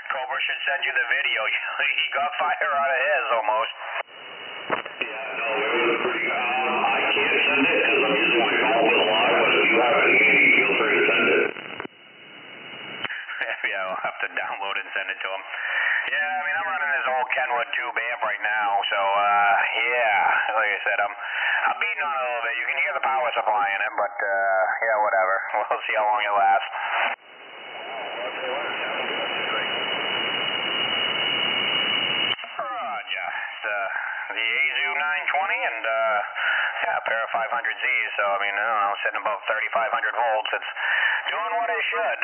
Cobra should send you the video. He got fire out of his almost. Yeah, no, it was pretty good. I can't send it because I'm using my phone with a lot, but if you have it handy, feel free to send it. Yeah, I'll have to download it and send it to him. Yeah, I mean, I'm running this old Kenwood tube amp right now, so, yeah, like I said, I'm beating on it a little bit. You can hear the power supply in it, but, yeah, whatever. We'll see how long it lasts. Roger. The Azu 920 and, yeah, a pair of 500Zs, so, I mean, I don't know, sitting above 3,500 volts. It's doing what it should.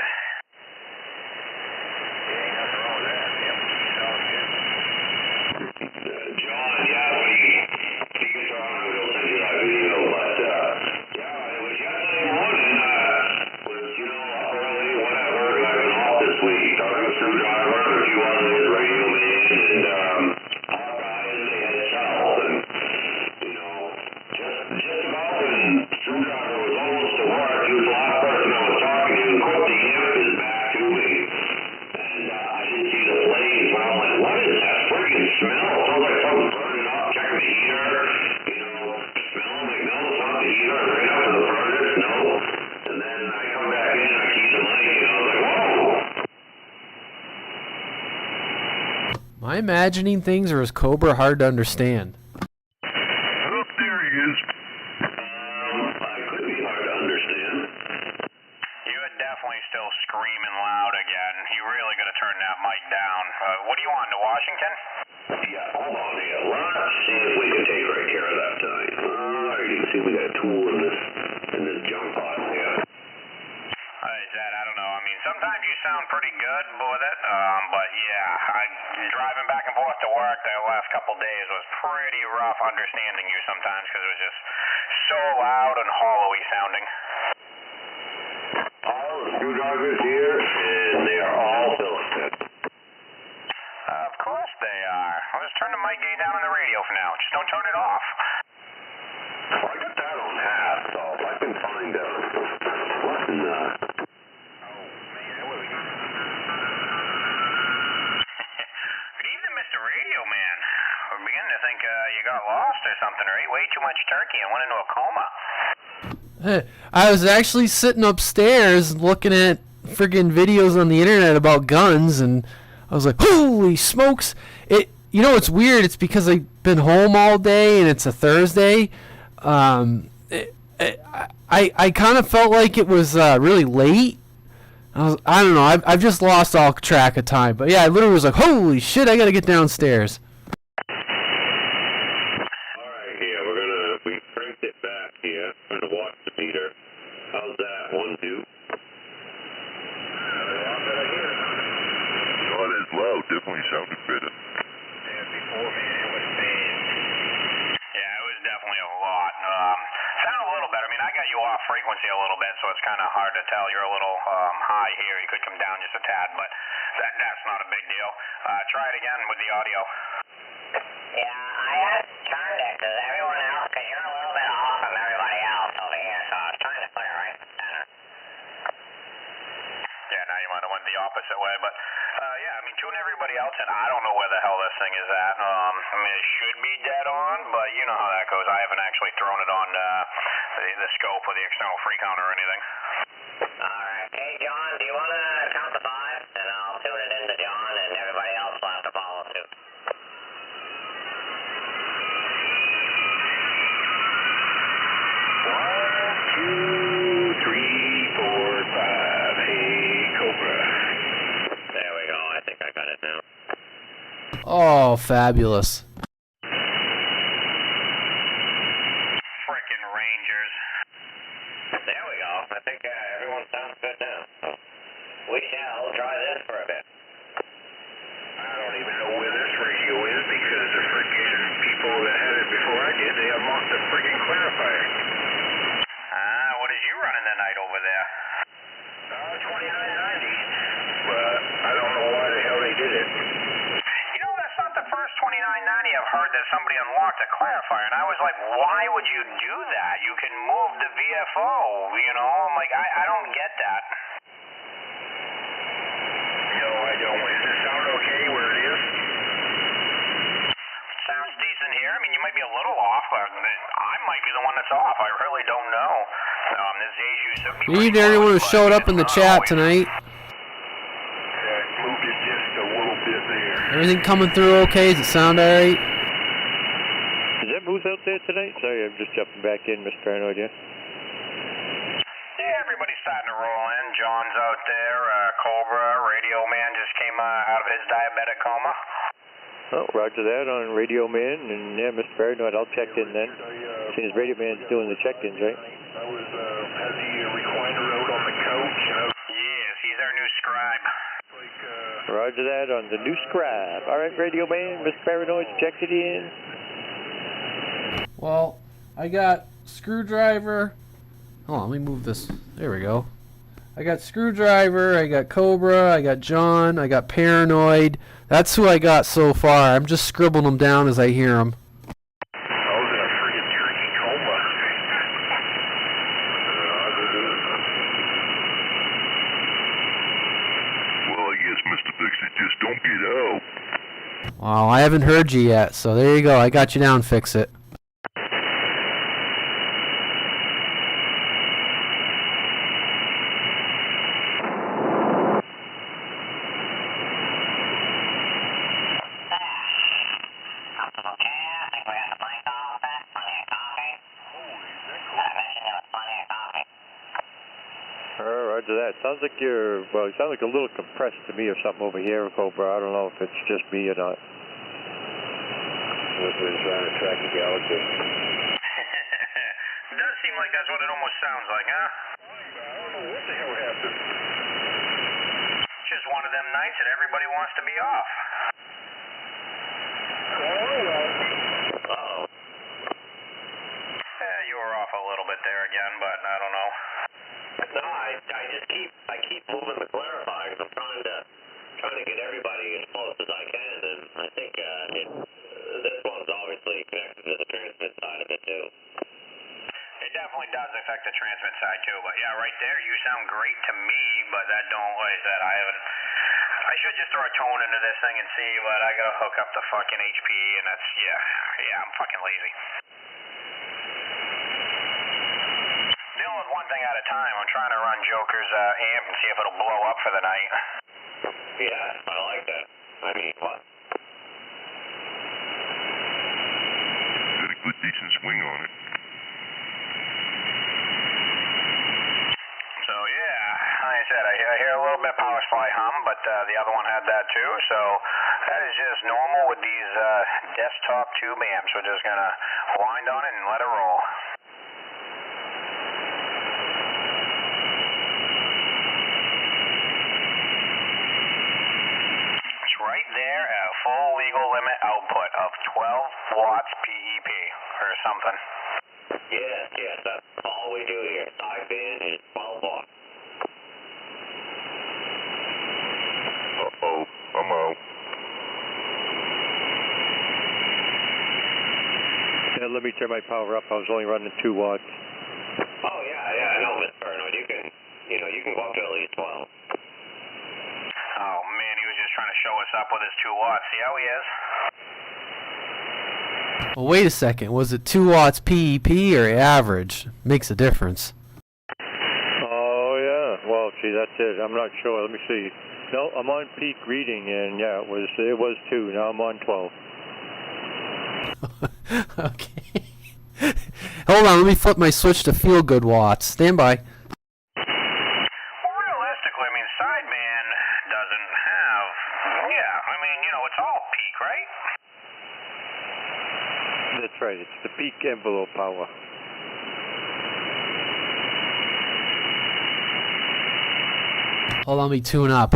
John, yeah, when he gets around, we'll send you that video, but, yeah, it was yesterday morning, was, up early, whatever, I've been off this week, talking to Screwdriver and a few others, Radioman, and, Hawkeye, and they had South, and, just about when Screwdriver was almost to work, he was the last person I was talking to, and quick, the amp is back to me, and, I didn't see the flames, but I'm like, what is that freaking smell? It sounds like something's burning up, checking the heater, smelling like, no, it's not the heater, I ran out to the furnace, no, and then I come back in, I keep the light, and I was like, whoa! Am I imagining things, or is Cobra hard to understand? Oh, there he is. I could be hard to understand. You are definitely still screaming loud again. You really got to turn that mic down. What do you want, to Washington? Yeah, hold on here. Let's see if we can take right care of that tonight. Alright, you can see we got a tool in this junk pile here. I don't know. I mean, sometimes you sound pretty good with it, but yeah, driving back and forth to work the last couple days was pretty rough understanding you sometimes because it was just so loud and hollowy sounding. All the screwdrivers here, and they are all Phillips heads. Of course they are. I'll just turn the mic gain down on the radio for now. Just don't turn it off. Well, I got that on half, so if I can find what in the... Good evening, Mr. Radio Man. We're beginning to think you got lost or something, or ate way too much turkey and went into a coma. I was actually sitting upstairs looking at friggin' videos on the internet about guns, and I was like, holy smokes! It's weird. It's because I've been home all day and it's a Thursday. I kind of felt like it was really late. I don't know. I've just lost all track of time. But yeah, I literally was like, holy shit! I gotta get downstairs. Alright, here, we cranked it back here. I'm gonna watch the meter. How's that? 1, 2? Not as loud, definitely sounded better. Yeah, before, man, it was bad. Yeah, it was definitely a lot. Sounded a little better. I mean, I got you off frequency a little bit, so it's kind of hard to tell. You're a little high here. You could come down just a tad, but that's not a big deal. Try it again with the audio. Yeah, I had turned it because everyone else, because you're a little bit off from everybody else over here, so I was trying to put it right in the center. Yeah, now you might have went the opposite way, but yeah, I mean, tune everybody else in. I don't know where the hell this thing is at. I mean, it should be dead on, but you know how that goes. I haven't actually thrown it on the scope or the external free counter or anything. Alright, hey John, do you want to count to 5? And I'll tune it into John, and everybody else will have to follow suit. 1, 2, 3, 4, 5. Hey, Cobra. There we go, I think I got it now. Oh, fabulous. Frickin' Rangers. There we go, I think everyone sounds good now. So we shall try this for a bit. I don't even know where this radio is because the freaking people that had it before I did, they unlocked the freaking clarifier. What is you running tonight over there? 2990. But I don't know why the hell they did it. You know, that's not the first 2990 I've heard that somebody unlocked a clarifier, and I was like, why would you do that? You can move the VFO, I'm like, I don't get that. No, I don't. Is the sound off. I really don't know. This AU We need everyone who showed up in the chat tonight. Moved it just a little bit there. Everything coming through okay? Does it sound alright? Is that Moose out there tonight? Sorry, I'm just jumping back in, Mr. Paranoid, yeah? Yeah, everybody's starting to roll in. John's out there. Cobra, Radioman just came out of his diabetic coma. Oh, roger that on Radioman, and yeah, Mr. Paranoid, I'll check in then. Seeing as Radioman's doing the check-ins, right? I was, has he recliner out on the couch? Yes, he's our new scribe. Roger that on the new scribe. All right, Radioman, Mr. Paranoid, check it in. Well, I got Screwdriver. Hold on, let me move this. There we go. I got Screwdriver, I got Cobra, I got John, I got Paranoid. That's who I got so far. I'm just scribbling them down as I hear them. I was in a freaking turkey coma. Well, I guess, Mr. Fix-It, just don't get out. Well, I haven't heard you yet, so there you go. I got you down, Fix It. Roger that. Sounds like you're, well, you sound like a little compressed to me or something over here, Cobra. I don't know if it's just me or not. We're trying to track a galaxy. It does seem like that's what it almost sounds like, huh? I don't know what the hell happened. Just one of them nights that everybody wants to be off. Uh-oh. Yeah, you were off a little bit there again, but I don't know. No, I keep moving the clarifier because I'm trying to get everybody as close as I can, and I think this one's obviously connected to the transmit side of it too. It definitely does affect the transmit side too, but yeah, right there you sound great to me, but that don't, like I said, I should just throw a tone into this thing and see, but I gotta hook up the fucking HP, and that's, yeah, I'm fucking lazy. Dealing with one thing at a time. I'm trying to run Joker's amp and see if it'll blow up for the night. Yeah, I like that. I mean, what? Got a good decent swing on it. So yeah, like I said, I hear a little bit of power supply hum, but the other one had that too. So that is just normal with these desktop tube amps. We're just gonna wind on it and let it roll. It's right there at a full legal limit output of 12 watts PEP or something. Yes, that's all we do here. Sideband is 12 watts. Uh-oh, I'm out. Yeah, let me turn my power up. I was only running 2 watts. Oh yeah, no, Mr. Paranoid, you can go up to at least 12. Oh man, he was just trying to show us up with his 2 watts. See how he is? Well, wait a second. Was it 2 watts PEP or average? Makes a difference. Oh, yeah. Well, gee, that's it. I'm not sure. Let me see. No, I'm on peak reading, and yeah, it was 2. Now I'm on 12. Okay. Hold on, let me flip my switch to feel good watts. Stand by. Well, realistically, I mean, Sideband doesn't have, it's all peak, right? That's right. It's the peak envelope power. Hold on, let me tune up.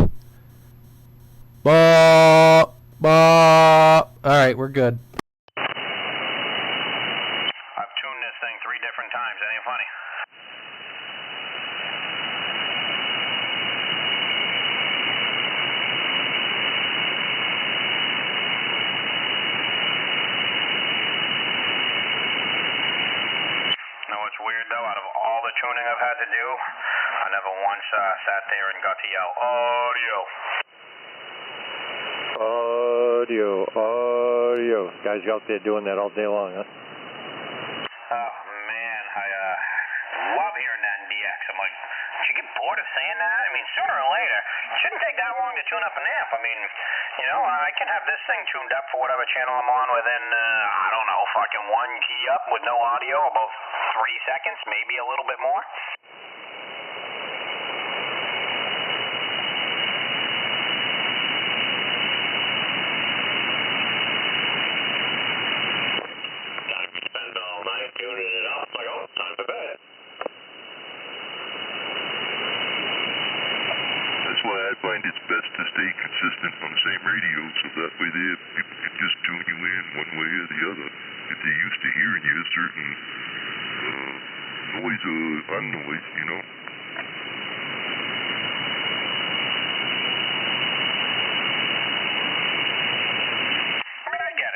Ba, ba. Alright, we're good. I've tuned this thing 3 different times. That ain't funny. Know what's weird though? Out of all the tuning I've had to do, I never once sat there and got to yell audio. Audio. Guys out there doing that all day long, huh? Oh man, I there. It shouldn't take that long to tune up an amp. I mean, you know, I can have this thing tuned up for whatever channel I'm on within, I don't know, fucking one key up with no audio, about 3 seconds, maybe a little bit more. Spend all night tuning it up, like, oh, time to bed. That's why I find it's best to stay consistent on the same radio, so that way there people can just tune you in one way or the other. If they're used to hearing you, certain noise or unnoise, you know.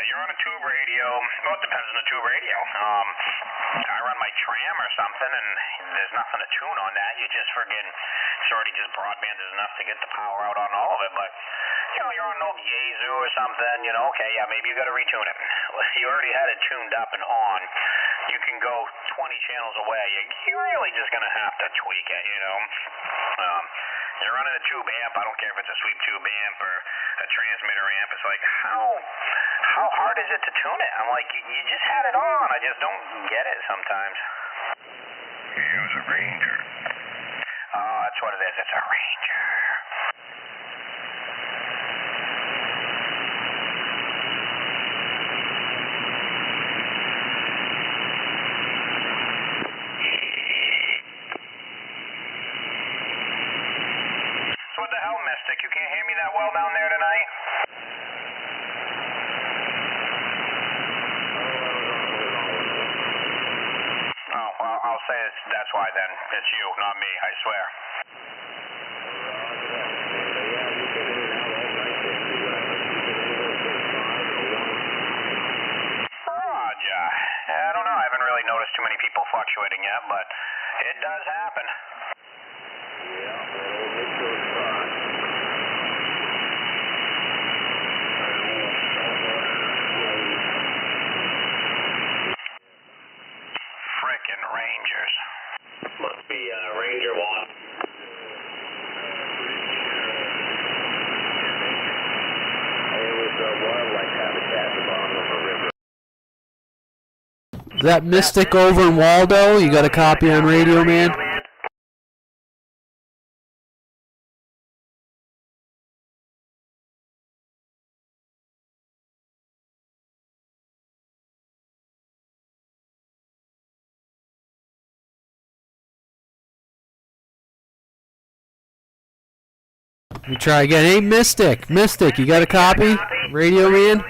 You're on a tube radio. Well, it depends on the tube radio. I run my tram or something, and there's nothing to tune on that. You just friggin', it's already just broadband is enough to get the power out on all of it. But, you know, you're on an old Yaesu or something, you know, okay, yeah, maybe you got to retune it. You already had it tuned up and on. You can go 20 channels away. You're really just going to have to tweak it, you know. You're running a tube amp. I don't care if it's a sweep tube amp or a transmitter amp. It's like, how hard is it to tune it? I'm like, you just had it on. I just don't get it sometimes. You use a Ranger. Oh, that's what it is. It's a Ranger. What the hell, Mystic? You can't hear me that well down there tonight? Oh, well, I'll say that's why then. It's you, not me, I swear. Roger. I don't know. I haven't really noticed too many people fluctuating yet, but it does happen. Frickin' Rangers. Must be Ranger Watt. It was wildlife habitat at the bottom of a river. Is that Mystic over in Waldo? You got a copy on Radioman? Let me try again. Hey, Mystic, you got a copy? Radioman?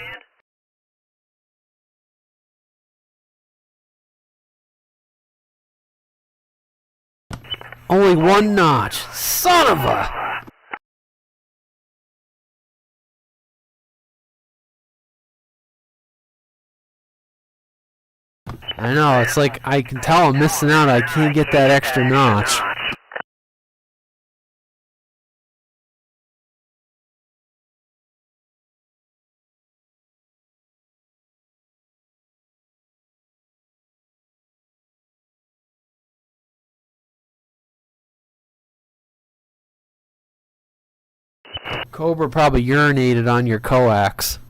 Only one notch. Son of a... I know, it's like I can tell I'm missing out. I can't get that extra notch. Cobra probably urinated on your coax.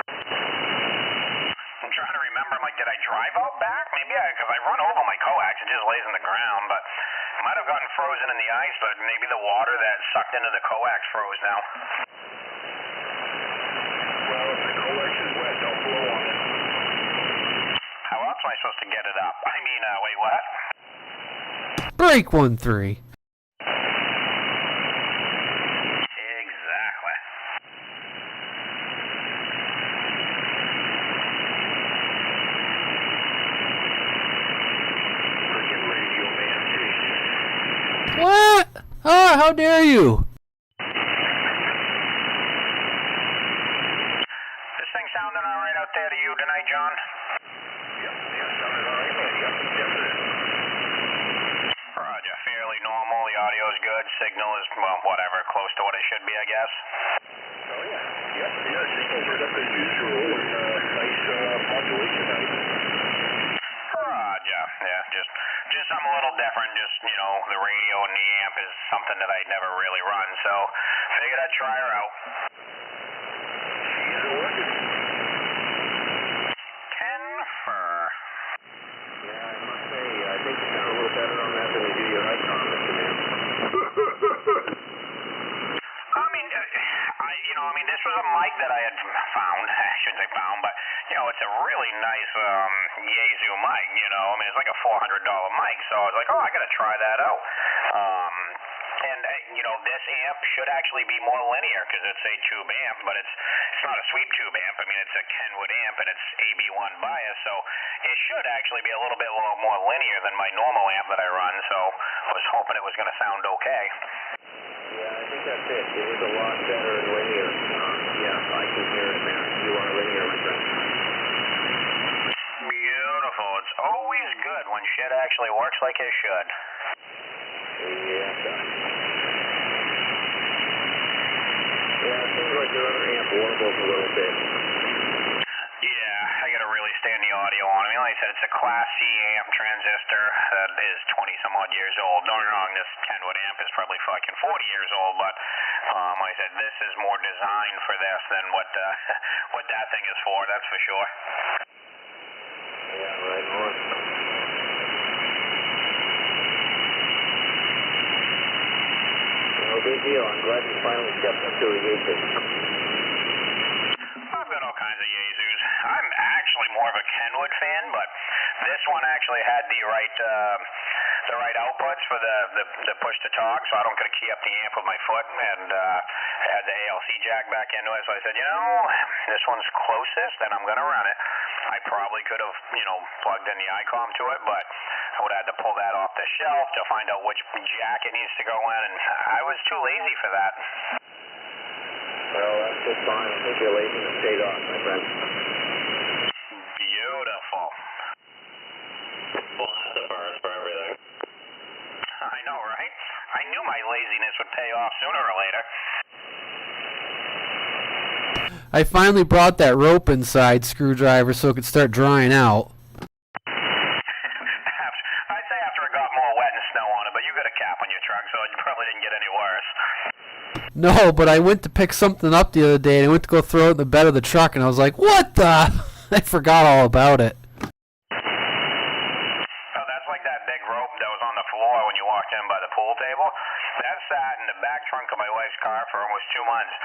I'm trying to remember, like, did I drive out back? Maybe because I run over my coax, it just lays in the ground, but it might have gotten frozen in the ice, but maybe the water that sucked into the coax froze now. Well, if the coax is wet, don't blow on it. How else am I supposed to get it up? I mean, wait, what? Break 1-3. Exactly. Freaking Radioman260. What? Oh, how dare you? This thing sounding all right out there to you tonight, John? Yep, sounded all right, man. Yep, yes, it is. Roger, fairly normal. The audio's good. Signal is, well, whatever, close to what it should be, I guess. Oh, yeah. Yep, yeah, signals are up as usual, and nice population out. Roger. Yeah, just something a little different. Just, the radio and the amp is something that I never really run, so figured I'd try her out. Kenfer. Yeah, I must say, I think you sound a little better on that than you do your icon, Mr. Man. This was a mic that I had found. I shouldn't say found, but, it's a really nice Yaesu mic, it's like a $400 mic, so I was like, I got to try that out. This amp should actually be more linear because it's a tube amp, but it's not a sweep tube amp. It's a Kenwood amp, and it's AB1 bias, so it should actually be a little bit more linear than my normal amp that I run, so I was hoping it was going to sound okay. Yeah, I think that's it. It is a lot better and linear. Yeah, I can hear it, man. You are linear, my friend. Beautiful. It's always good when shit actually works like it should. Yeah, it seems like your other amp warbles a little bit. Yeah, I gotta really stand the audio on. Like I said, it's a Class C amp transistor that is 20-some odd years old. Don't get me wrong, this Kenwood amp is probably fucking 40 years old, but like I said, this is more designed for this than what that thing is for, that's for sure. Yeah, right on. No big deal. I'm glad you finally stepped up to a Yaesu. I've got all kinds of Yaesus. I'm actually more of a Kenwood fan, but this one actually had the right outputs for the push to talk, so I don't gotta key up the amp with my foot, and it had the ALC jack back into it, so I said, this one's closest, and I'm gonna run it. I probably could have, plugged in the ICOM to it, but I would have had to pull that off the shelf to find out which jack it needs to go in, and I was too lazy for that. Well, that's just fine. I think your laziness paid off, my friend. Beautiful. Well, that's a first for everything. I know, right? I knew my laziness would pay off sooner or later. I finally brought that rope inside screwdriver so it could start drying out. I'd say after it got more wet and snow on it, but you got a cap on your truck, so you probably didn't get any worse. No, but I went to pick something up the other day, and I went to go throw it in the bed of the truck, and I was like, what the? I forgot all about it. Oh, that's like that big rope that was on the floor when you walked in by the pool table. That sat in the back trunk of my wife's car for almost 2 months.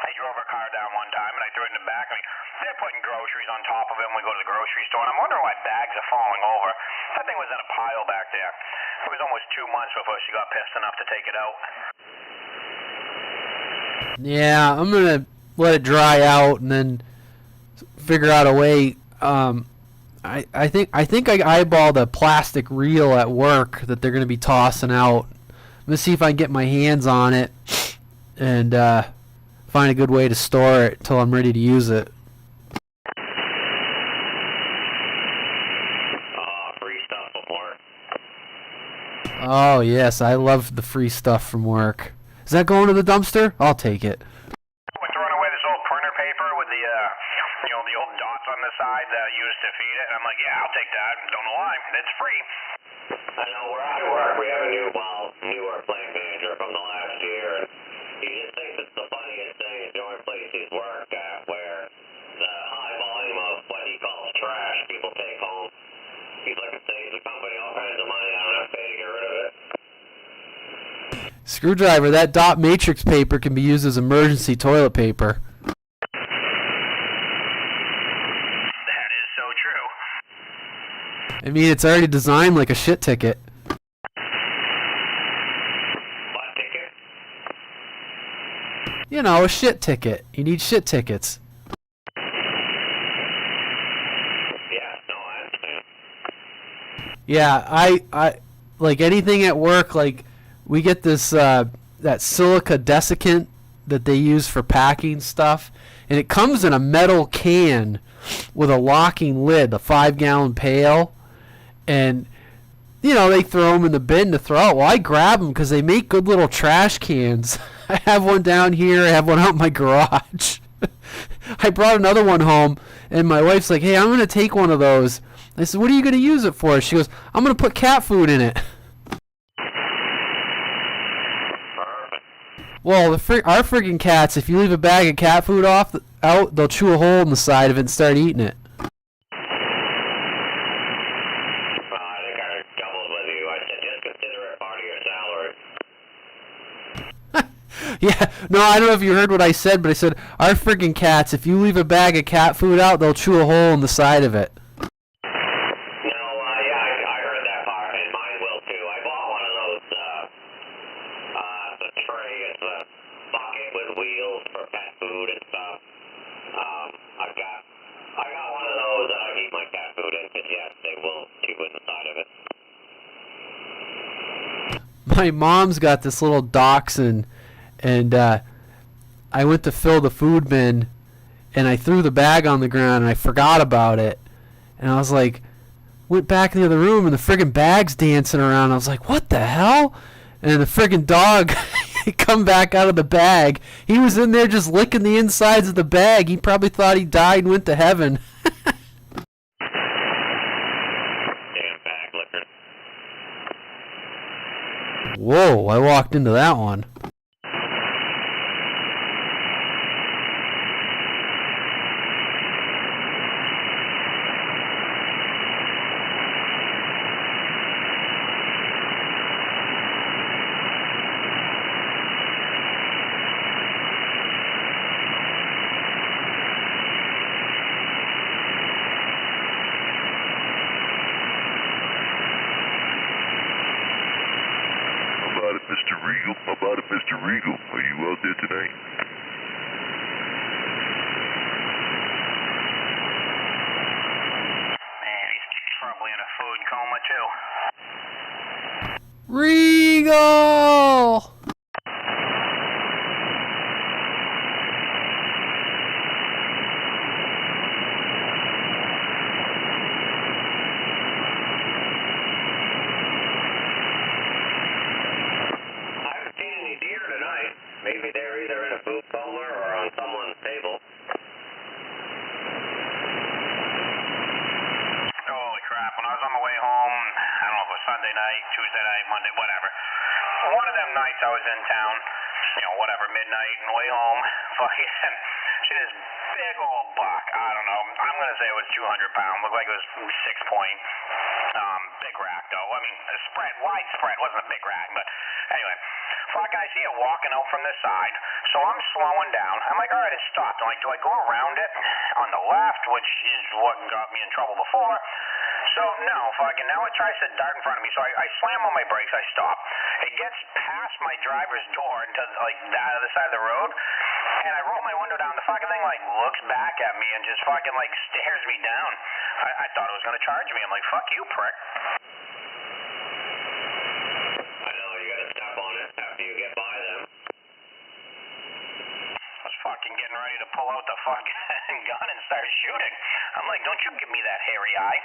I drove her car down one time, and I threw it in the back. They're putting groceries on top of it when we go to the grocery store, and I'm wondering why bags are falling over. That thing was in a pile back there. It was almost 2 months before she got pissed enough to take it out. Yeah, I'm going to let it dry out and then figure out a way. I think I eyeballed a plastic reel at work that they're going to be tossing out. I'm going to see if I can get my hands on it and find a good way to store it till I'm ready to use it. Free stuff from work. Oh, yes, I love the free stuff from work. Is that going to the dumpster? I'll take it. We're throwing away this old printer paper with the, the old dots on the side that I used to feed it, and I'm like, yeah, I'll take that. Don't know why. It's free. I know where I work, we have a newer plant manager from the last year, and he just thinks it's the funniest thing at the only place he's worked at, where the high volume of what he calls trash people take home. He's like, it saves the company all kinds of money, I don't have to pay to get rid of it. Screwdriver, that dot matrix paper can be used as emergency toilet paper. That is so true. I mean, it's already designed like a shit ticket. What ticket? You know, a shit ticket. You need shit tickets. Yeah, no, I understand. Yeah, I like anything at work, like we get this that silica desiccant that they use for packing stuff, and it comes in a metal can with a locking lid, a 5-gallon pail, and they throw them in the bin to throw out. Well, I grab them because they make good little trash cans. I have one down here. I have one out in my garage. I brought another one home, and my wife's like, hey, I'm going to take one of those. I said, what are you going to use it for? She goes, I'm going to put cat food in it. Well, our friggin' cats, if you leave a bag of cat food out, they'll chew a hole in the side of it and start eating it. I think I doubled with you. I said just consider it part of your salary. Yeah, no, I don't know if you heard what I said, but I said, our friggin' cats, if you leave a bag of cat food out, they'll chew a hole in the side of it. No, yeah, I heard that part, and mine will too. I bought one of those, the tray, it's a bucket with wheels for pet food and stuff. I got one of those that I keep my cat food in, because yes, they will chew in the side of it. My mom's got this little dachshund, and I went to fill the food bin, and I threw the bag on the ground, and I forgot about it. And I was like, went back in the other room, and the friggin' bag's dancing around. I was like, what the hell? And the friggin' dog come back out of the bag. He was in there just licking the insides of the bag. He probably thought he died and went to heaven. Damn bag licker. Whoa, I walked into that one. How about it, Mr. Regal? Are you out there tonight? Man, he's probably in a food coma, too. Regal! Maybe they're either in a food coma or on someone's table. Holy crap, when I was on the way home, I don't know if it was Sunday night, Tuesday night, Monday, whatever. One of them nights I was in town, whatever, midnight, and way home, fucking, see this big old buck, I don't know, I'm going to say it was 200 pounds, looked like it was 6 point, big rack though, I mean, wide spread, wasn't a big rack, but anyway. Fuck, I see it walking out from the side, so I'm slowing down. I'm like, all right, it stopped. I'm like, do I go around it on the left, which is what got me in trouble before? So, no, fucking, now it tries to dart in front of me, so I slam on my brakes, I stop. It gets past my driver's door into, like, the other side of the road, and I roll my window down. The fucking thing, like, looks back at me and just fucking, like, stares me down. I thought it was going to charge me. I'm like, fuck you, prick. After you get by them. I was fucking getting ready to pull out the fucking gun and start shooting. I'm like, don't you give me that hairy eye.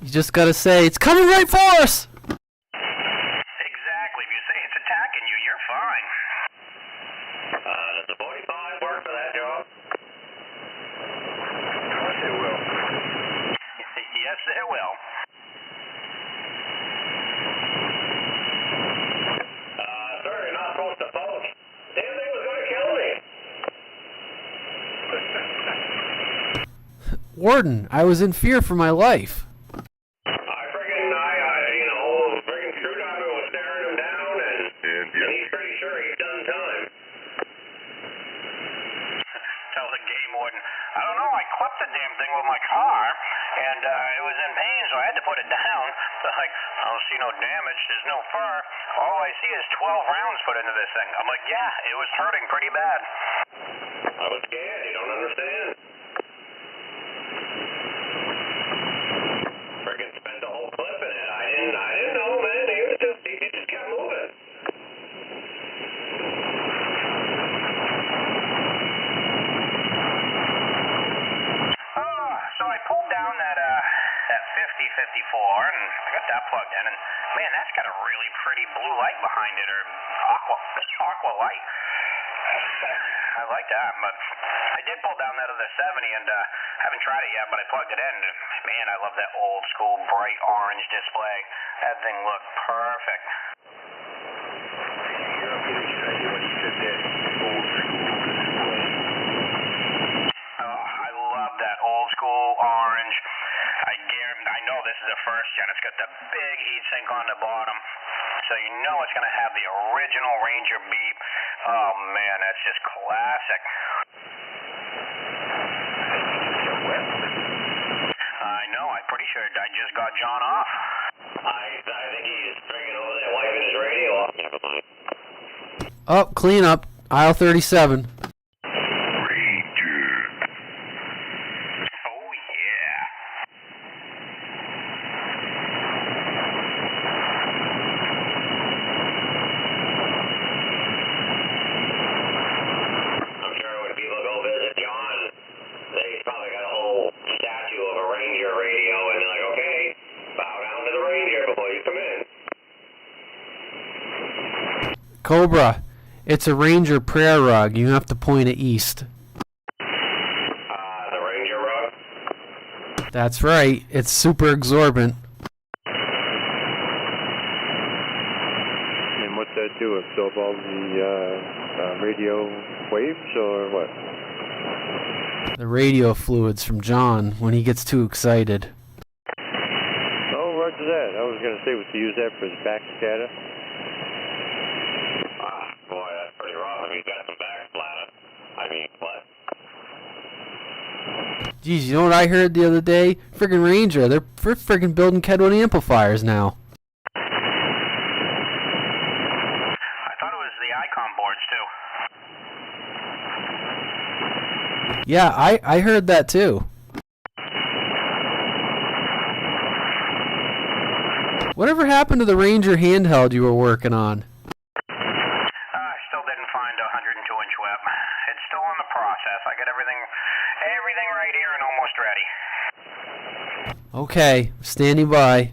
You just gotta say, it's coming right for us! Exactly. If you say it's attacking you, you're fine. Does the 45 work for that job? Of course it will. Yes, it will. Sir, you're not supposed to poach. Damn thing was going to kill me. Warden, I was in fear for my life. Friggin' screwdriver was staring him down, and he's pretty sure he's done time. Tell the game warden, I don't know, I clipped the damn thing with my car, and it was in pain, so I had to put it down. They're like, I don't see no damage, there's no fur. All I see is 12 rounds put into this thing. I'm like, yeah, it was hurting pretty bad. I was scared, you don't understand. Friggin' spent the whole clip in it. I didn't know, man. He just kept moving. So I pulled down that 50-54, and I got that plugged in, and man, that's got a really pretty blue light behind it, or aqua light. I like that, but I did pull down that other 70 and haven't tried it yet, but I plugged it in. Man, I love that old school bright orange display. That thing looked perfect. You're getting excited when you said that old school display. Oh, I love that old school orange. I know this is a first gen. It's got the big heat sink on the bottom, so you know it's going to have the original Ranger beep. Oh man, that's just classic. I know. I'm pretty sure I just got John off. I think he's drinking over there, wiping his radio off. Never mind. Oh, clean up. Aisle 37. Ranger. Oh yeah. I'm sure when people go visit John, they probably got a whole statue of a Ranger radio, and they're like, okay, bow down to the Ranger before you come in. Cobra, it's a Ranger prayer rug. You have to point it east. The Ranger rug? That's right. It's super exorbitant. And what's that do? Absorb all the radio waves or what? The radio fluids from John when he gets too excited. Oh, roger that. I was going to say, was to use that for his backscatter. Boy, that's pretty rough if he's got some backsplatter. I mean, what? Geez, you know what I heard the other day? Friggin' Ranger, they're friggin' building Kedwin amplifiers now. I thought it was the Icon boards too. Yeah, I heard that too. Whatever happened to the Ranger handheld you were working on? I still didn't find a 102-inch whip. It's still in the process. I got everything right here and almost ready. Okay, standing by.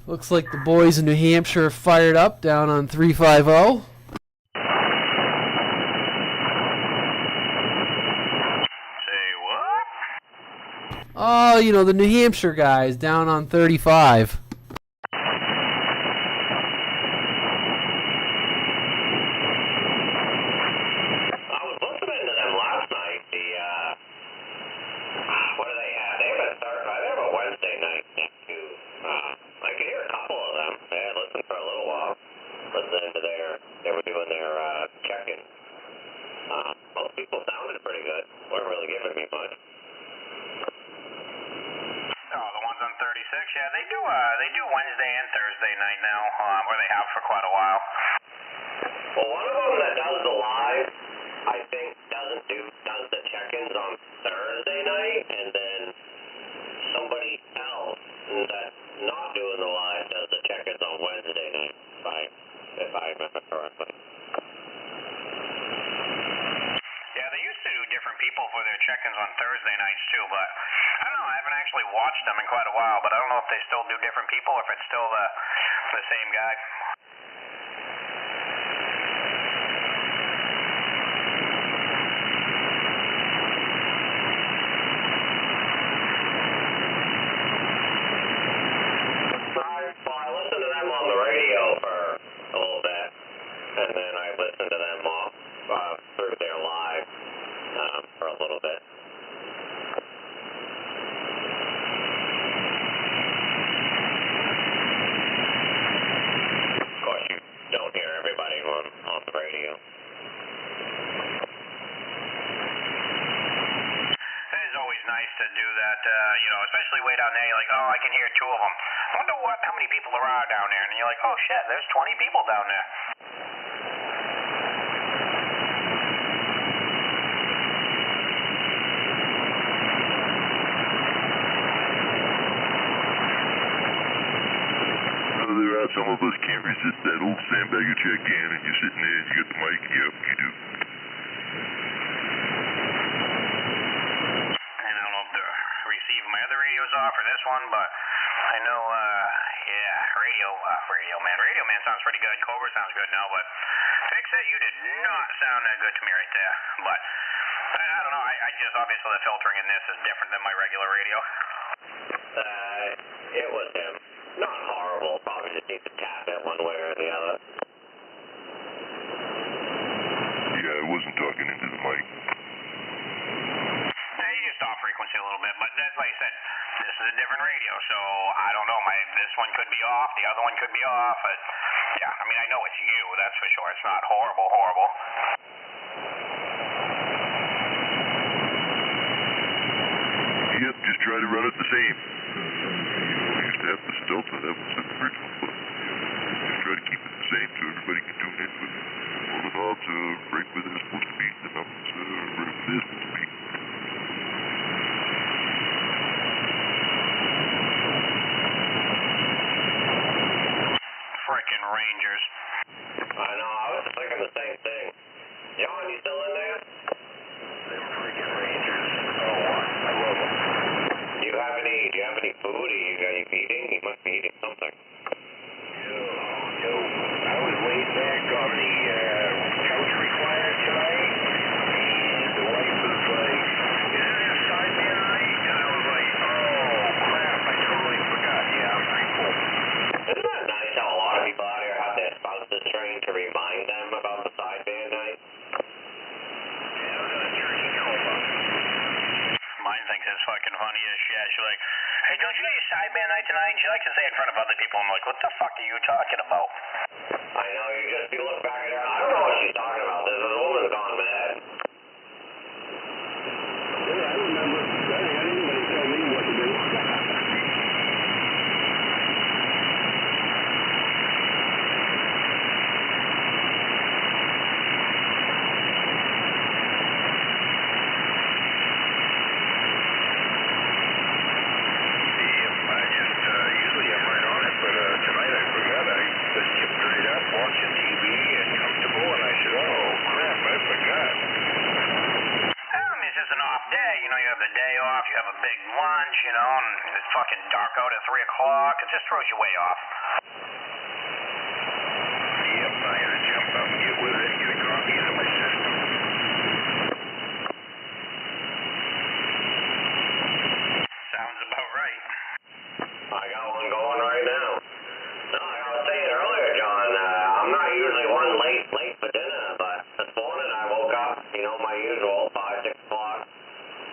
Looks like the boys in New Hampshire are fired up down on 350. Say what? Oh, you know, the New Hampshire guys down on 35. I was listening to them last night. What do they have? They have a Wednesday night too. I could hear a couple of them. I had listened for a little while. Listening to they were doing their check-in. Most people sounded pretty good. Weren't really giving me much. Oh, the ones on 36? Yeah, they do Wednesday and Thursday night now, or they have for quite a while. Well, one of them that does the live, I think, does the check-ins on Thursday night, and then somebody else that's not doing the live does the check-ins on Wednesday night, if I remember correctly. Yeah, they used to do different people for their check-ins on Thursday nights too, but I don't know, I haven't actually watched them in quite a while, but I don't know if they still do different people or if it's still the same guy. I listened to them on the radio for a little bit, and then I listened to them off through their live for a little bit. Of course, you don't hear everybody on the radio. It is always nice to do that, especially way down there. You're like, oh, I can hear two of them. I wonder how many people there are down there. And you're like, oh, shit, there's 20 people down there. There are some of us can't resist that old sandbagger check-in, and you're sitting there and you got the mic. Yep, you do. And I don't know if the receiver, my other radio's off. off for this one, but I know, Radio Man sounds pretty good. Cobra sounds good now, but Fix-It, you did not sound that good to me right there. But I don't know. I just obviously the filtering in this is different than my regular radio. It was him. Not horrible. Probably just need to tap it one way or the other. Yeah, I wasn't talking into the mic. You just off frequency a little bit, but that's like I said. This is a different radio, so I don't know. This one could be off, the other one could be off. But yeah, I mean, I know it's you, that's for sure. It's not horrible. Yep, just try to run it the same. I used to have this Delta, that was the original, but just try to keep it the same so everybody can tune in with all the knobs right where they're supposed to be, the numbers right where they're supposed to be. Frickin' Rangers. I know, I was thinking the same thing. John, you still in there? Them freaking Rangers. Oh, I love them. Do you have any food? Are you eating? You must be eating something. No. I was laid back on the couch recliner tonight, and the wife was like, "Isn't it sideband night?" And I was like, "Oh crap! I totally forgot." Yeah, I'm pretty full. Isn't that nice how a lot of people out here have their spouses trained to remind them about the sideband night? Yeah, I was in a drinking coma. Mine thinks it's fucking funny as shit. She's like, "Hey, don't you got your sideband night tonight?" And she likes to say it in front of other people. I'm like, "What the fuck are you talking about?" I know, you look back at her, I don't know what she's talking about. This woman's gone mad. Yeah, I remember. Anybody tell me what to do. Usually I'm right on it, but tonight I forgot. I just tipped right up watching TV and comfortable, and I said, "Oh crap, I forgot." It's just an off day, you know, you have the day off, you have a big lunch, you know, and it's fucking dark out at 3 o'clock, it just throws you way off. Yep, I had to jump up and get with it and get a coffee into my system. Sounds about right. I got one going right now. No, like I was saying earlier, John, I'm not usually one late for dinner, but this morning I woke up, my usual, 5, 6 o'clock.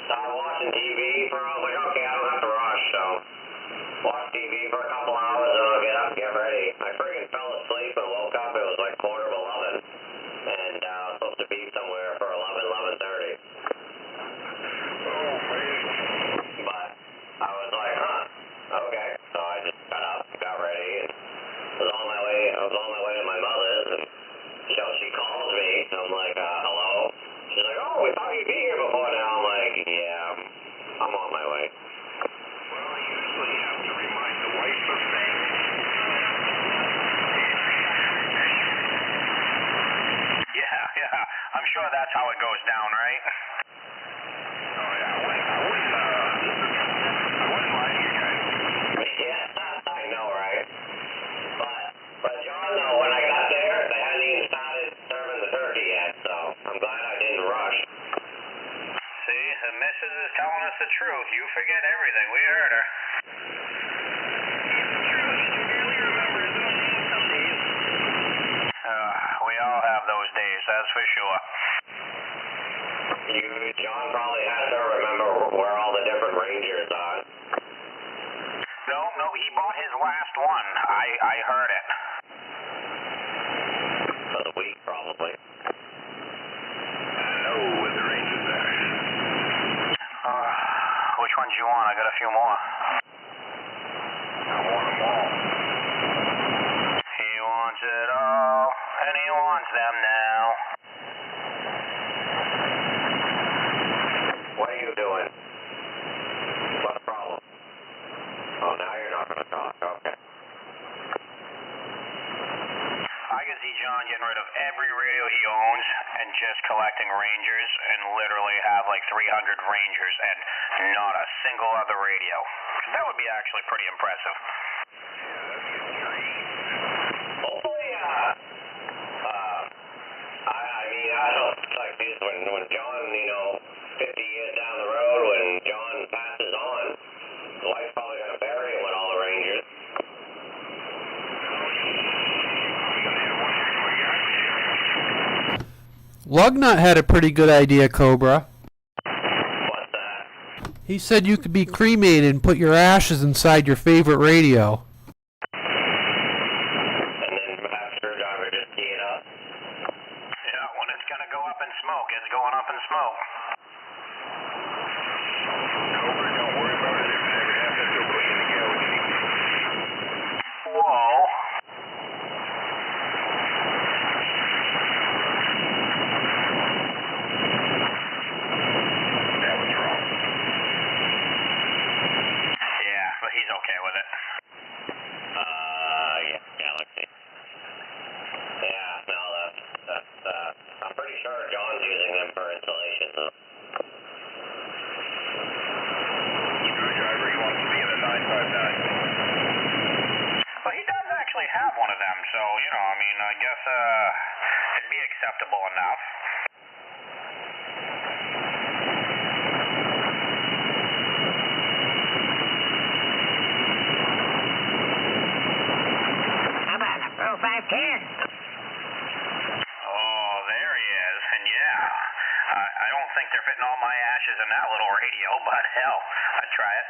Started watching TV I was like, okay, I don't have to rush, so watch TV for a couple hours and I'll get up and get ready. I friggin' fell asleep and woke up, it was like 11:15, and I was supposed to be somewhere for 11:30. Oh, man. But I was like, okay, so I just got up, got ready, and was on my way to my mother's, and she calls me, and I'm like, hello? She's like, oh, we thought you'd be here before now. I'm like, yeah, I'm on my way. Well, I usually have to remind the wife of things. Yeah, I'm sure that's how it goes down, right? Oh, yeah, I wouldn't lie to you guys. Yeah, I know, right? But John, though, when I got there, they hadn't even started serving the turkey yet, so I'm glad I didn't rush. See, the missus is telling us the truth. You forget everything. We heard her. It's true. She can barely remember his own name some days. We all have those days, that's for sure. John probably has to remember where all the different Rangers are. No, he bought his last one. I heard it. For the week, probably. I know where the Rangers are. Which ones you want? I got a few more. I want them all. He wants it all, and he wants them now. What are you doing? What's the problem? Oh, now you're not going to talk. Okay. I can see John getting rid of every radio he owns and just collecting Rangers and literally have like 300 Rangers and not a single other radio. That would be actually pretty impressive. Hopefully, I mean, I don't like this when John, 50 years down the road, when John passes on, the wife's probably going to bury him with all the Rangers. Lugnut had a pretty good idea, Cobra. What's that? He said you could be cremated and put your ashes inside your favorite radio. And then have Screwdriver just tee it up. Yeah, when it's going to go up in smoke, it's going up in smoke. Cobra, don't worry about it. If it ever happens, he'll put you in the galaxy. Whoa. That was wrong. Yeah, but he's okay with it. Yeah, Galaxy. Yeah, no, that's, I'm pretty sure John's using them for insulation, though. Screwdriver, he wants to be in a 959. Well, he does actually have one of them, so, I guess, it'd be acceptable enough. How about a Pro 510? Oh, there he is, and yeah. I don't think they're fitting all my ashes in that little radio, but hell, I'd try it.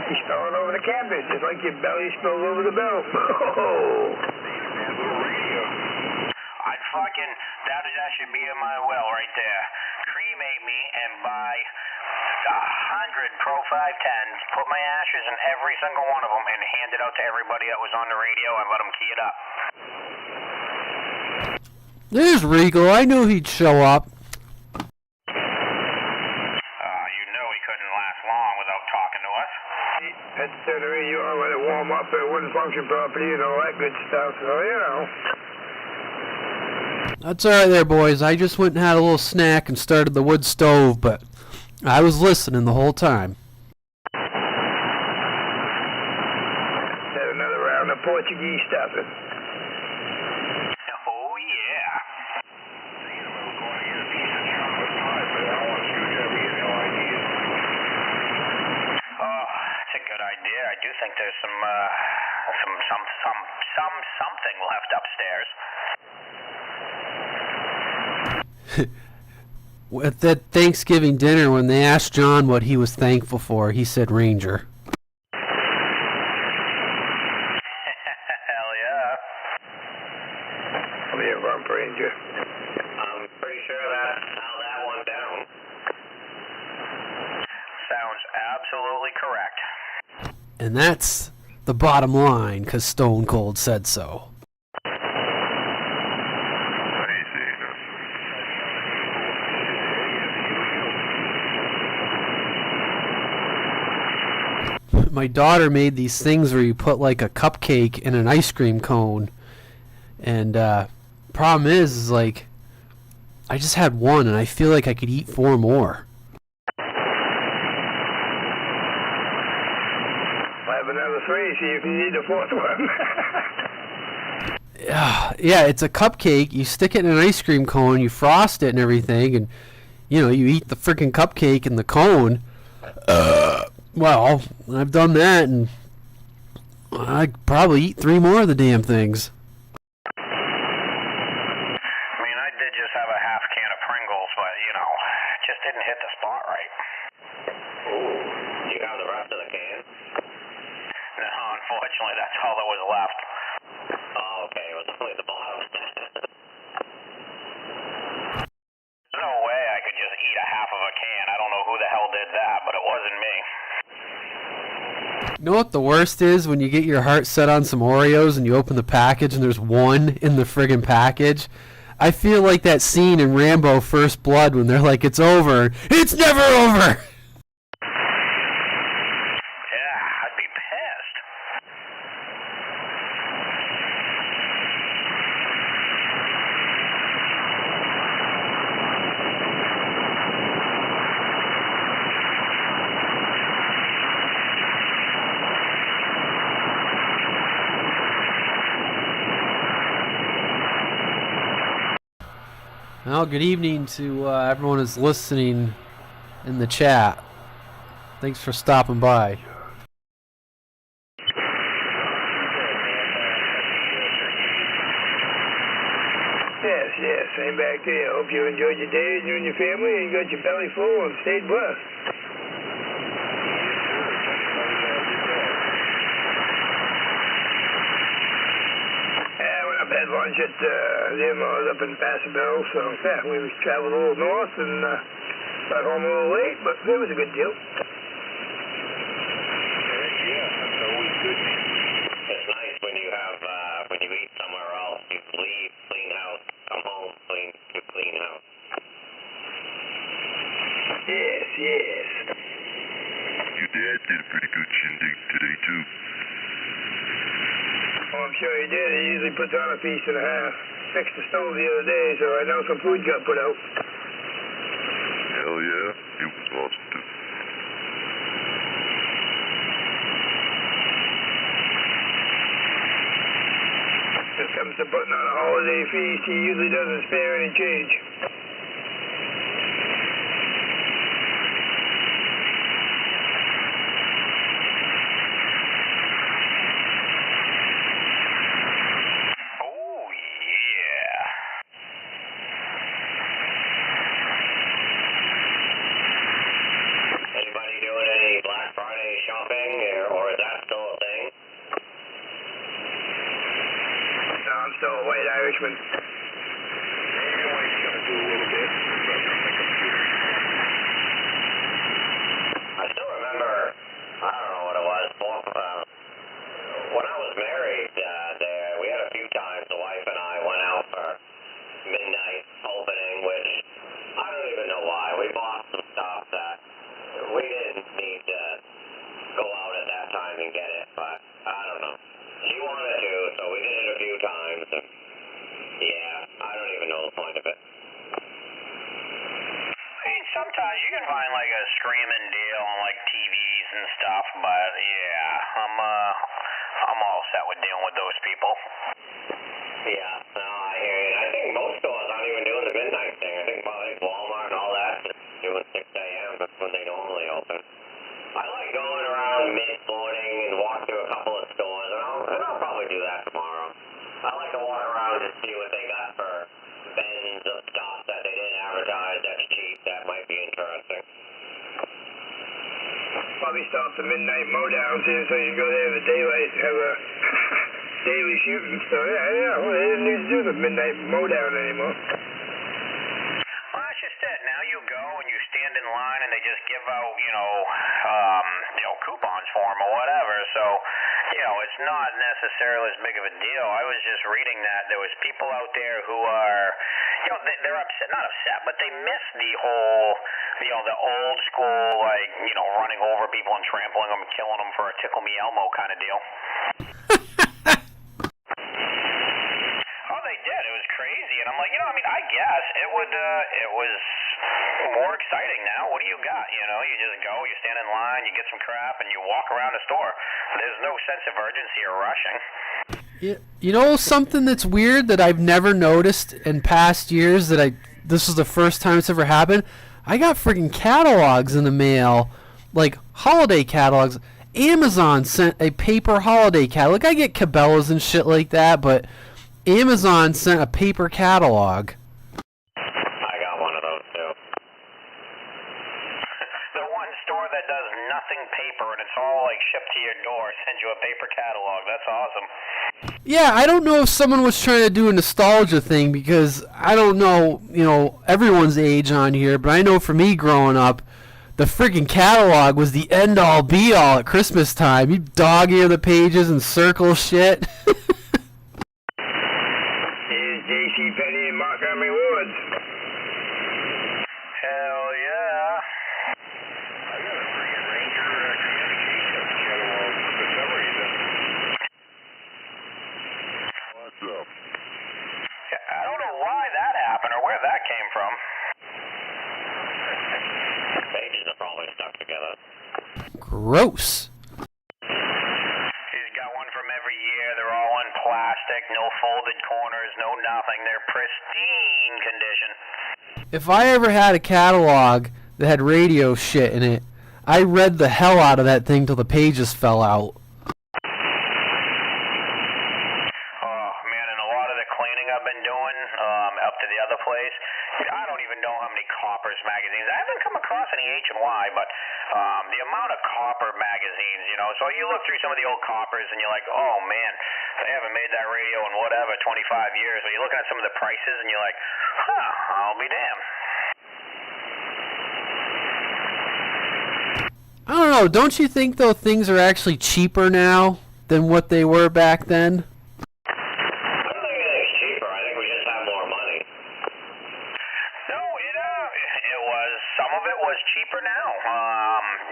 He's spilling over the campus, just like your belly spilled over the belt. Little radio. That should be in my will right there. Cremate me and buy 100 Pro 510s, put my ashes in every single one of them, and hand it out to everybody that was on the radio and let them key it up. There's Regal. I knew he'd show up. You know he couldn't last long without talking to us. Had to turn the radio on, let it warm up, it wouldn't function properly and all that good stuff, so, That's all right there, boys. I just went and had a little snack and started the wood stove, but I was listening the whole time. Had another round of Portuguese stuffing. Oh, yeah. Thinking about going to get a piece of chocolate pie, but I don't want Screwdriver to get no ideas. Oh, it's a good idea. I do think there's something left upstairs. At that Thanksgiving dinner, when they asked John what he was thankful for, he said Ranger. Hell yeah. I'll be a rump ranger. I'm pretty sure that's how that went down. Sounds absolutely correct. And that's the bottom line, because Stone Cold said so. My daughter made these things where you put like a cupcake in an ice cream cone, and problem is like I just had one and I feel like I could eat 4 more. I'll have another 3, see if you need the 4th one. Yeah, it's a cupcake. You stick it in an ice cream cone, you frost it and everything, and you eat the freaking cupcake in the cone. Well, I've done that, and I'd probably eat 3 more of the damn things. I mean, I did just have a half can of Pringles, but, it just didn't hit the spot right. Ooh, you have the rest of the can? No, unfortunately, that's all that was left. Oh, okay, it was only the bottom. There's no way I could just eat a half of a can. I don't know who the hell did that, but it wasn't me. You know what the worst is? When you get your heart set on some Oreos and you open the package and there's one in the friggin' package. I feel like that scene in Rambo First Blood when they're like, it's over. It's never over! Yeah, I'd be pissed. Well, good evening to everyone who's listening in the chat. Thanks for stopping by. Yes, same back to you. Hope you enjoyed your day, you and your family, and got your belly full and stayed blessed. Yeah, went up, had lunch at the in-laws up in Passabelle, so yeah, we traveled a little north and got home a little late, but it was a good deal. Yeah, that's always good. It's nice when you have, when you eat somewhere else, you leave, clean house, come home, clean house. Yes. Your dad did a pretty good shindig today, too. Oh, I'm sure he did. He usually puts on a piece and a half. Fixed the stove the other day, so I know some food got put out. Hell yeah, it was awesome, too. When it comes to putting on a holiday feast, he usually doesn't spare any change. Oh, yeah. Anybody doing any Black Friday shopping, or is that still a thing? No, I'm still a white Irishman. I still remember, I don't know what it was, when I was married, we had a few times, the wife and I went out for midnight opening, which I don't even know why. We bought some stuff that we didn't need to go out at that time and get it, but I don't know. She wanted to, so we did it a few times, and yeah, I don't even know the point of it. I mean, sometimes you can find like a streaming deal on like TVs and stuff, but yeah, I'm all set with dealing with those people. Yeah, no, I hear you. I think most stores aren't even doing the midnight thing. I think Walmart and all that just doing 6 a.m. That's when they normally open. I like going around mid-morning and walk through a couple of stores, and I'll probably do that tomorrow. I like to walk around and see what they got for bins of stuff that they didn't advertise that's cheap. That might be interesting. Probably stop the midnight mow-down too, so you can go there in the daylight and have a daily shooting. So yeah, well, they didn't need to do the midnight mow-down anymore. Well, that's just it. Now you go and you stand in line and they just give out, coupons for them or whatever. So, it's not necessarily as big of a deal. I was just reading that there was people out there who are, they're upset, not upset, but they miss the whole, the old school, like, running over people and trampling them, killing them for a tickle me Elmo kind of deal. Oh, they did. It was crazy. And I'm like, I guess it was more exciting now. What do you got? You just go, you stand in line, you get some crap, and you walk around the store. There's no sense of urgency or rushing. You know something that's weird that I've never noticed in past years this is the first time it's ever happened? I got freaking catalogs in the mail, like holiday catalogs. Amazon sent a paper holiday catalog. I get Cabela's and shit like that, but Amazon sent a paper catalog. I got one of those too. The one store that does nothing paper and it's all like shipped to your door sends you a paper catalog. That's awesome. Yeah, I don't know if someone was trying to do a nostalgia thing because I don't know, everyone's age on here, but I know for me growing up, the freaking catalog was the end-all be-all at Christmas time. You dog-ear the pages and circle shit. Here's J.C. Penney and Montgomery Woods. Hell yeah. I got a freaking Ranger communications catalog for some reason. What's up? I don't know why that happened or where that came from. Pages are probably stuck together. Gross. He's got one from every year. They're all in plastic. no folded corners, no nothing. They're pristine condition. If I ever had a catalog that had radio shit in it, I read the hell out of that thing till the pages fell out. Oh, man, and a lot of the cleaning I've been doing up to the other place, I don't even know how many Coppers magazines. I haven't come across any H&Y, but the amount of Copper magazines, you know, so you look through some of the old Coppers and you're like, oh, man, they haven't made that radio in whatever, 25 years. Or you're looking at some of the prices and you're like, huh, I'll be damned. I don't know, don't you think, though, things are actually cheaper now than what they were back then? I don't think it's cheaper. I think we just have more money. No, it was, some of it was cheaper now.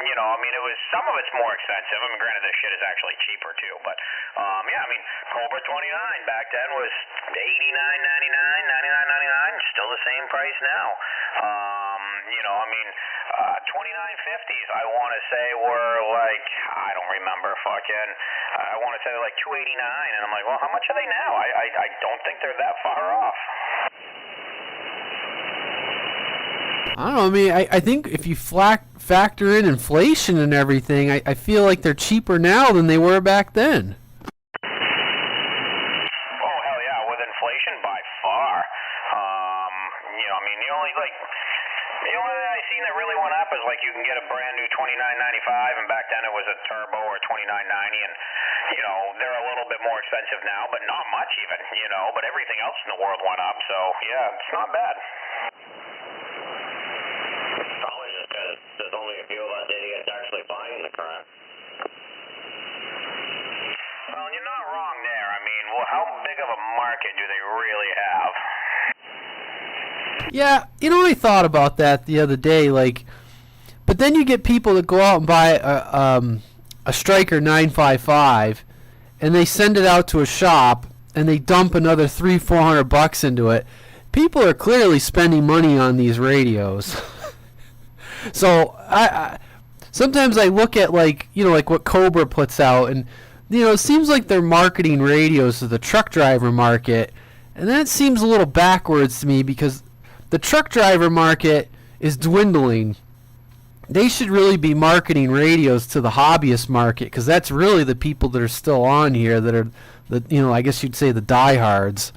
You know, I mean, some of it's more expensive. I mean, granted, this shit is actually cheaper, too. But, yeah, I mean, Cobra 29 back then was $89.99, $99.99, still the same price now. You know, I mean, 2950s, I want to say, were like, I don't remember, I want to say like $289, and I'm like, well, how much are they now? I don't think they're that far off. I don't know, I mean, I think if you factor in inflation and everything, I feel like they're cheaper now than they were back then. Oh, hell yeah, with inflation by far. You know, I mean, the only thing I seen that really went up is like you can get a brand new $29.95, and back then it was a turbo or $29.90, and you know they're a little bit more expensive now, but not much even. You know, but everything else in the world went up, so yeah, it's not bad. Probably just because there's only a few of us idiots actually buying the crap. Well, you're not wrong there. I mean, well, how big of a market do they really have? Yeah, you know, I thought about that the other day, like, but then you get people that go out and buy a Stryker 955, and they send it out to a shop, and they dump another $300-400 into it. People are clearly spending money on these radios. So I sometimes I look at, like, you know, like what Cobra puts out, and you know, it seems like they're marketing radios to the truck driver market, and that seems a little backwards to me because the truck driver market is dwindling. They should really be marketing radios to the hobbyist market, because that's really the people that are still on here that are, the, you know, I guess you'd say the diehards.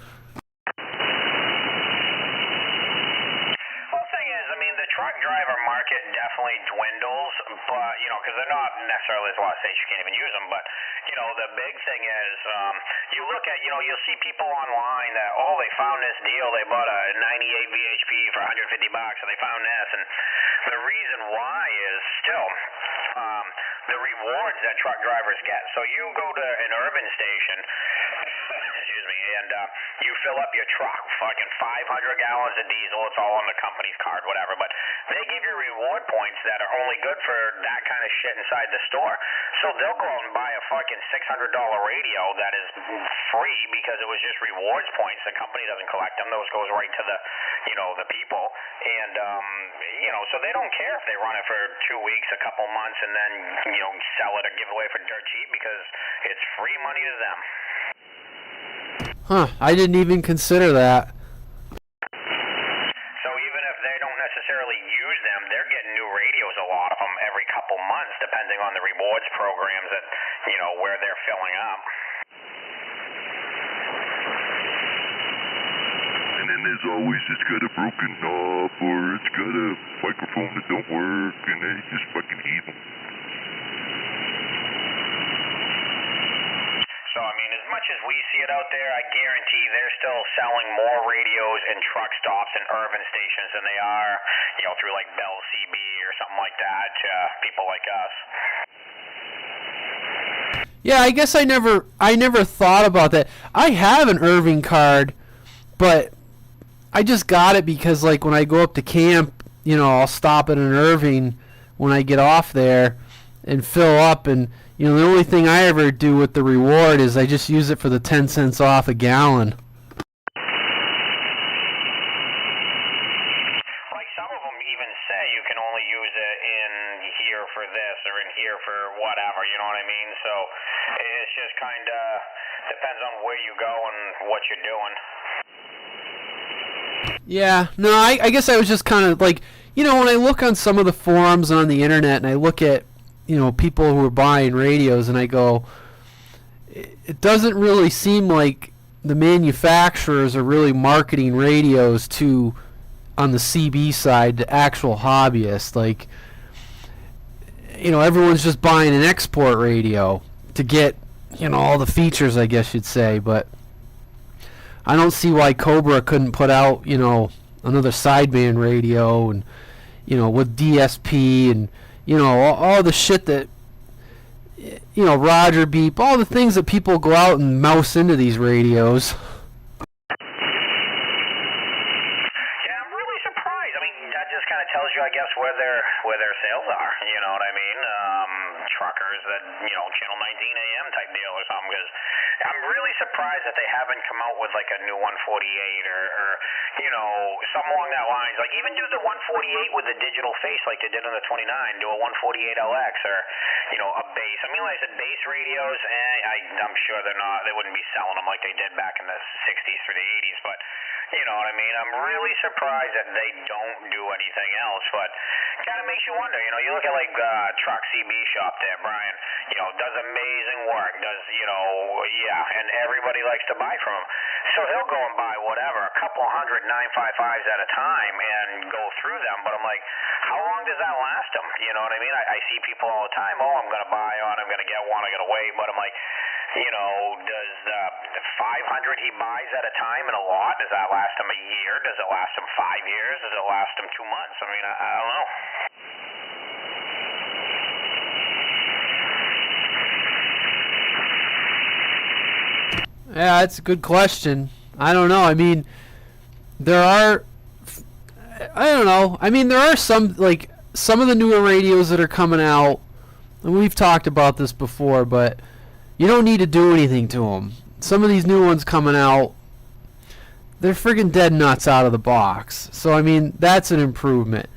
Well, the thing is, I mean, the truck driver market definitely dwindles, but, you know, because they're not necessarily, there's a lot of states you can't even use them, but, you know, the big thing is, you look at, you know, you'll see people online that, oh, they found this deal, they bought a 98 VHP for $150, and they found this, and the reason why is still the rewards that truck drivers get. So you go to an urban station, excuse me, and you fill up your truck, fucking 500 gallons of diesel, it's all on the company's card, whatever, but they give you reward points that are only good for that kind of shit inside the store. So they'll go out and buy a fucking $600 radio that is free because it was just rewards points. The company doesn't collect them. Those goes right to the, you know, the people. And, you know, so they don't care if they run it for 2 weeks, a couple months, and then, you know, sell it or give it away for dirt cheap because it's free money to them. Huh, I didn't even consider that. So even if they don't necessarily use them, they're getting new radios, a lot of them, every couple months, depending on the rewards programs that, you know, where they're filling up. And then there's always, it's got a broken knob, or it's got a microphone that don't work, and they just fucking heat them. So, I mean, as much as we see it out there, I guarantee they're still selling more radios in truck stops and urban stations than they are, you know, through like Bell CB or something like that to people like us. Yeah, I guess I never thought about that. I have an Irving card, but I just got it because, like, when I go up to camp, you know, I'll stop at an Irving when I get off there and fill up, and you know, the only thing I ever do with the reward is I just use it for the 10 cents off a gallon. Like some of them even say you can only use it in here for this or in here for whatever, you know what I mean? So it's just kind of depends on where you go and what you're doing. Yeah, no, I guess I was just kind of like, you know, when I look on some of the forums on the internet and I look at, you know, people who are buying radios and I go, it doesn't really seem like the manufacturers are really marketing radios to, on the CB side, to actual hobbyists. Like, you know, everyone's just buying an export radio to get, you know, all the features, I guess you'd say, but I don't see why Cobra couldn't put out, you know, another sideband radio and, you know, with DSP and, you know, all the shit that, you know, Roger Beep, all the things that people go out and mouse into these radios. Yeah, I'm really surprised. I mean, that just kind of tells you, I guess, where their sales are. You know what I mean? Truckers that, you know, Channel 19 AM type deal or something. Because I'm really surprised that they haven't come out with like a new 148 or you know, something along that lines. Like even do the 148 with the digital face like they did on the 29. Do a 148 LX or, you know, a bass. I mean, like I said, bass radios. I'm sure they wouldn't be selling them like they did back in the 60s through the 80s. But you know what I mean? I'm really surprised that they don't do anything else. But kind of makes you wonder. You know, you look at like Truck CB shop there, Brian. You know, does amazing work. Does, you know, yeah, and everybody likes to buy from him. So he'll go and buy whatever, a couple hundred 955s at a time and go through them. But I'm like, how long does that last him? You know what I mean? I see people all the time. Oh, I'm going to buy one. I'm going to get one. I got to wait. But I'm like, you know, does 500 he buys at a time in a lot, does that last him a year? Does it last him 5 years? Does it last him 2 months? I mean, I don't know. Yeah, that's a good question. I don't know. I mean, I don't know. I mean, there are some of the newer radios that are coming out, and we've talked about this before, but you don't need to do anything to them. Some of these new ones coming out, they're friggin' dead nuts out of the box. So, I mean, that's an improvement.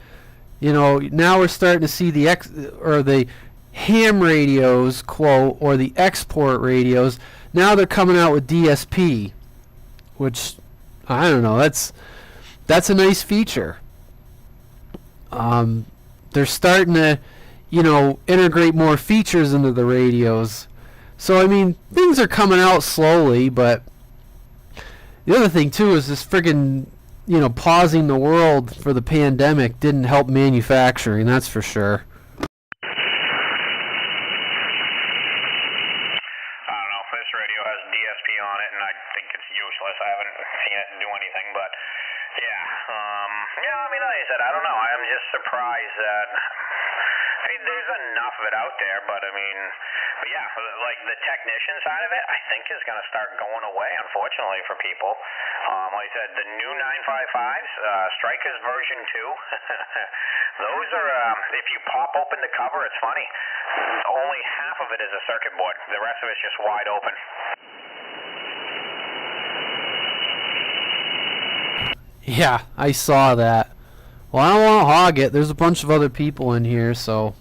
You know, now we're starting to see the ham radios, quote, or the export radios. Now they're coming out with DSP, which, I don't know, that's a nice feature. They're starting to, you know, integrate more features into the radios. So, I mean, things are coming out slowly, but the other thing, too, is this friggin', you know, pausing the world for the pandemic didn't help manufacturing, that's for sure. On it, and I think it's useless. I haven't seen it do anything, but yeah, I mean, like I said, I don't know. I'm just surprised that there's enough of it out there, but yeah, like the technician side of it, I think is going to start going away, unfortunately, for people. Like I said, the new 955s, Strikers version 2, those are, if you pop open the cover, it's funny. Only half of it is a circuit board. The rest of it's just wide open. Yeah, I saw that. Well, I don't want to hog it. There's a bunch of other people in here, so.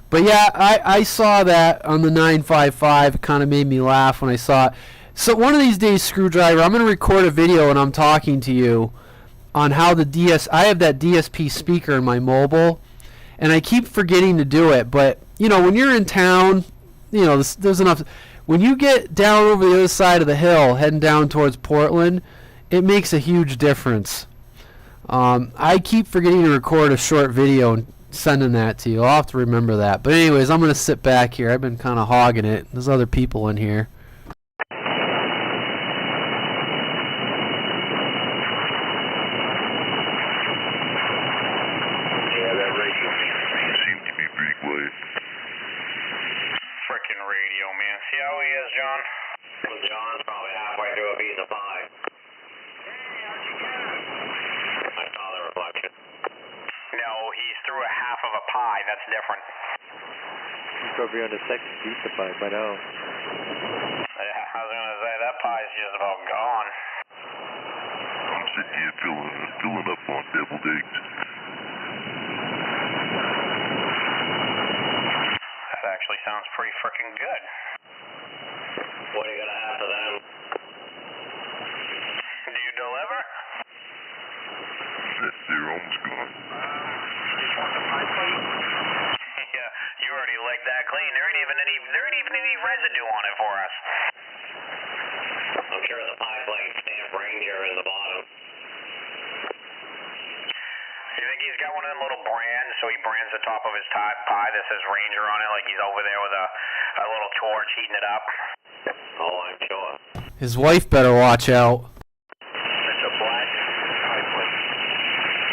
But yeah, I saw that on the 955. It kind of made me laugh when I saw it. So one of these days, Screwdriver, I'm going to record a video and I'm talking to you on how I have that DSP speaker in my mobile, and I keep forgetting to do it. But, you know, when you're in town, you know, there's enough. When you get down over the other side of the hill, heading down towards Portland, it makes a huge difference. I keep forgetting to record a short video and sending that to you. I'll have to remember that. But anyways, I'm going to sit back here. I've been kind of hogging it. There's other people in here. Yeah, that radio seemed to be pretty quiet. Frickin' radio, man. See how he is, John? John's probably halfway through a piece of pie. I saw the reflection. No, he's through a half of a pie. That's different. He's probably on the second piece of pie by now. Yeah, I was going to say, that pie's just about gone. I'm sitting here filling up on deviled eggs. actually sounds pretty freaking good. What are you gonna have for them? Do you deliver? They're almost gone. Just want the pie plate? Yeah, you already licked that clean. There ain't even any residue on it for us. I'm sure the pie plate stamp Ranger in the bottom. You think he's got one of them little brands, so he brands the top of his pie that says Ranger on it, like he's over there with a little torch heating it up? Oh, I'm sure. His wife better watch out. It's a black pie plate.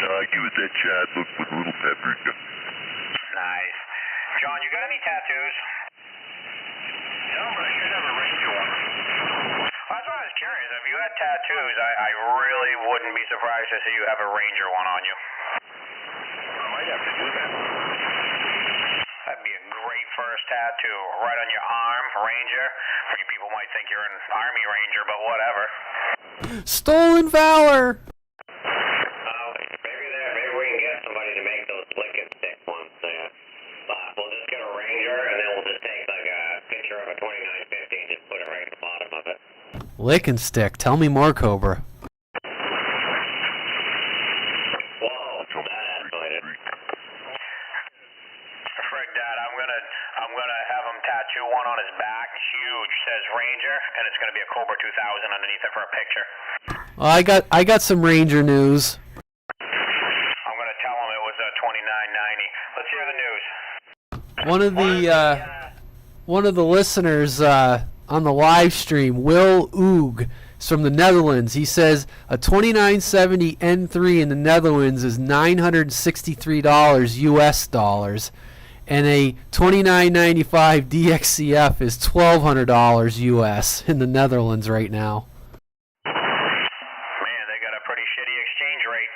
I give it that Chad look with a little paprika. Nice. John, you got any tattoos? No, but I should have a Ranger one. That's why I was curious. If you had tattoos, I really wouldn't be surprised to see you have a Ranger one on you. I might have to do that. That'd be a great first tattoo. Right on your arm, Ranger. I mean, people might think you're an Army Ranger, but whatever. Stolen valor. Maybe we can get somebody to make those lick and stick ones there. But we'll just get a Ranger, and then we'll just take like a picture of a 2950 and just put it right at the bottom of it. Lick and stick. Tell me more, Cobra. Whoa, that escalated. Frig that. I'm gonna have him tattoo one on his back. Huge. Says Ranger, and it's gonna be a Cobra 2000 underneath it for a picture. Well, I got some Ranger news. I'm gonna tell him it was a 2990. Let's hear the news. One of the listeners on the live stream, Will Oog, is from the Netherlands. He says a 2970 N3 in the Netherlands is $963 US dollars, and a 2995 DXCF is $1,200 US in the Netherlands right now. Man, they got a pretty shitty exchange rate.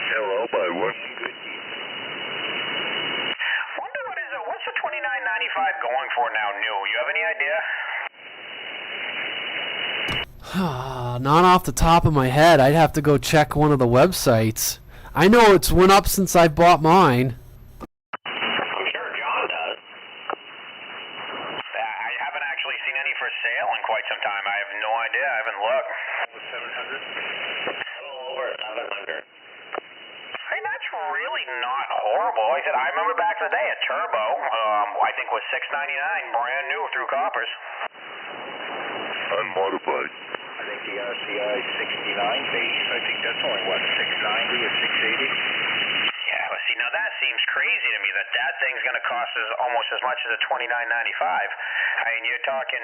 Hell, I'll buy one. Wonder what's the 2995 going for now new? You have any idea? Not off the top of my head. I'd have to go check one of the websites. I know it's went up since I bought mine. I'm sure John does. I haven't actually seen any for sale in quite some time. I have no idea. I haven't looked. 700? A little over 700. Hey, that's really not horrible. Like I said, I remember back in the day a Turbo, I think was $699, brand new through Coppers. Unmodified. I think the RCI 69 base, I think that's only, what, 690 or 680? Yeah, but see, now that seems crazy to me that thing's going to cost us almost as much as a 2995. I mean, you're talking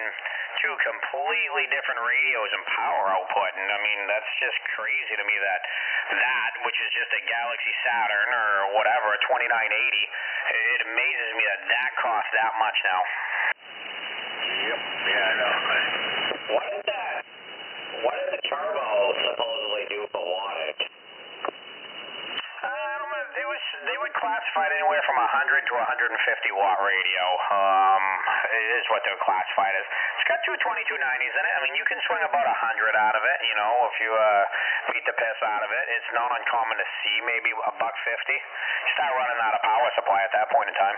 two completely different radios and power output, and I mean, that's just crazy to me that which is just a Galaxy Saturn or whatever, a 2980, it amazes me that costs that much now. Yep, yeah, I know. What did the Turbo supposedly do for wattage? They would classify it anywhere from 100 to 150 watt radio. Is what they're classified as. It's got two 2290s in it. I mean, you can swing about 100 out of it. You know, if you beat the piss out of it, it's not uncommon to see maybe $150. Start running out of power supply at that point in time.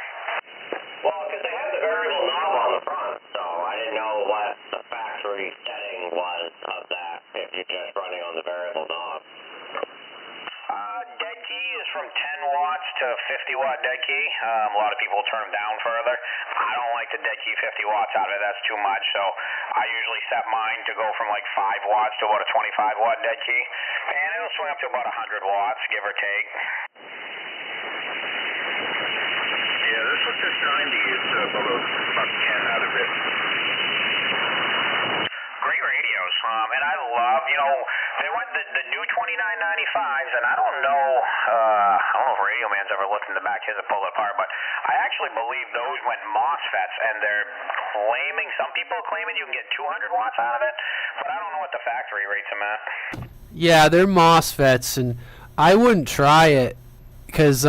Well, because they have the variable knob on the front, so I didn't know what the factory setting was of that if you're just running on the variable knob. Dead key is from 10 watts to 50 watt dead key. A lot of people turn them down further. I don't like the dead key 50 watts out of it. That's too much. So I usually set mine to go from like 5 watts to about a 25 watt dead key. And it'll swing up to about 100 watts, give or take. Yeah, this one, this 90 is about a buck 10 out of it. Great radios. And I love, they went the new 2995s, and I don't know if Radio Man's ever looked in the back of his and pulled it apart, but I actually believe those went MOSFETs, and they're claiming, some people are claiming you can get 200 watts out of it, but I don't know what the factory rates them at. Yeah, they're MOSFETs, and I wouldn't try it because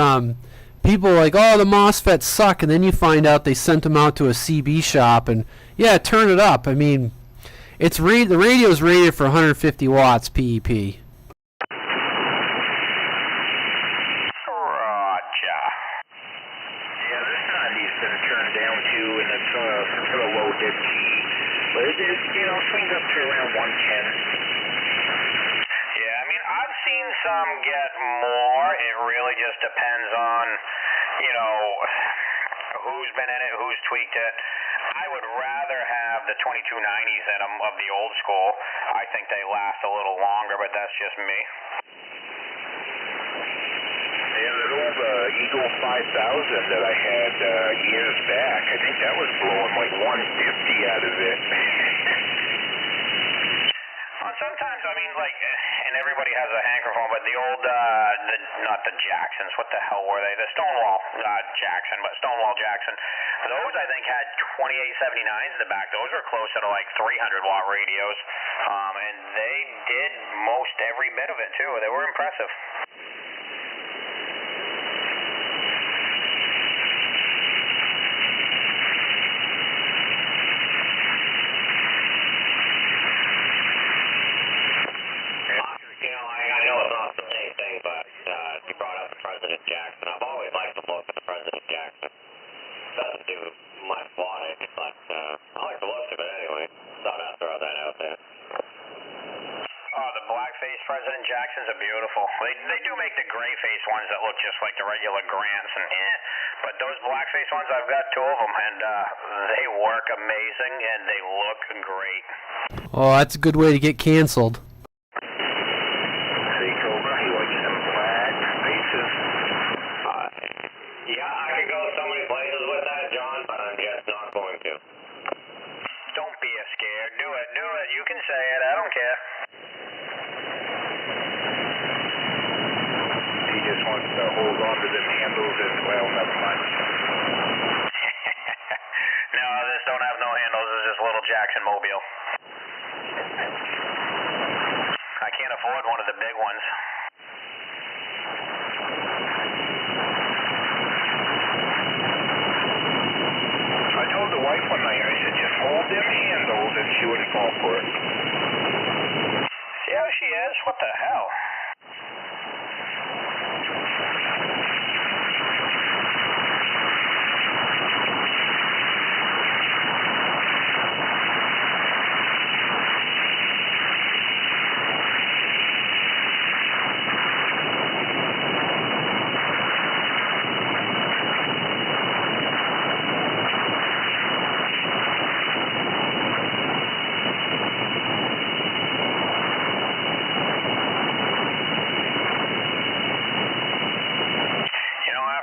people are like, oh, the MOSFETs suck, and then you find out they sent them out to a CB shop, and yeah, turn it up. I mean, the radio's rated for 150 watts PEP. Roger. Yeah, and it's got a low dead key. But it swings up to around 110. Yeah, I mean, I've seen some get more. It really just depends on, who's been in it, who's tweaked it. I would rather have the 2290s in them of the old school. I think they last a little longer, but that's just me. Yeah, that old Eagle 5000 that I had years back, I think that was blowing like 150 out of it. Sometimes, I mean, and everybody has a hankering for them, but the old, not the Jacksons, what the hell were they? The Stonewall Jackson, but Stonewall Jackson. Those, I think, had 2879s in the back. Those were closer to like 300-watt radios, and they did most every bit of it, too. They were impressive. I know it's not the same thing, but you brought up the President Jackson. I've always liked the look of the President Jackson. Doesn't do much wattage, but I like the look of it anyway. Thought I'd throw that out there. Oh, the black-face President Jacksons are beautiful. They do make the gray-face ones that look just like the regular Grants, but those black-face ones, I've got two of them, and they work amazing, and they look great. Oh, that's a good way to get canceled. Yeah, I could go so many places with that, John, but I'm just not going to. Don't be scared. Do it. You can say it. I don't care. He just wants to hold on to them handles and, well, never mind. No, this don't have no handles. It's just a little Jackson mobile. I can't afford one of the big ones. I told the wife one night, I said, just hold them handles and she wouldn't fall for it. See how she is? What the hell?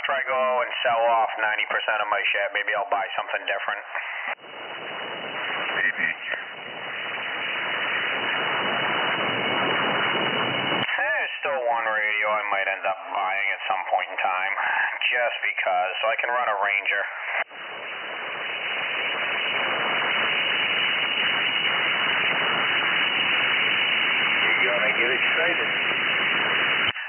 After I go and sell off 90% of my shit, maybe I'll buy something different. Maybe. There's still one radio I might end up buying at some point in time, just because, so I can run a Ranger. You're gonna get excited.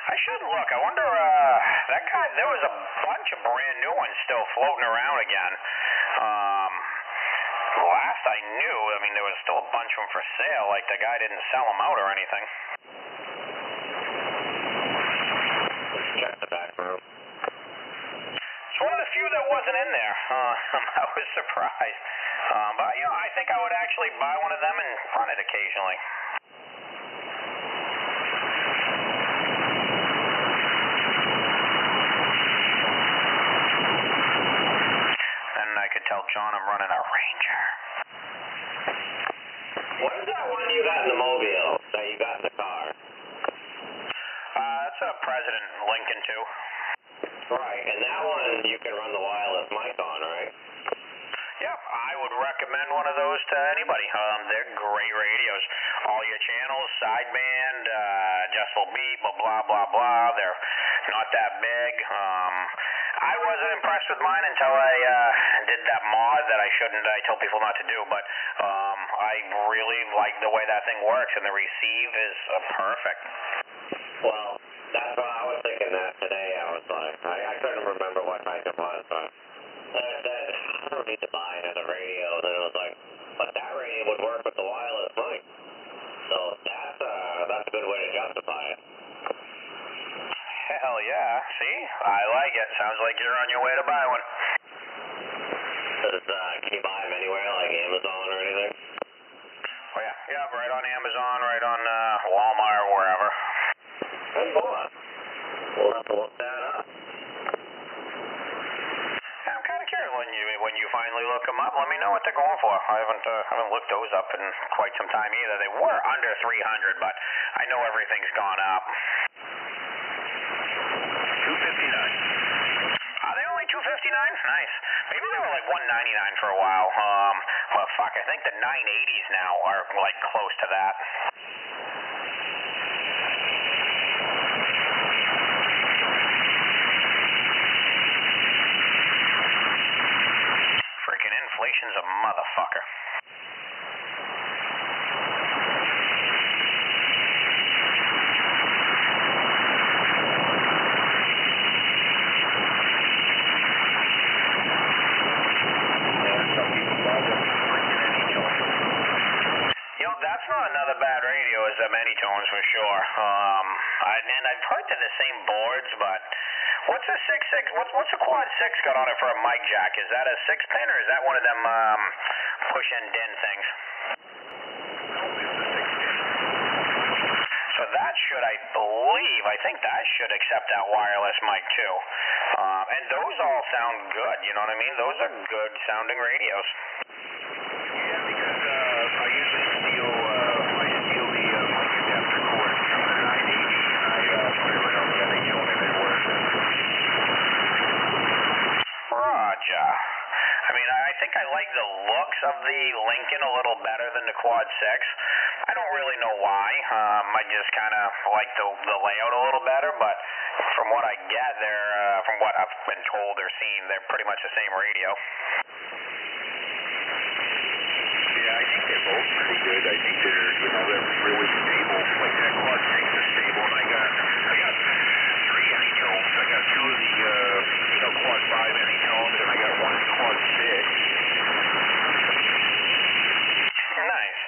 I should look. I wonder, that guy, there was a bunch of brand new ones still floating around again. Last I knew, I mean, there was still a bunch of them for sale, like the guy didn't sell them out or anything. Let's check the back room. It's one of the few that wasn't in there. I was surprised. But, I think I would actually buy one of them and run it occasionally. I could tell John I'm running a Ranger. What is that one you got in the mobile that you got in the car? That's a President Lincoln too. Right, and that one you can run the wireless mic on, right? Yep, I would recommend one of those to anybody. They're great radios. All your channels, sideband, adjustable beat, blah, blah, blah. They're not that big. I wasn't impressed with mine until I did that mod that I tell people not to do, but I really like the way that thing works, and the receive is perfect. Well, that's what I was thinking that today. I was like, I couldn't remember what type it was, but I said, I don't need to buy another radio, and then it was like, but that radio would work with the wireless mic. So that's a good way to justify it. Hell yeah. See? I like it. Sounds like you're on your way to buy one. Does when you finally look them up, let me know what they're going for. I haven't looked those up in quite some time either. They were under 300, but I know everything's gone up. 259. Are they only 259? Nice. Maybe they were like 199 for a while. Well, fuck, I think the 980s now are like close to that. Freaking inflation's a motherfucker. That's not another bad radio as the Many-Tones for sure. And I've heard they're the same boards, but what's a 6.6? What's a quad 6 got on it for a mic jack? Is that a 6-pin or is that one of them push and din things? So that should, I think that should accept that wireless mic too. And those all sound good, you know what I mean? Those are good sounding radios. Yeah, because I usually steal the mic adapter cord from the 980 and I put it right on the NHL and it works. Roger. I mean, I think I like the looks of the Lincoln a little better than the Quad 6. I don't really know why. I just kind of like the layout a little better, but from what I get, from what I've been told or seen, they're pretty much the same radio. Yeah, I think they're both pretty good. I think they're really stable. Like that Quad 6 is stable, and I got 3 Anytones. I got 2 of the Quad 5 Anytones, and I got 1 Quad 6. Nice.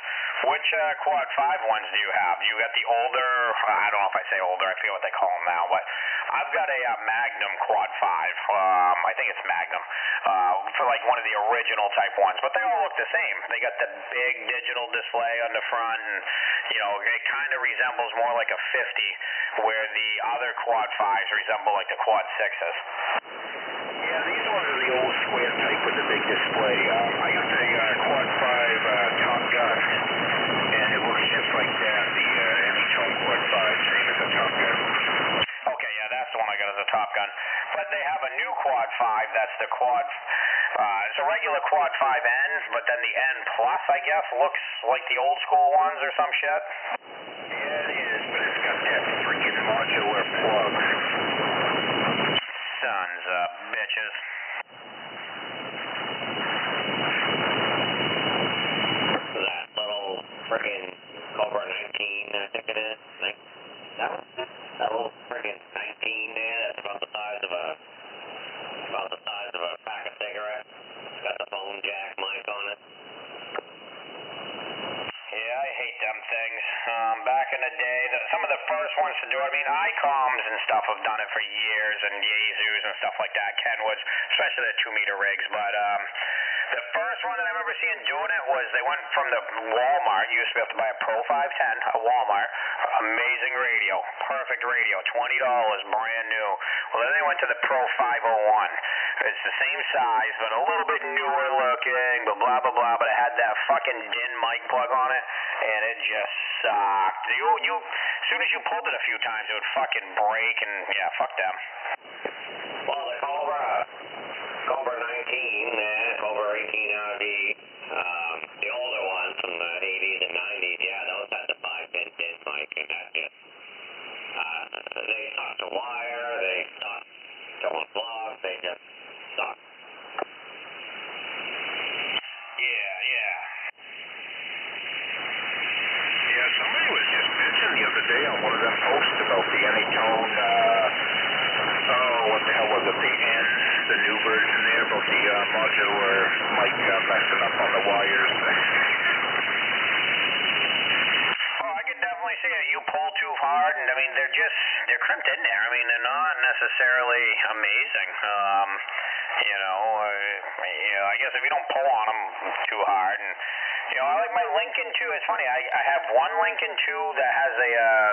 Which Quad 5 ones do you have? You got the older, I don't know if I say older, I forget what they call them now, but I've got a Magnum Quad 5. I think it's Magnum, for like one of the original type ones, but they all look the same. They got the big digital display on the front, and it kind of resembles more like a 50, where the other Quad 5s resemble like the Quad 6s. Yeah, these ones are the old square type with the big display. I got the Quad 5 Top Gun, and it looks just like that, the Anytone Quad 5, same as the Top Gun. Okay, yeah, that's the one I got as a Top Gun. But they have a new Quad 5, that's the Quad, it's a regular Quad 5N, but then the N Plus, I guess, looks like the old school ones or some shit. Yeah, it is, but it's got that freaking modular plug. Sons of bitches. That little friggin' Cobra 19, I think it is. That little friggin' 19 there, that's about the size of a pack of cigarettes. It's got the phone jack mic on it. Yeah, I hate them things. Back in the day, some of the first ones to do it, I mean, ICOMs and stuff have done it for years, and Yaesus and stuff like that, Kenwoods, especially the 2-meter rigs, but the first one that I remember seeing doing it was they went from the Walmart. You used to be able to buy a Pro 510, a Walmart, amazing radio, perfect radio, $20, brand new. Well, then they went to the Pro 501. It's the same size, but a little bit newer looking, but blah, blah, blah, but it had that fucking DIN mic plug on it, and it just sucked. As soon as you pulled it a few times, it would fucking break, and yeah, fuck them. Well, the Cobra 19, Cobra 18RD, the older ones from the 80s and 90s, yeah, those had the 5-pin DIN mic, and that just, they stopped the wire, they stopped going vlogs, they just sucked. Yeah, somebody was just mentioning the other day on one of them posts about the Anytone, what the hell was it, the N, the new version there, about the modular mic messing up on the wires. Oh, I can definitely see it. You pull too hard, and I mean, they're crimped in there. I mean, they're not necessarily amazing. I guess if you don't pull on them too hard, and You know, I like my Lincoln 2. It's funny, I have one Lincoln 2 that has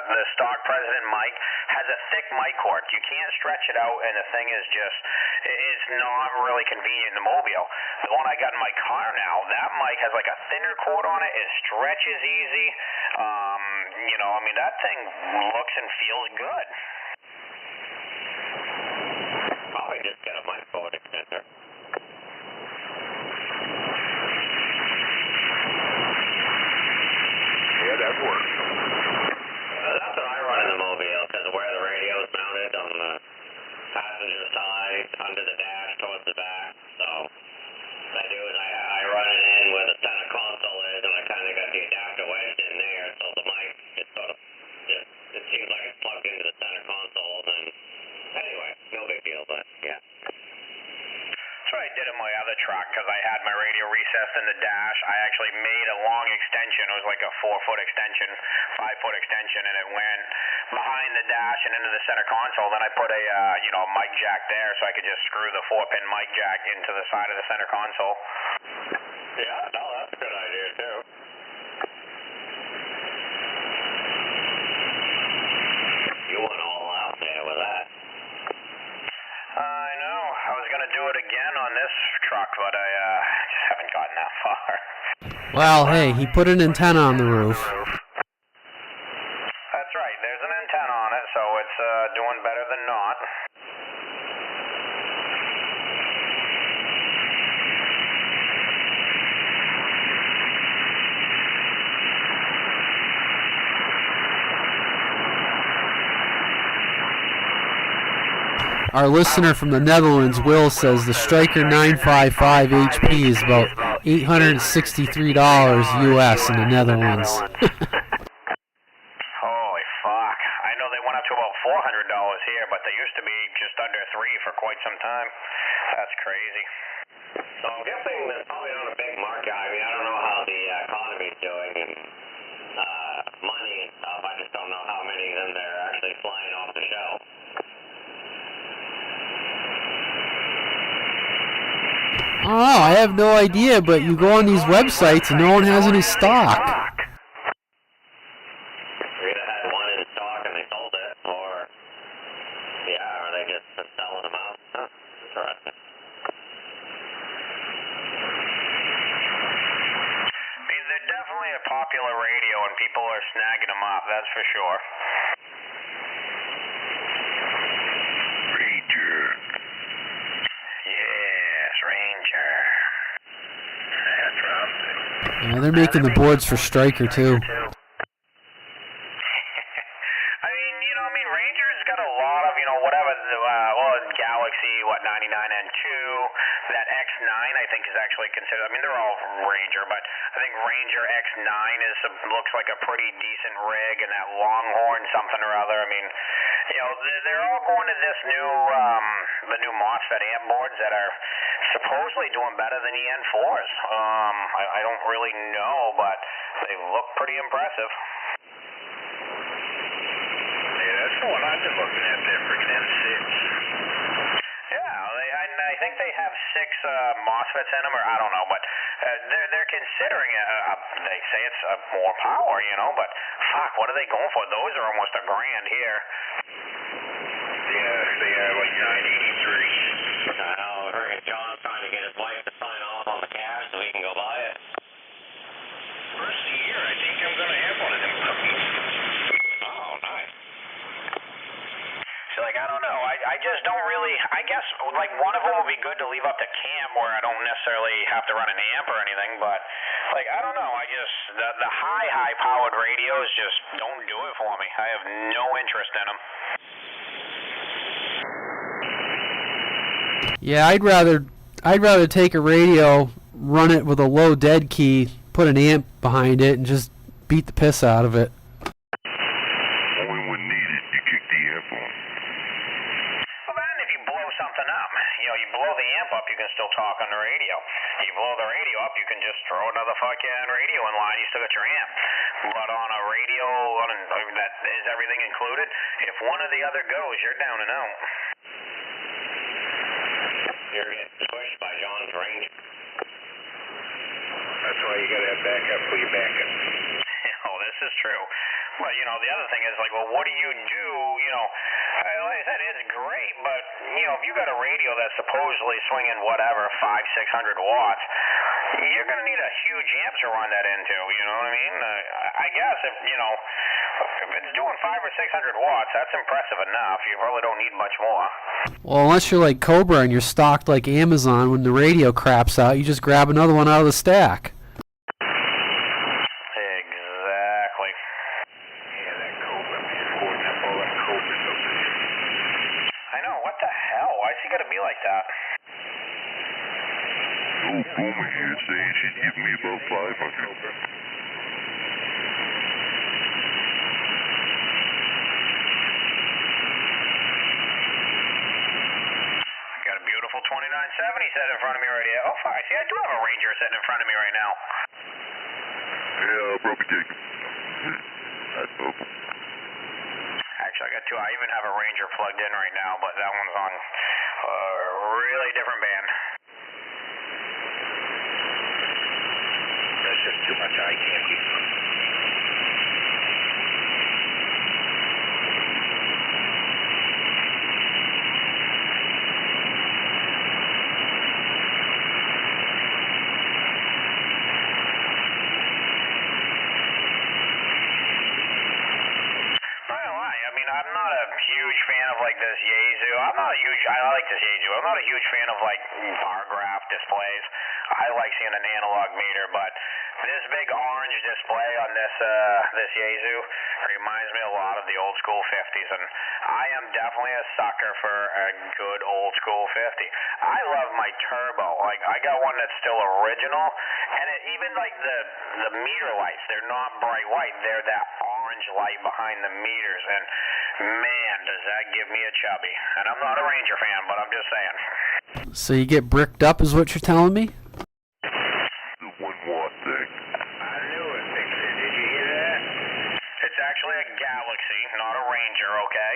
the stock President mic, has a thick mic cord. You can't stretch it out, and the thing is just, it's not really convenient in the mobile. The one I got in my car now, that mic has like a thinner cord on it. It stretches easy. You know, I mean, that thing looks and feels good. Probably just get a mic cord extender. Yeah, that works. That's what I run in the mobile, because of where the radio is mounted on the passenger side, under the dash, towards the back. So what I do is I run it in where the center console is, and I kind of got the adapter wedged in there, so the mic, it sort of, it seems like it's plugged into the center console, and anyway, no big deal, but yeah. That's what I did in my other truck, because I had my radio recessed in the dash. I actually made a long extension. It was like a 4-foot extension, 5-foot extension, and it went behind the dash and into the center console. Then I put a, you know, a mic jack there, so I could just screw the 4-pin mic jack into the side of the center console. Yeah, no, that's a good idea, too. You went all out there with that. I know. I was going to do it again on this truck, but I just haven't gotten that far. Well, hey, he put an antenna on the roof. That's right. There's an antenna on it, so it's doing better than not. Our listener from the Netherlands, Will, says the Striker 955 HP is about $863 US in the Netherlands. Holy fuck. I know they went up to about $400 here, but they used to be just under $3 for quite some time. That's crazy. So I'm guessing there's probably not a big market. I mean, I don't know how the economy's doing and money and stuff. I just don't know how many of them they're actually flying off the shelf. Oh, I have no idea, but you go on these websites and no one has any stock. They either had one in stock and they sold it, or they just been selling them out. Huh, interesting. I mean, they're definitely a popular radio, and people are snagging them up, that's for sure. Ranger. Yes, Ranger. That's what I'm saying. Yeah, they're making the boards for Striker, too. Ranger's got a lot of, whatever, Galaxy, 99N2, that X9 I think is actually considered, they're all Ranger, but I think Ranger X9 looks like a pretty decent rig, and that Longhorn something or other. They're all going to this new, the new MOSFET amp boards that are supposedly doing better than the N4s. I don't really know, but they look pretty impressive. That's the one I've been looking at there, freaking N6. Yeah, I think they have 6 MOSFETs in them, or I don't know, but they're considering it. They say it's more power, but fuck, what are they going for? Those are almost $1,000 here. Yeah, they are like 983. I heard John's trying to get his wife to sign off on the cash so he can go buy it. First of the year, I think I'm going to have one of them puppies. Oh, nice. So, I don't know. I just don't really, I guess, one of them would be good to leave up to camp where I don't necessarily have to run an amp or anything, but, I don't know. I just, the high-powered radios just don't do it for me. I have no interest in them. Yeah, I'd rather take a radio, run it with a low dead key, put an amp behind it, and just beat the piss out of it. Only when needed, you kick the amp on. Well, then if you blow something up, you blow the amp up, you can still talk on the radio. You blow the radio up, you can just throw another fucking radio in line, you still got your amp. But on a radio that is everything included, if one or the other goes, you're down and out. You're getting squished by John's Ranger. I That's why you gotta have backup for your backup. Oh, this is true. But, you know, the other thing is, like, well, what do you do? You know, like I said, it's great, but, you know, if you got a radio that's supposedly swinging whatever, 500-600 watts, you're going to need a huge amp to run that into, you know what I mean? I guess if, you know, if it's doing 500 or 600 watts, that's impressive enough. You probably don't need much more. Well, unless you're like Cobra and you're stocked like Amazon, when the radio craps out, you just grab another one out of the stack. Exactly. Yeah, that Cobra, man, hoarding up all that Cobras over there. I know, what the hell? Why's he got to be like that? Old Boomer here saying she's giving me about 500. Got a beautiful 2970 set in front of me right here. Oh, fuck, see, I do have a Ranger sitting in front of me right now. Yeah, I'll probably take him. That's awful. Actually, I got two. I even have a Ranger plugged in right now, but that one's on a really different band. That's just too much eye candy. I'm not a huge fan of like this Yaesu. I like this Yaesu. I'm not a huge fan of like bar graph displays. I like seeing an analog meter, but this big orange display on this Yaesu reminds me a lot of the old school 50s, and I am definitely a sucker for a good old school 50. I love my turbo. Like, I got one that's still original, and even like the meter lights, they're not bright white. They're that orange light behind the meters, and man, does that give me a chubby. And I'm not a Ranger fan, but I'm just saying. So you get bricked up is what you're telling me? The 1 watt thing. I knew it, Victor. Did you hear that? It's actually a Galaxy, not a Ranger, okay?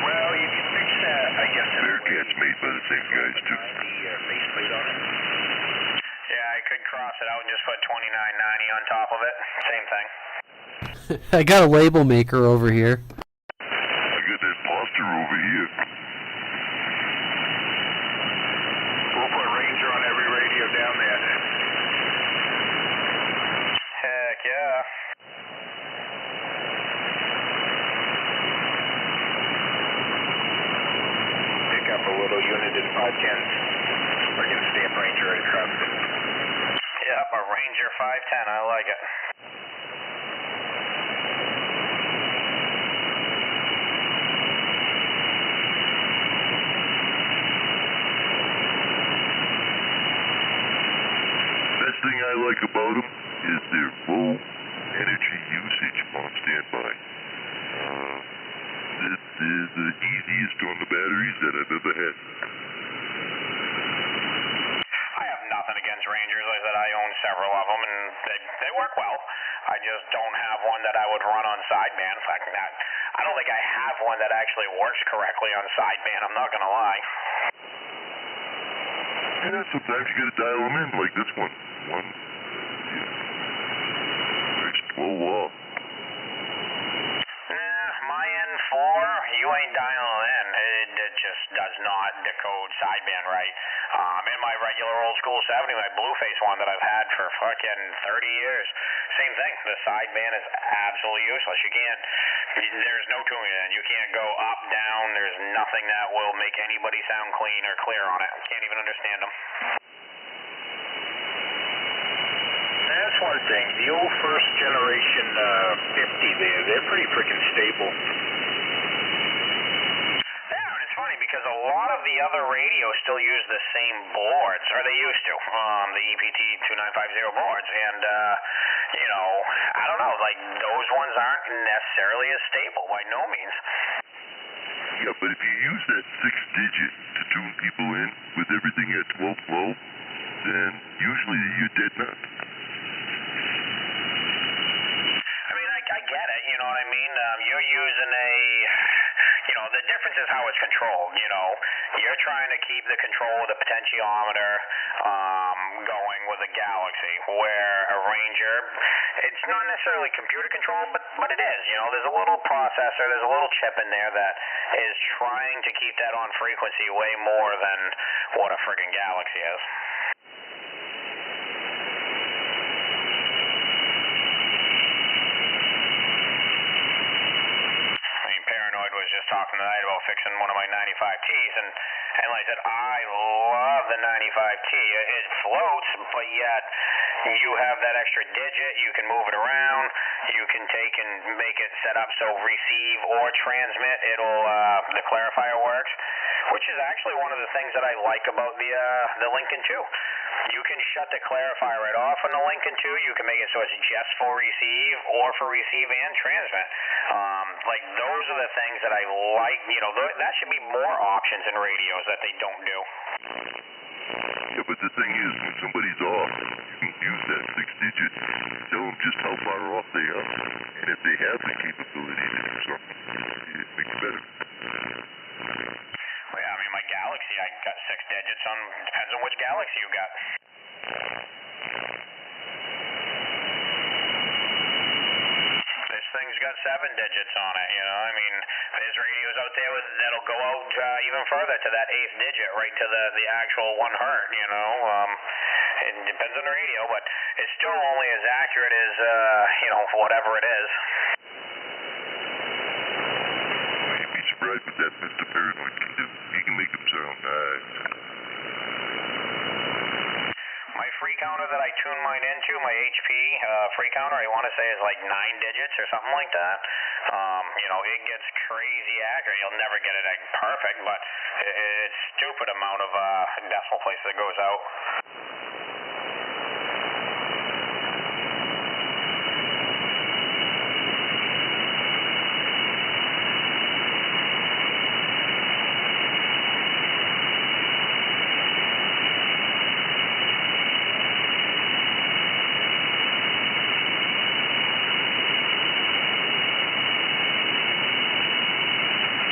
Well, you can fix that, I guess. Bearcat's made by the same guys, too. The faceplate on it. Yeah, I could cross it out and just put 2990 on top of it. Same thing. I got a label maker over here. I got that poster over here. We'll put Ranger on every radio down there. Heck yeah. Pick up a little unit in 510s. We're going to stamp Ranger right across it. Yep, a Ranger 510. I like it. Best thing I like about them is their low energy usage on standby. They're the easiest on the batteries that I've ever had. I have nothing against Rangers. Like I said, I own several of them, and they work well. I just don't have one that I would run on sideband. In fact, I don't think I have one that actually works correctly on sideband. I'm not going to lie. Yeah, sometimes you gotta dial them in, like this one. It's 12 off. My N4, you ain't dialing in. It just does not decode sideband right. In my regular old school 70, my Blueface one that I've had for fucking 30 years, same thing. The sideband is absolutely useless. There's no tuning in. You can't go up, down. There's nothing that will make anybody sound clean or clear on it. Can't even understand them. That's one thing. The old first generation 50 there, they're pretty freaking stable. Yeah, and it's funny because a lot of the other radios still use the same boards, or they used to, the EPT 2950 boards, and, you know, I don't know, like, those ones aren't necessarily as stable, by no means. Yeah, but if you use that 6-digit to tune people in with everything at 12 flow, then usually you're dead nuts. I mean, I get it, you know what I mean? You're using the difference is how it's controlled. You're trying to keep the control of the potentiometer going with a Galaxy, where a Ranger, it's not necessarily computer controlled, but it is. There's a little processor, there's a little chip in there that is trying to keep that on frequency way more than what a friggin' Galaxy is. Was just talking tonight about fixing one of my 95Ts, and like I said, I love the 95T. It floats, but yet you have that extra digit. You can move it around. You can take and make it set up so receive or transmit. The clarifier works, which is actually one of the things that I like about the Lincoln 2. You can shut the clarifier right off on the Lincoln 2. You can make it so it's just for receive or for receive and transmit. Those are the things that I like. That should be more options in radios that they don't do. Yeah, but the thing is, when somebody's off, you can use that 6-digit, tell them just how far off they are, and if they have the capability to do something, it makes it better. Well, yeah, my Galaxy, I got 6 digits on, depends on which Galaxy you got. This thing's got 7 digits on it, there's radios out there that'll go out even further to that 8th digit, right to the actual 1 hertz, It depends on the radio, but it's still only as accurate as, whatever it is. You'd be surprised what that Mr. Paranoid can do. He can make them sound nice. My free counter that I tune mine into, my HP free counter, I want to say is like 9 digits or something like that. It gets crazy accurate. You'll never get it perfect, but it's stupid amount of decimal places that goes out.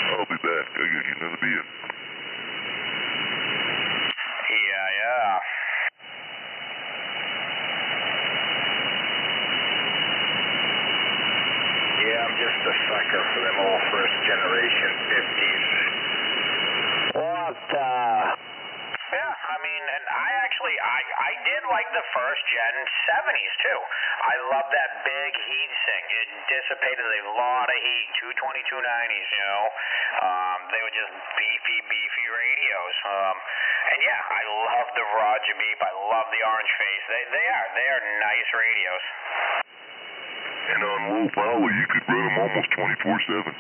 I'll be back. I got you another beer. Yeah. Yeah, I'm just a sucker for them old first generation 50s. What, Yeah, and I did like the first gen 70s too. I love that big heat sink. It dissipated a lot of heat. 220, 290s, they were just beefy radios. And yeah, I love the Roger Beep. I love the Orange Face. They are nice radios. And on low power, you could run them almost 24/7.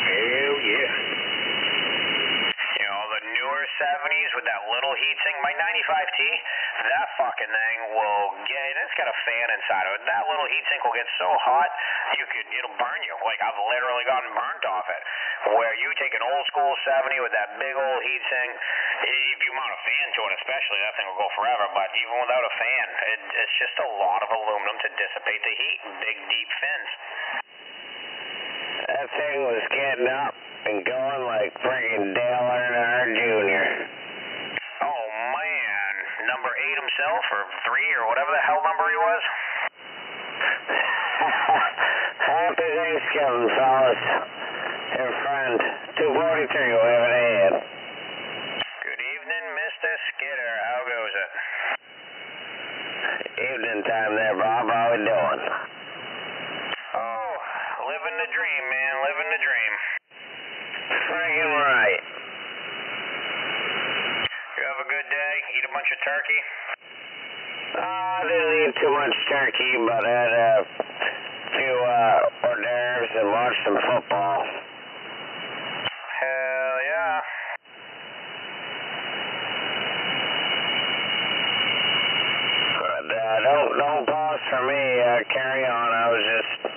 Hell yeah. The newer 70s with that little heatsink, my 95T, that fucking thing will get, it's got a fan inside of it. That little heatsink will get so hot, it'll burn you. I've literally gotten burnt off it. Where you take an old school 70 with that big old heatsink, if you mount a fan to it especially, that thing will go forever. But even without a fan, it's just a lot of aluminum to dissipate the heat and big deep fins. that thing was getting up and going like friggin' Dale Earnhardt Jr. Oh man, number 8 himself, or 3, or whatever the hell number he was. Happy Thanksgiving, fellas. And friend, 243, we haven't had. Good evening, Mr. Skidder. How goes it? Evening time there, Bob. How we doing? Oh, living the dream, man. Living the dream. Friggin' right. You have a good day? Eat a bunch of turkey? I didn't eat too much turkey, but I had a few hors d'oeuvres and watched some football. Hell yeah. But don't pause for me. Carry on. I was just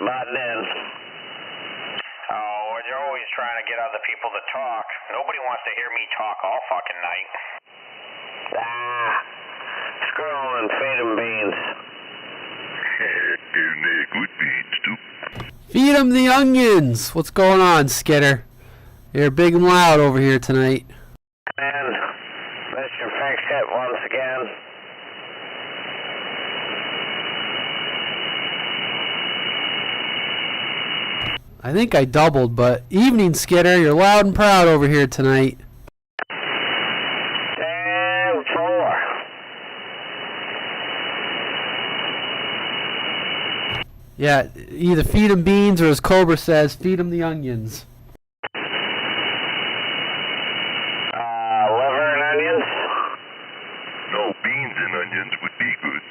butting in. Oh, you're always trying to get other people to talk. Nobody wants to hear me talk all fucking night. squirrel and feed him beans. And good beans, too. Feed 'em the onions. What's going on, Skitter? You're big and loud over here tonight. And Mr. Fix It once again. I think I doubled, but evening, Skitter. You're loud and proud over here tonight. 10-4. Yeah, either feed 'em beans or, as Cobra says, feed 'em the onions. Liver and onions? No, beans and onions would be good.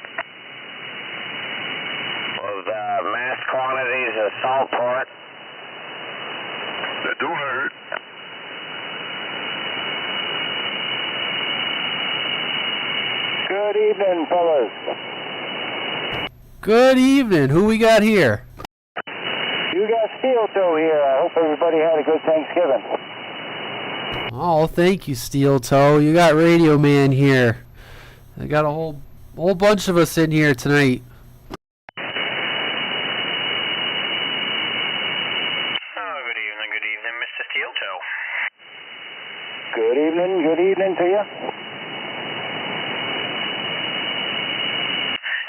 With mass quantities of salt pork. That don't hurt. Good evening, fellas. Good evening. Who we got here? You got Steel Toe here. I hope everybody had a good Thanksgiving. Oh, thank you, Steel Toe. You got Radioman here. I got a whole bunch of us in here tonight. Good evening, Mr. Steel Toe. Good evening to you.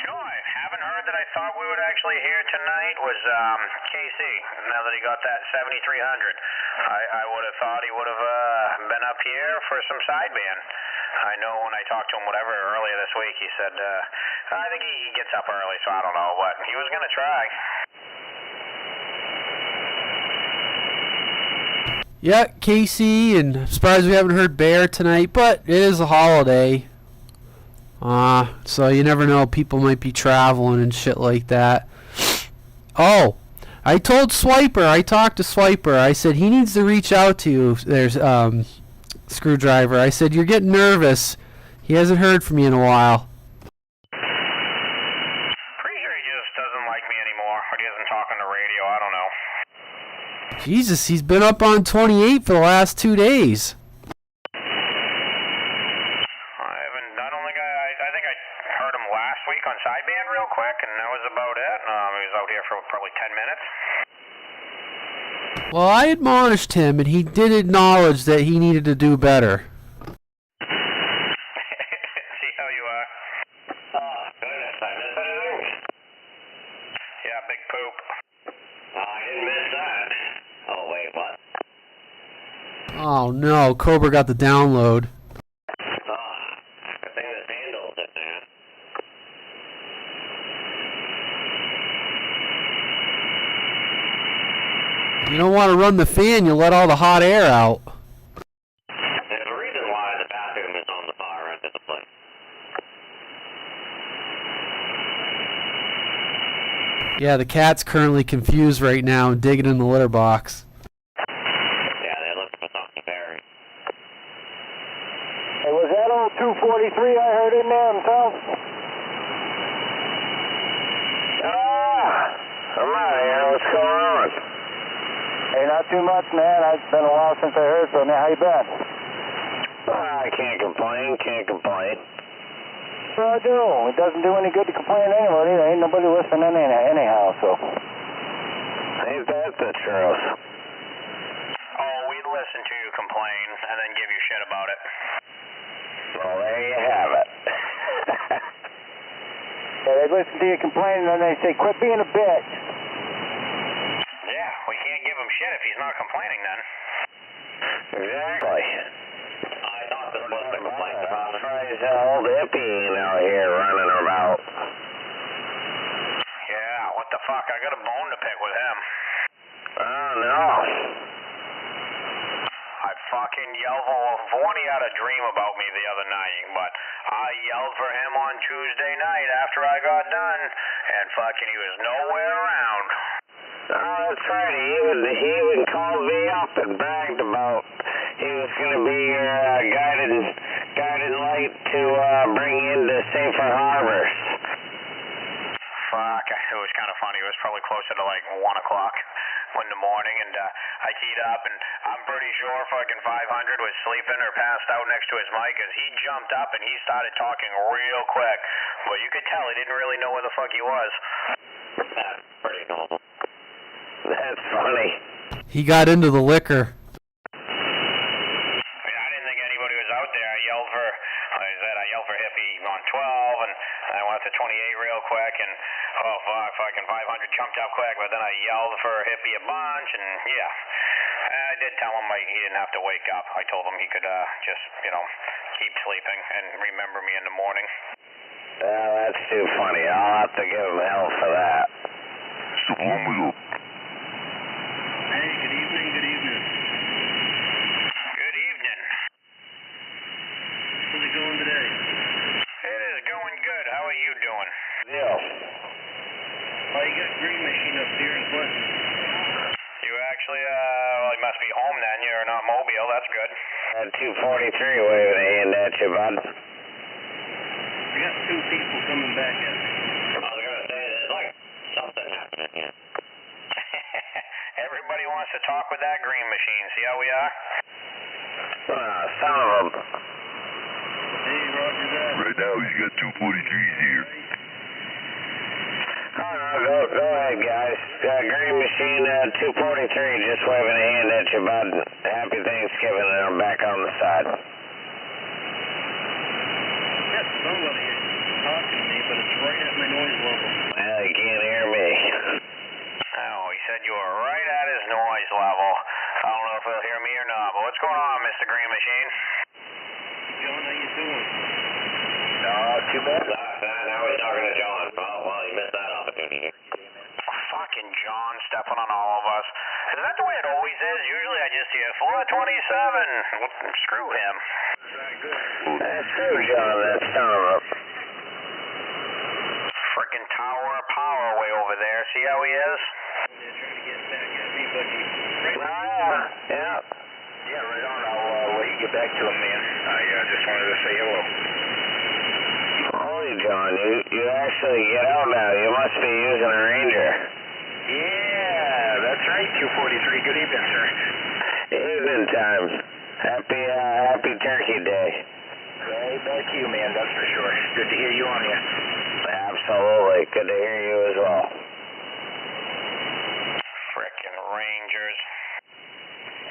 You know, I haven't heard that I thought we would actually hear tonight was KC, now that he got that 7300. I would have thought he would have been up here for some sideband. I know when I talked to him earlier this week, he said, I think he gets up early, so I don't know, but he was going to try. Yeah, Casey, and I'm surprised we haven't heard Bear tonight, but it is a holiday. So you never know, people might be traveling and shit like that. Oh, I told Swiper, I talked to Swiper, I said he needs to reach out to you. There's Screwdriver. I said, you're getting nervous. He hasn't heard from you in a while. Pretty sure he just doesn't like me anymore, or he isn't talking to radio, I don't know. Jesus, he's been up on 28 for the last 2 days. I think I heard him last week on sideband real quick, and that was about it. He was out here for probably 10 minutes. Well, I admonished him, and he did acknowledge that he needed to do better. See how you are? Oh, goodness, I missed anything? Yeah, big poop. I didn't miss that. Oh, wait, what? Oh, no. Cobra got the download. Good thing this handle's in there. You don't want to run the fan, you let all the hot air out. There's a reason why the bathroom is on the far end of the place. Yeah, the cat's currently confused right now and digging in the litter box. Yeah, they're looking for something to bury. Hey, was that old 243 I heard in there himself? I'm out here. What's going on? Hey, not too much, man. It's been a while since I heard from you. How you been? I can't complain. Well, I do. It doesn't do any good to complain to anybody. There ain't nobody listening anyhow, so. Ain't that the truth? Oh, we'd listen to you complain and then give you shit about it. Well, there you have it. Yeah, they listen to you complaining and they say, quit being a bitch. Yeah, we can't give him shit if he's not complaining then. Exactly. I thought this was the complaint about old hippie out here running about. Yeah, what the fuck? I got a bone to pick with him. Oh, no. I fucking yelled for one. He had a dream about me the other night, but I yelled for him on Tuesday night after I got done, and fucking he was nowhere around. Oh, that's right. He even called me up and bragged about he was going to be your guided light to bring you into safer harbors. fuck, it was kind of funny. It was probably closer to like 1 o'clock in the morning, and I keyed up, and I'm pretty sure fucking 500 was sleeping or passed out next to his mic, because he jumped up and he started talking real quick. But you could tell he didn't really know where the fuck he was. That's pretty normal. That's funny. He got into the liquor. I didn't think anybody was out there. I yelled for, like I said, I yelled for hippie on 12, and I went up to 28 real quick, and oh fuck, fucking 500 jumped up quick, but then I yelled for hippie a bunch, and yeah. I did tell him he didn't have to wake up. I told him he could just, keep sleeping and remember me in the morning. Well, that's too funny. I'll have to give him hell for that. So warm it up. Hey, good evening, good evening. Good evening. How's it going today? It is going good. How are you doing? Deal. Oh, you got Green Machine up here in Clinton. You actually, well, you must be home then. You're not Mobile. That's good. 243 waving a hand at you, bud. I got 2 people coming back at me. I was going to say, there's like something happening here. Everybody wants to talk with that Green Machine. See how we are? Some of them. Hey, roger that. Right now, he's got 243s here. Oh, no, go ahead, guys. Green Machine 243, just waving a hand at you, bud. Happy Thanksgiving, and I'm back on the side. Got somebody talking to me, but it's right at my noise level. Well, you can't hear me. Oh, he said you were right at his noise level. I don't know if he'll hear me or not, but what's going on, Mr. Green Machine? John, how you doing? Too bad. Now we're talking to John. Well, you missed that opportunity. Fucking John stepping on all of us. Is that the way it always is? Usually I just hear 427. Screw him. Screw John, that son of a... Frickin' Tower of Power way over there. See how he is? They're trying to get back at me, but he... Yeah. Yeah, right on. I'll let you get back to him, man. I just wanted to say hello. Holy John, you actually get out now. You must be using a Ranger. Yeah, that's right, 243. Good evening, sir. Evening time. Happy Turkey Day. Right back to you, man, that's for sure. Good to hear you on here. Absolutely. Good to hear you as well. Frickin' Rangers.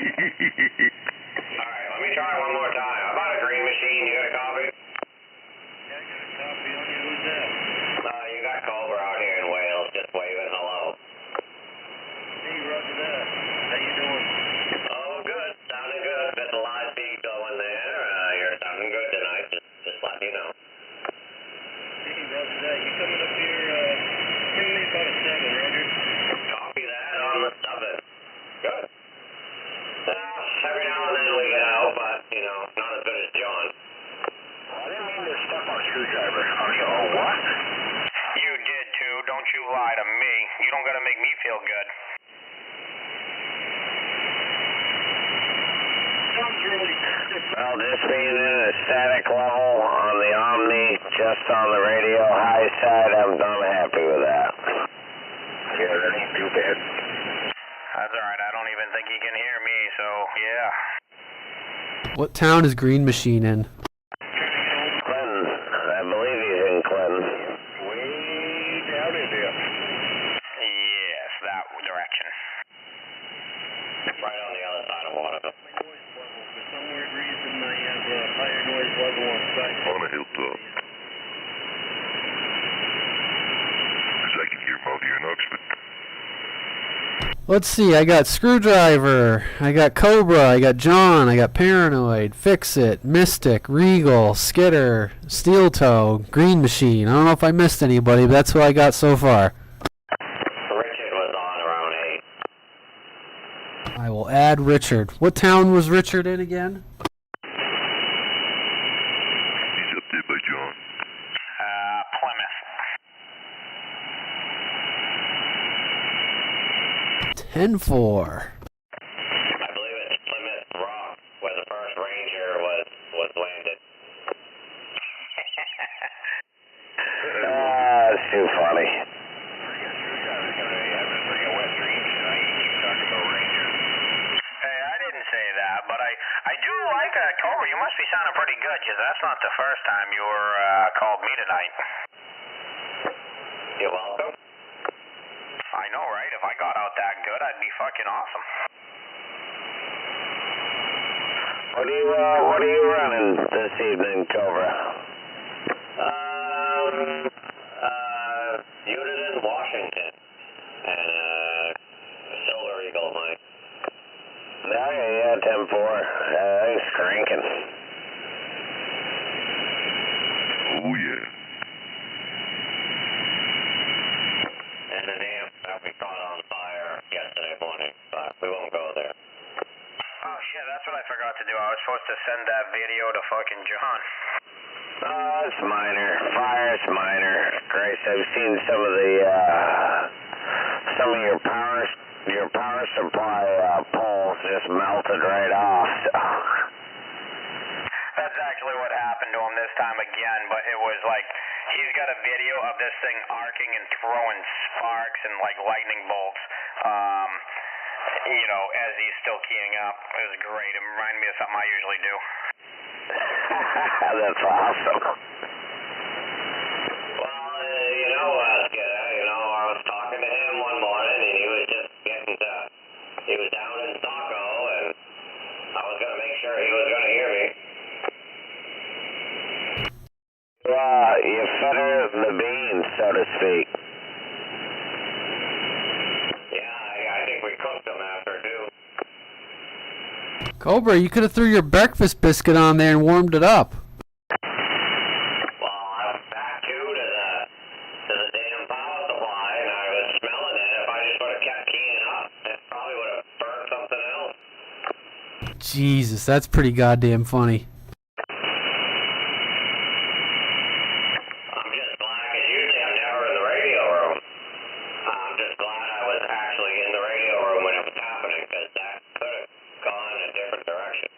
Alright, let me try one more time. How about a Green Machine? You got a copy? Yeah, I got a copy on you. Who's that? You got Cobra out here in Wales, just waving hello. Hey, roger that. How you doing? Oh, good. Sounding good. Bit of live feed going there. You're sounding good tonight. Just letting you know. Hey, roger that. You coming up here, give me about a 7, roger? Copy that on the subbing. Good. Every now and then we get out, but, not as good as John. I didn't mean to step on a screwdriver. What? You did too. Don't you lie to me. You don't gotta make me feel good. Sounds really... Well, just being in a static level on the Omni, just on the radio high side, I'm happy with that. Yeah, that ain't too bad. That's alright. I don't even think he can hear me, so yeah. What town is Green Machine in? Clinton. I believe he's in Clinton. Way down in there. Yes, that direction. Right on the other side of Waterville. For some weird reason, I have a higher noise level on site. On a hilltop. Because I can hear him out here in Oxford. Let's see, I got Screwdriver, I got Cobra, I got John, I got Paranoid, Fix It, Mystic, Regal, Skitter, Steel Toe, Green Machine. I don't know if I missed anybody, but that's what I got so far. Richard was on around 8. I will add Richard. What town was Richard in again? He's up there by John. Plymouth. 10-4. I believe it's Plymouth Rock, where the first Ranger was landed. That's too funny. Cobra, you must be sounding pretty good, because that's not the first time you were called me tonight. You're welcome. I know, right? If I got out that good, I'd be fucking awesome. What are you running this evening, Cobra? Unit in Washington. And, Silver Eagle, Mike. Okay, yeah, 10-4. He's cranking. Oh, yeah. And a dam that we caught on fire yesterday morning, but we won't go there. Oh, shit, that's what I forgot to do. I was supposed to send that video to fucking John. Oh, it's minor. Fire's minor. Christ, I've seen some of your power supply poles just melted right off. So. That's actually what happened to him this time again, but it was like, he's got a video of this thing arcing and throwing sparks and like lightning bolts, you know, as he's still keying up. It was great. It reminded me of something I usually do. That's awesome. Well, you know what, I was talking to him one morning and he was just he was down in Saco and I was going to make sure he was going to hear me. You fed her the beans, so to speak. Yeah, I think we cooked them after too. Cobra, you could have threw your breakfast biscuit on there and warmed it up. Well, I was back to the damn power supply and I was smelling it. If I just would have kept keying up, it probably would have burned something else. Jesus, that's pretty goddamn funny. I'm just glad, because usually I'm never in the radio room. I'm just glad I was actually in the radio room when it was happening, because that could have gone a different direction.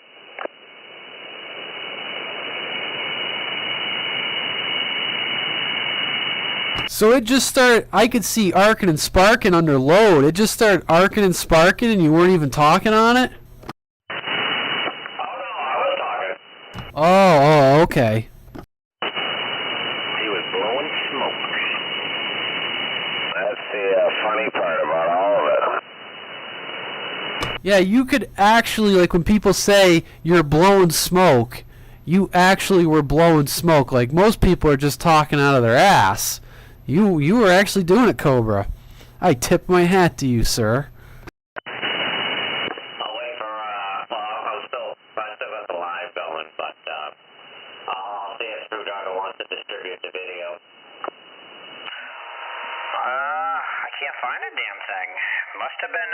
So it just started, I could see arcing and sparking under load. It just started arcing and sparking and you weren't even talking on it? Oh, no, I was talking. Oh, okay. He was blowing smoke. That's the funny part about all of it. Yeah, you could actually, like when people say you're blowing smoke, you actually were blowing smoke. Like most people are just talking out of their ass. You were actually doing it, Cobra. I tip my hat to you, sir. I'll wait for, I'm still got the live going, but I'll see if Screwdriver wants to distribute the video. I can't find a damn thing. Must have been,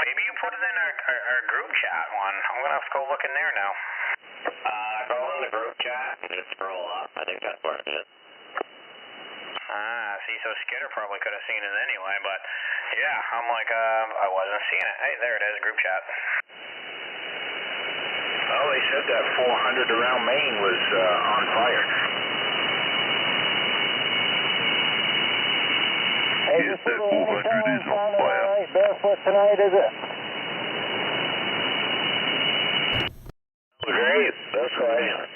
maybe you put it in our group chat one. I'm gonna have to go look in there now. Go in the group chat and just scroll up. I think that's where it is. See, so Skitter probably could have seen it anyway, but yeah, I'm like, I wasn't seeing it. Hey, there it is, group chat. Well, they said that 400 around Maine was on fire. Yes, that 400 is on fire. Barefoot tonight, is it? Great, that's right.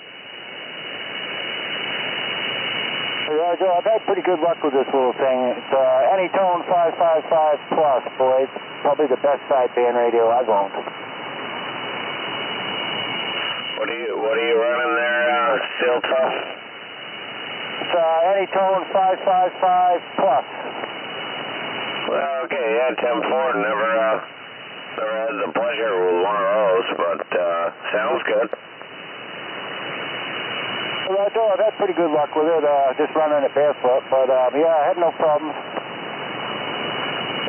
Yeah, Joe, I've had pretty good luck with this little thing. It's any tone 555 plus, boys. Probably the best sideband radio I've owned. What are you running there, Steel Toe? It's any tone 555 plus. Well, okay, yeah, 10-4. Never had the pleasure with one of those, but sounds good. Yeah, Joe, I've had pretty good luck with it, just running it barefoot, but yeah, I had no problems.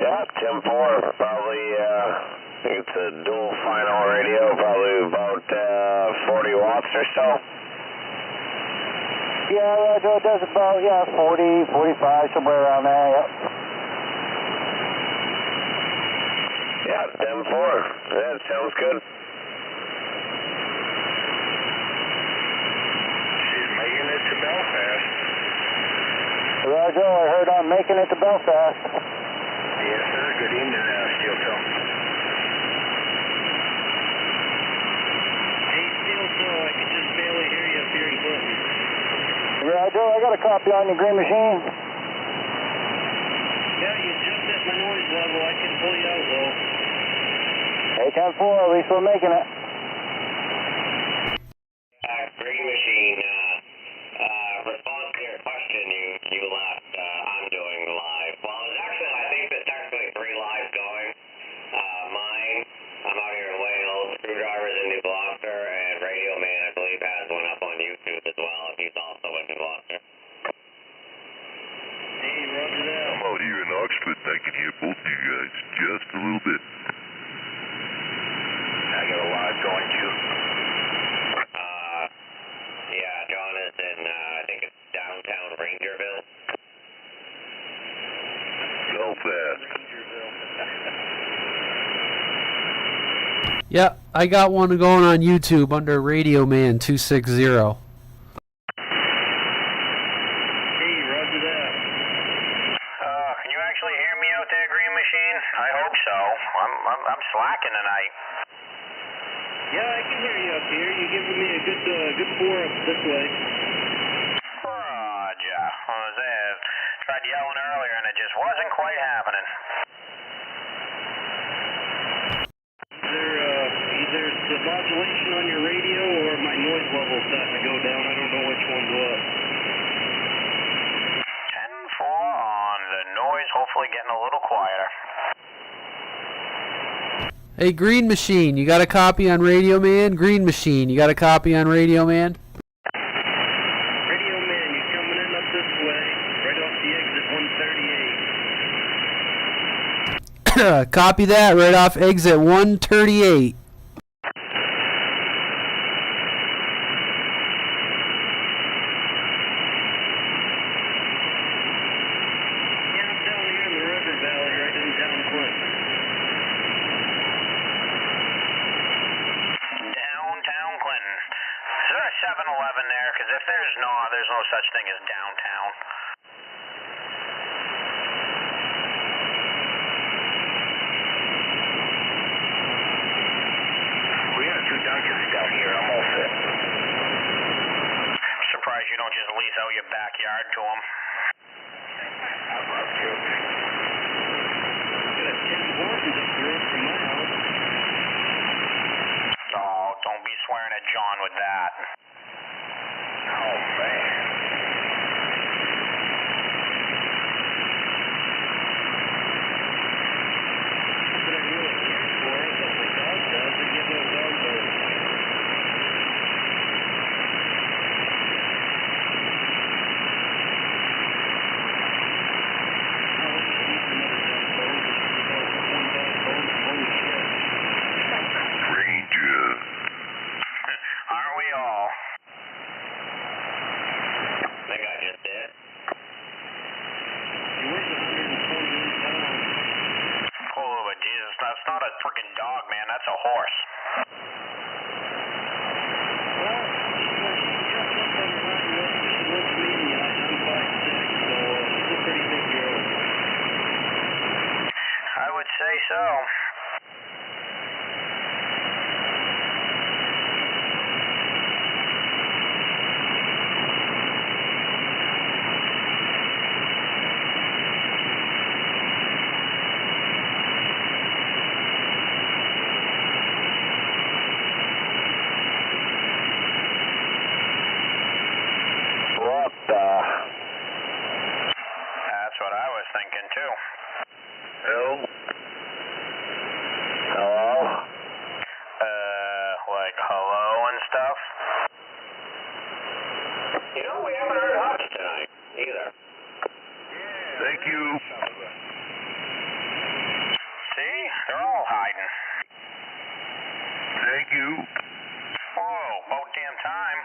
Yeah, 10-4, probably, I think it's a dual final radio, probably about 40 watts or so. Yeah, Joe, it does about, 40, 45, somewhere around there, yep. Yeah, 10-4, that sounds good. Making it to Belfast. Yeah, Joe, I heard I'm making it to Belfast. Yes, sir. Good evening, Steel Toe. Hey, Steel I could just barely hear you up here in Clinton. Roger, I got a copy on your green machine. Yeah, you just hit my noise level. I can pull you out, though. 810-4, at least we're making it. Green Machine, response to your question you left, I'm doing live. Well, it's actually, I think there's technically 3 lives going. Mine, I'm out here in Wales, Screwdrivers in New Gloucester, and Radioman, I believe, has one up on YouTube as well. He's also in New Gloucester. Hey, roger that. I'm out here in Oxford and I can hear both of you guys just a little bit. I got a live going, too. Yeah, John is in, I think it's downtown Rangerville. Belfast. Yeah, I got one going on YouTube under Radioman260. Hey, roger that. Can you actually hear me out there, Green Machine? I hope so. I'm slacking tonight. Yeah, I can hear you up here. You're giving me a good 4 up this way. Roger. I was there. Tried yelling earlier and it just wasn't quite happening. Either the modulation on your radio or my noise level starting to go down. I don't know which one's what. 10-4 on the noise, hopefully getting a little quieter. Hey, Green Machine, you got a copy on Radioman? Green Machine, you got a copy on Radioman? Radioman, you're coming in up this way, right off the exit 138. Copy that, right off exit 138. Yeah, I'm down here in the river valley, right in town Clinton. Downtown Clinton. Is there a 7-Eleven there? Because if there's not, there's no such thing as downtown. We got 2 Dunkins down here. I'm all set. I'm surprised you don't just lease out your backyard to them. I'd love to. Got a 10 horses up the road from my house. Oh, don't be swearing at John with that. Oh, man. But I really care for it, but my dog does. I get no dog boat. Ranger. Aren't we all? I think I just did. He weighs 128 pounds. Oh, but Jesus, that's not a freaking dog, man. That's a horse. Well, she jumped up on her hind legs. She looks medium. I'm 5'6", so she's a pretty big girl. I would say so. What That's what I was thinking, too. Hell? Hello? Like hello and stuff? You know, we haven't heard Hutch tonight, either. Thank you. See? They're all hiding. Thank you. Whoa, about damn time.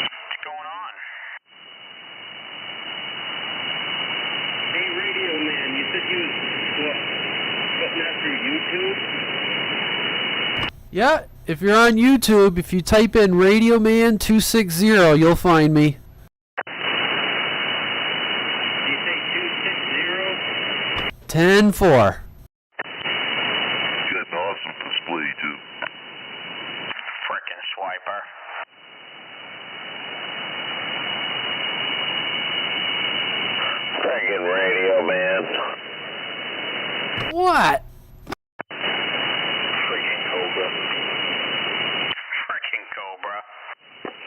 What's going on? Hey, Radio Man, you said you was, what, putting that through YouTube? Yeah, if you're on YouTube, if you type in Radioman260, you'll find me. Do you say 260? 10-4. You got an awesome What? Freaking Cobra. Freaking Cobra.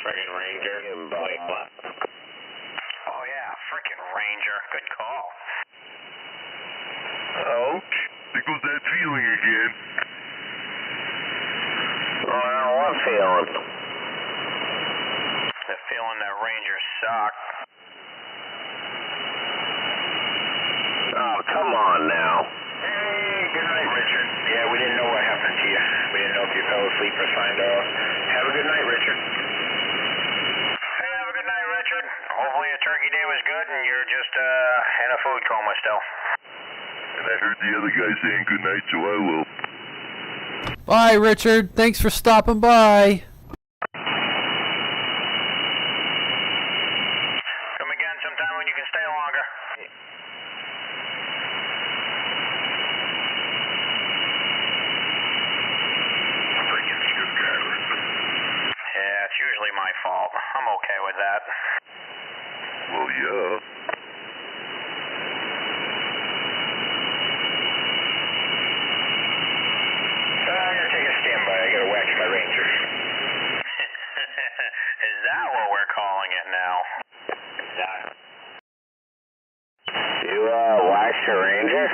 Friggin' Ranger. Wait, what? Oh yeah, freaking Ranger. Good call. Ouch. There goes that feeling again. Oh, what feeling? The feeling that Rangers suck. Oh, come on now. Hey, good night, Richard. Yeah, we didn't know what happened to you. We didn't know if you fell asleep or signed off. Have a good night, Richard. Hey, have a good night, Richard. Hopefully your turkey day was good and you're just in a food coma still. And I heard the other guy saying good night, so I will. Bye, Richard. Thanks for stopping by. Come again sometime when you can stay longer. Freaking screwdriver. Yeah, it's usually my fault. I'm okay with that. Well, yeah. I gotta take a standby. I gotta wax my Ranger. Is that what we're calling it now? Exactly. You, wax your Ranger?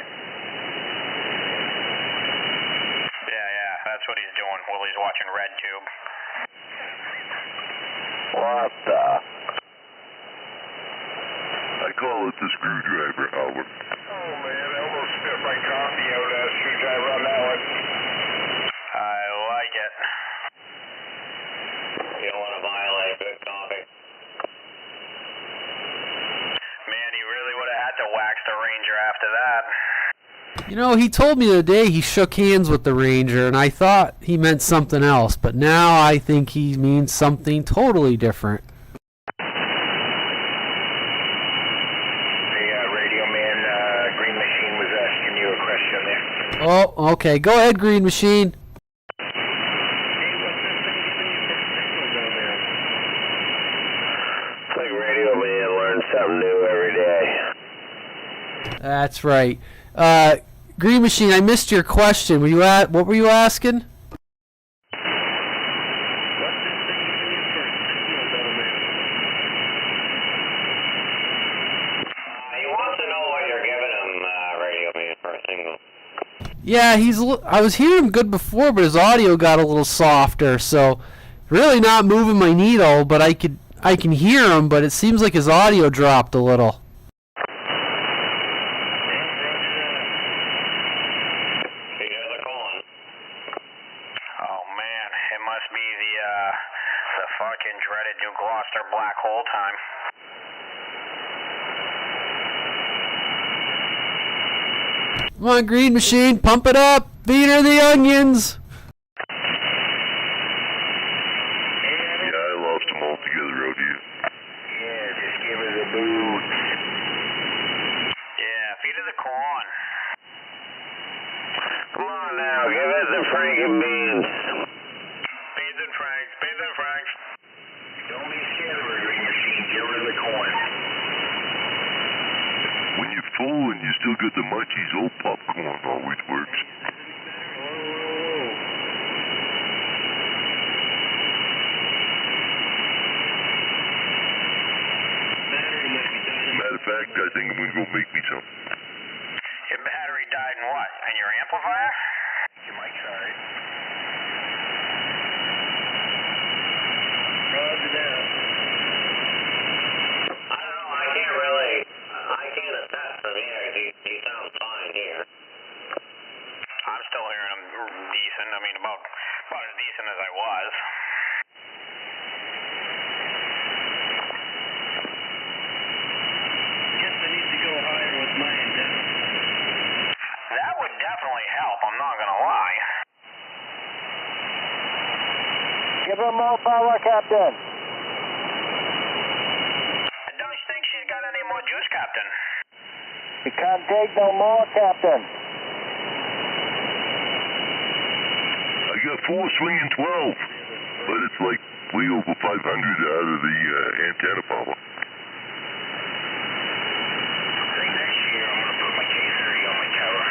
Yeah, that's what he's doing while he's watching RedTube. What the? I call it the screwdriver hour. Oh man, I almost spit my coffee out of that screwdriver on that one. I like it. You don't want to violate good coffee. Man, he really would have had to wax the Ranger after that. You know, he told me the other day he shook hands with the Ranger, and I thought he meant something else, but now I think he means something totally different. Hey, Radioman, Green Machine was asking you a question there. Oh, okay. Go ahead, Green Machine. It's like Radioman learns something new every day. That's right. Green Machine, I missed your question. What were you asking? He wants to know what you're giving him, Radioman, for a signal. Yeah, I was hearing him good before, but his audio got a little softer, so really not moving my needle, but I can hear him, but it seems like his audio dropped a little. The fucking dreaded New Gloucester black hole time. Come on, Green Machine, pump it up. Feed her the onions. Yeah, I lost them all together out here. Yeah, just give her the boots. Yeah, feed her the corn. Come on now, give it the Franken beans. Beans and Franks, beans and Franks. Don't be scared of her, Green Machine. Give her the corn. When you're full and you still got the munchies, old popcorn always works. Matter of fact, I think I'm gonna go make me some. Your battery died in what? In your amplifier? You might try. I don't know, I can't attest from here. He sounds fine here. I'm still hearing him decent. I mean, about as decent as I was. Guess I need to go higher with my antenna. That would definitely help, I'm not gonna lie. Give her more power, Captain. I don't think she's got any more juice, Captain. You can't take no more, Captain. I got 4 swinging 12, but it's like way over 500 out of the antenna power. I think next year I'm going to put my K30 on my tower.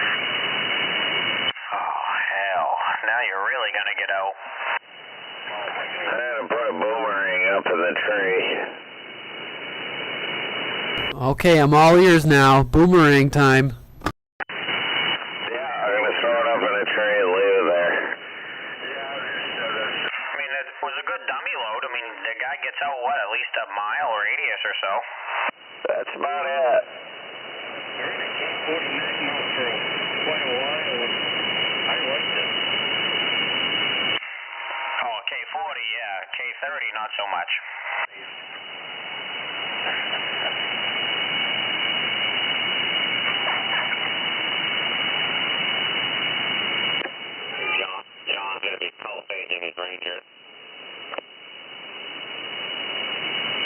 Okay, I'm all ears now. Boomerang time. Yeah, I'm going to throw it up in a tree and leave it there. I mean, it was a good dummy load. I mean, the guy gets out, what, at least a mile radius or so? That's about it. I ran a K40 Magma for quite a while, and I liked it. Oh, K40, yeah. K30, not so much. John's going to be cultivating his Ranger.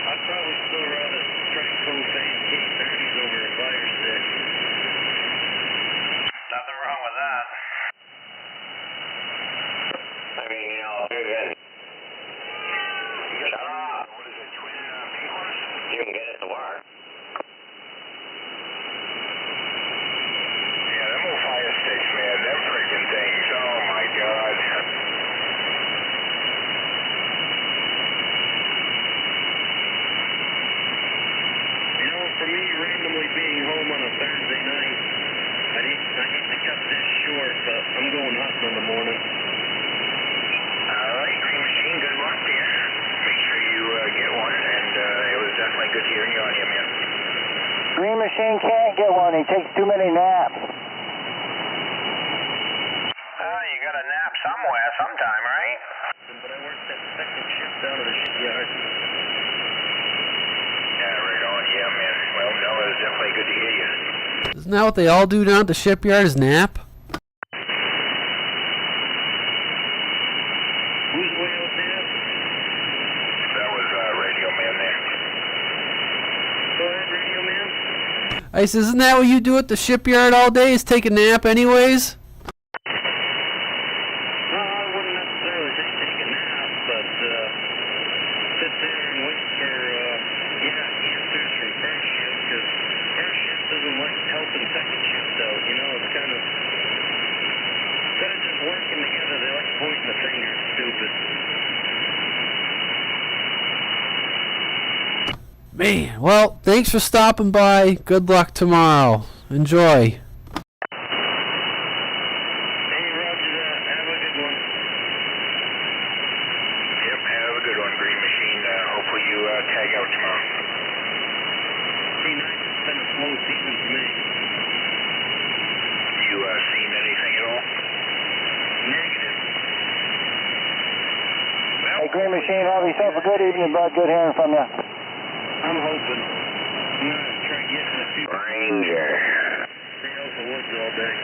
I'd probably still rather try Profane K30s over a fire stick. Nothing wrong with that. I mean, you know, if you're getting... Shut up! What is it, twin pink horse? You can get it to work. Yeah, them old fire sticks, man, them freaking things, oh my god. You know, for me, randomly being home on a Thursday night, I hate to cut this short, but I'm going hunting in the morning. Alright, Green Machine, good luck to you. Make sure you get one, and it was definitely good hearing you on you, man. Green Machine can't get one. He takes too many naps. You got to nap somewhere, sometime, right? But I worked that second shift out of the shipyard. Yeah, right on, yeah, man. Well, no, it was definitely good to hear you. Isn't that what they all do down at the shipyard is nap? Who's way out there? That was Radio Man there. Go ahead, Radio Man. I said, isn't that what you do at the shipyard all day is take a nap anyways? No, I wouldn't necessarily say take a nap, but sit there and wait for answers from first shift, because first shift doesn't like helping second shift out, you know, it's kind of, instead of just working together, they like pointing the finger, it's stupid. Man, well, thanks for stopping by. Good luck tomorrow. Enjoy. Hey, roger that, have a good one. Yep, have a good one, Green Machine. Hopefully you tag out tomorrow. Be nice, it's been a slow season for me. You seen anything at all? Negative. Hey, Green Machine, have yourself a good evening, bud. Good hearing from you. I'm hoping. I'm going to try getting a few... Ranger. Stay out the woods all day.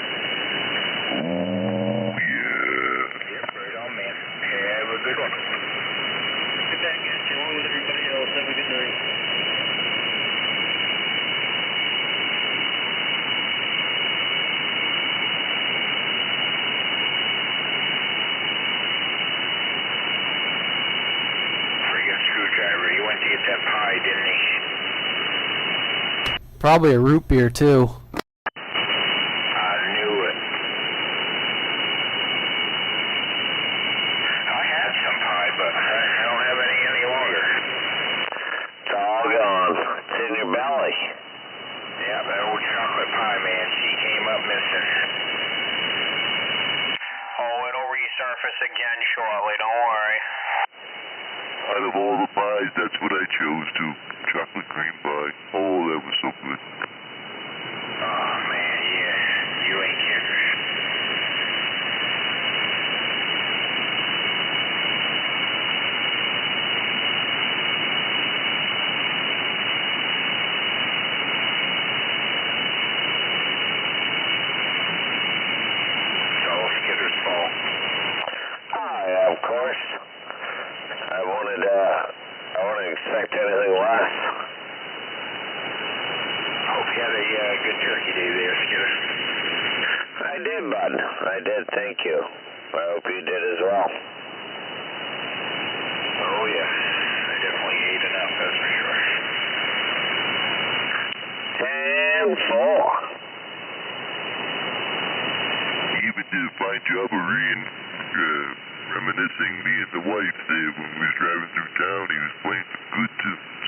Yep, right on, man. Have a good one. Get back at you along with everybody else. Have a good night. Friggin' screwdriver. He went to get that pie, didn't he? Probably a root beer, too. I knew it. I had some pie, but I don't have any longer. It's all gone. It's in your belly. Yeah, that old chocolate pie, man. She came up missing. Oh, it'll resurface again shortly, don't worry. Out of all the pies, that's what I chose to. Chocolate cream pie. Oh, that was so good. Oh, man, yeah. You ain't kidding. It's all Skitter's fault. Oh, yeah, of course. I wouldn't expect anything less. Hope you had a good turkey day there, Skitter. I did, bud. I did, thank you. I hope you did as well. Oh, yeah. I definitely ate enough, that's for sure. 10-4. He even did a fine job of reminiscing me and the wife there when we was driving through town. He was playing some good tunes.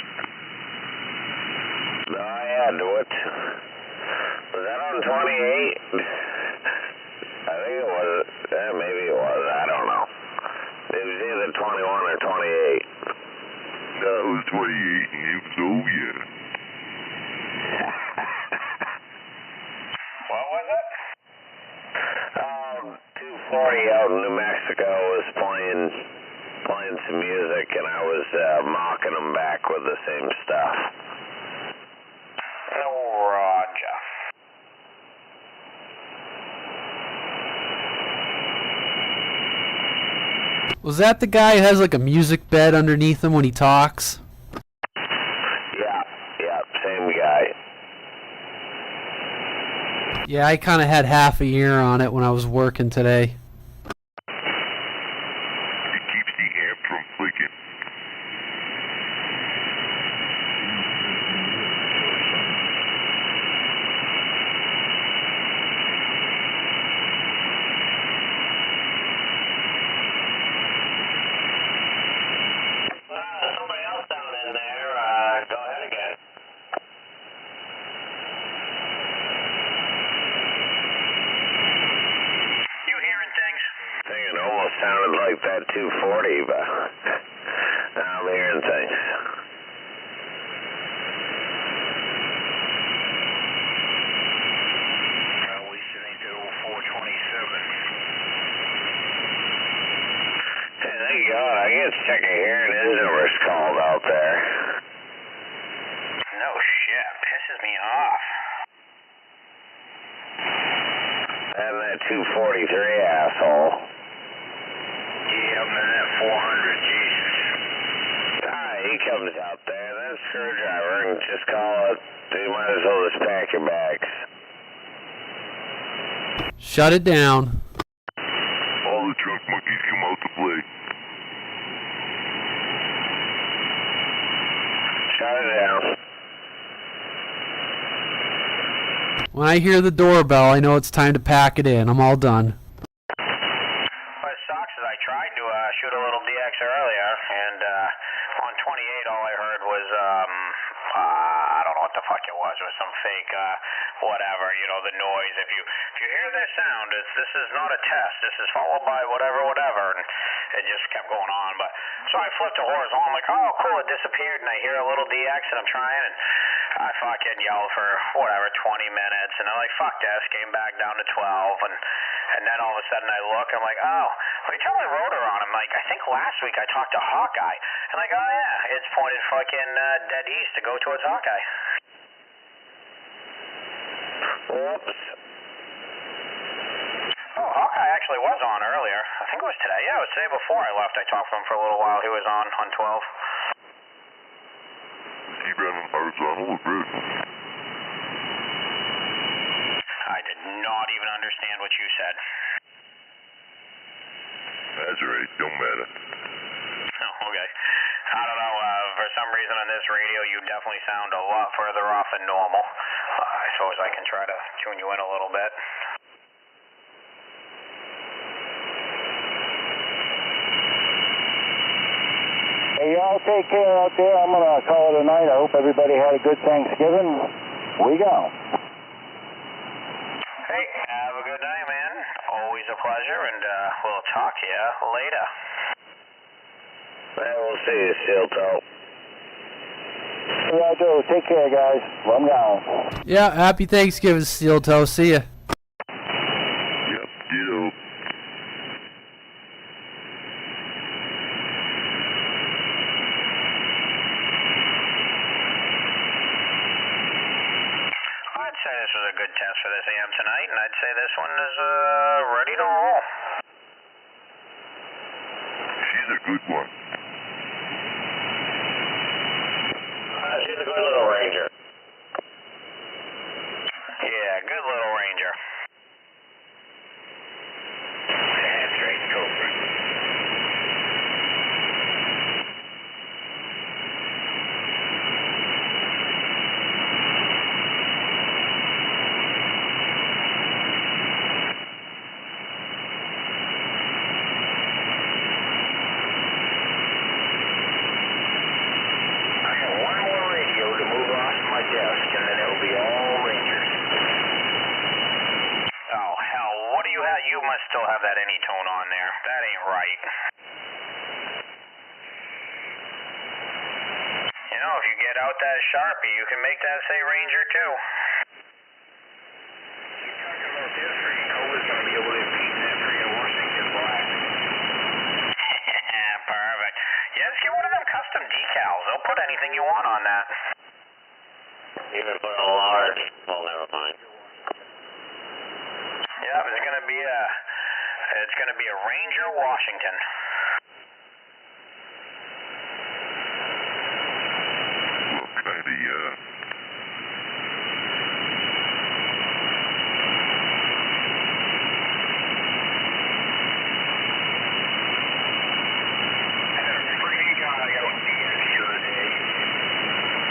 No, God, what? Was that on 28? I think it was. Maybe it was. I don't know. It was either 21 or 28. No, it was 28, and it was, oh yeah. What was it? 240 out in New Mexico was playing some music, and I was mocking them back with the same stuff. Roger. Was that the guy who has like a music bed underneath him when he talks? Yeah, same guy. Yeah, I kind of had half a ear on it when I was working today. It keeps the amp from flicking. Somebody else down in there. Go ahead again. You hearing things? I think it almost sounded like that 240, but now I'm hearing things. We listening to 427. Hey, thank God. I get sick of hearing his numbers called out there. No shit. Pisses me off. And that 243 asshole. Yeah, man, that 400, Jesus. He comes out there, that screwdriver, and just call it. You might as well just pack your bags. Shut it down. All the drunk monkeys come out to play. Shut it down. When I hear the doorbell, I know it's time to pack it in. I'm all done. What sucks is I tried to shoot a little DX earlier, and on 28 all I heard was, I don't know what the fuck it was. It was some fake, whatever, you know, the noise. If you hear this sound, this is not a test. This is followed by whatever, and it just kept going on. But so I flipped to horizontal. I'm like, oh, cool, it disappeared, and I hear a little DX, and I'm trying, and I fucking yelled for, 20 minutes, and I'm like, fuck this, came back down to 12, and then all of a sudden I look, I'm like, oh, let me turn my rotor on. I'm like, I think last week I talked to Hawkeye. I'm like, oh yeah, it's pointed fucking dead east to go towards Hawkeye. Whoops. Oh, Hawkeye actually was on earlier. I think it was today. Yeah, it was today before I left. I talked to him for a little while. He was on 12. Is he running horizontal or vertical? I did not even understand what you said. That's alright, don't matter. Oh, okay. I don't know. For some reason on this radio, you definitely sound a lot further off than normal. I suppose I can try to tune you in a little bit. Hey, y'all take care out there. I'm going to call it a night. I hope everybody had a good Thanksgiving. We go. Hey, have a good night, man. Always a pleasure, and we'll talk to you later. Well, we'll see you, Steel Toe. Yeah, I do. Take care, guys. I'm gone. Yeah, happy Thanksgiving, Steel Toe. See ya. Yep, ditto. I'd say this was a good test for this AM tonight, and I'd say this one is ready to roll. She's a good one. She's a good little ranger. Yeah, good little ranger. That's right, Cobra. out that Sharpie. You can make that say Ranger too. You're talking about this, or you know it's going to be able to beat that freaking Washington black. Perfect. Yeah, just get one of them custom decals. They'll put anything you want on that. Even put a large. Well, never mind. Yeah, it's gonna be a Ranger Washington. What kind of, Freaking guy out in DS the other day.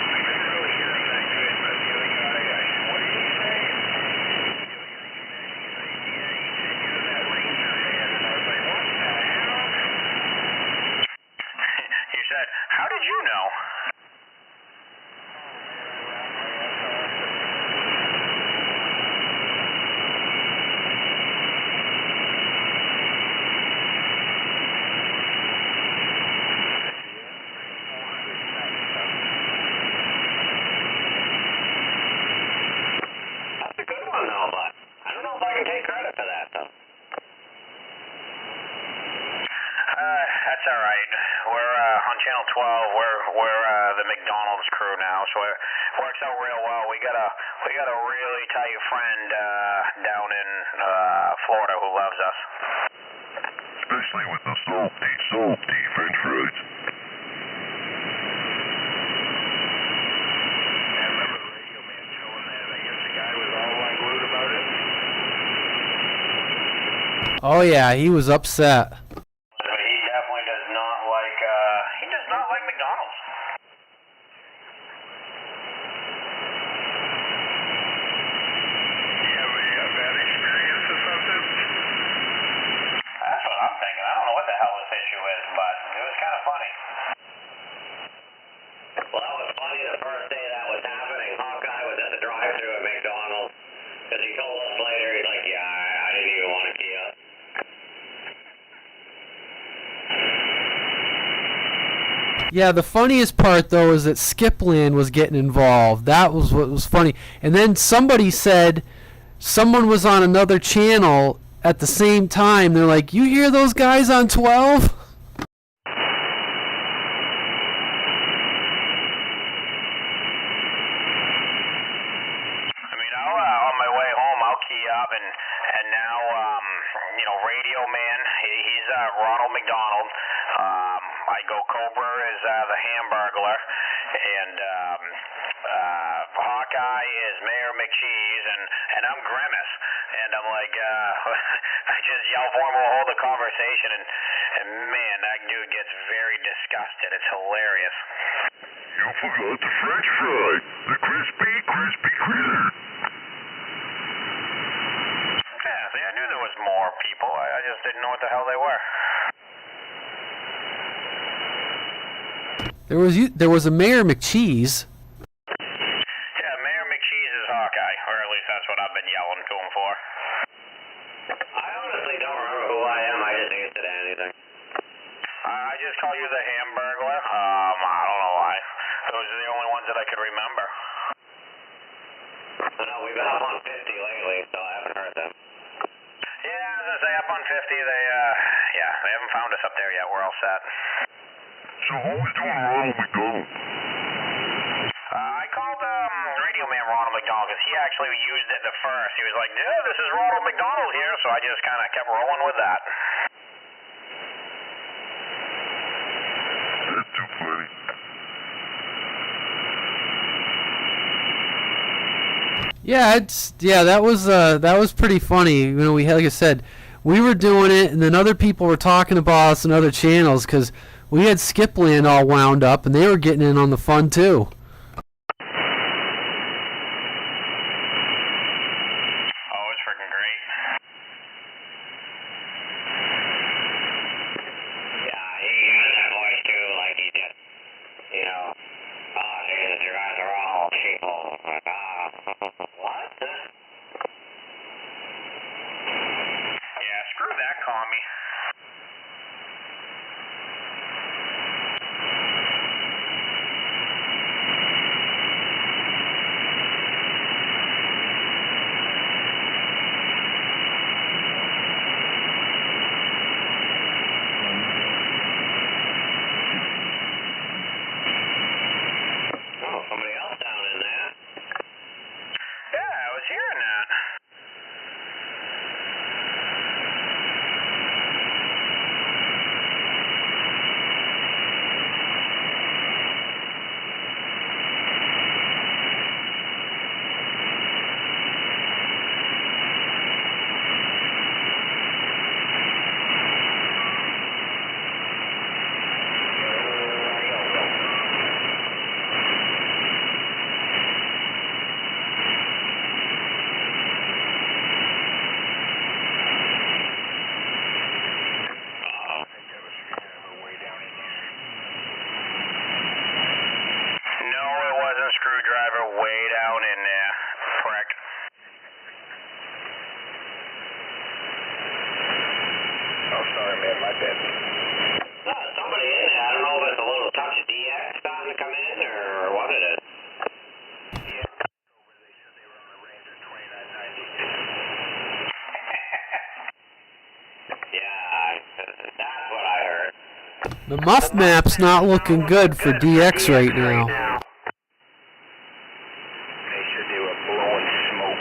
I couldn't really hear him that good, but the other guy, I said, what did he say? The other guy came back and he said, yeah, he said you're that Ranger man. And I was like, what the hell? You said, how did you know? That's a good one, though, but I don't know if I can take credit for that, though. That's all right. We're on Channel 12. We're the McDonald's crew now, so it works out real well. We got a really tight friend down in Florida who loves us. especially with the salty French fries. I remember the radio man telling that. I guess the guy was all like rude about it. Oh yeah, he was upset. He definitely does not like. He does not like McDonald's. You have a bad experience or something? That's what I'm thinking. I don't know what the hell this issue is, but it was kind of funny. Well, that was funny the first day that was happening. Hawkeye was at the drive-thru at McDonald's, because he told us later, he's like, yeah, I didn't even want to see us. Yeah, the funniest part though is that Skipland was getting involved. That was what was funny. And then somebody said someone was on another channel at the same time. They're like, "You hear those guys on 12?" I mean, on my way home, I'll key up, and now, Radioman, he's Ronald McDonald. I go Cobra is the Hamburglar, and Hawkeye is Mayor McCheese, and I'm Grimace. And I'm like, I just yell for him, we'll hold a conversation, and man, that dude gets very disgusted. It's hilarious. You forgot the French fry, the crispy critter. Yeah, see, I knew there was more people. I just didn't know what the hell they were. There was a Mayor McCheese. Yeah, Mayor McCheese is Hawkeye, or at least that's what I've been yelling to him for. I honestly don't remember who I am. I just answered anything. I just call you the Hamburglar. I don't know why. Those are the only ones that I could remember. I know, we've been up on 50 lately, so I haven't heard them. Yeah, as I say, up on 50, they haven't found us up there yet. We're all set. So who was doing Ronald McDonald? I called Radioman Ronald McDonald because he actually used it the first. He was like, yeah, this is Ronald McDonald here, so I just kind of kept rolling with that. That's too funny. Yeah, that was pretty funny. You know, we, like I said, we were doing it, and then other people were talking about us on other channels because we had Skipland all wound up, and they were getting in on the fun too. Oh, it was freaking great. Yeah, he has that voice too, like he just, Jesus, you guys are all people. Like, what? Yeah, screw that commie. way down in there, prick. Oh, sorry, man, my bad. Somebody in there. I don't know if it's a little touch of DX starting to come in or what it is. Yeah, that's what I heard. The muff map's not looking good for DX right now. They said they were blowing smoke.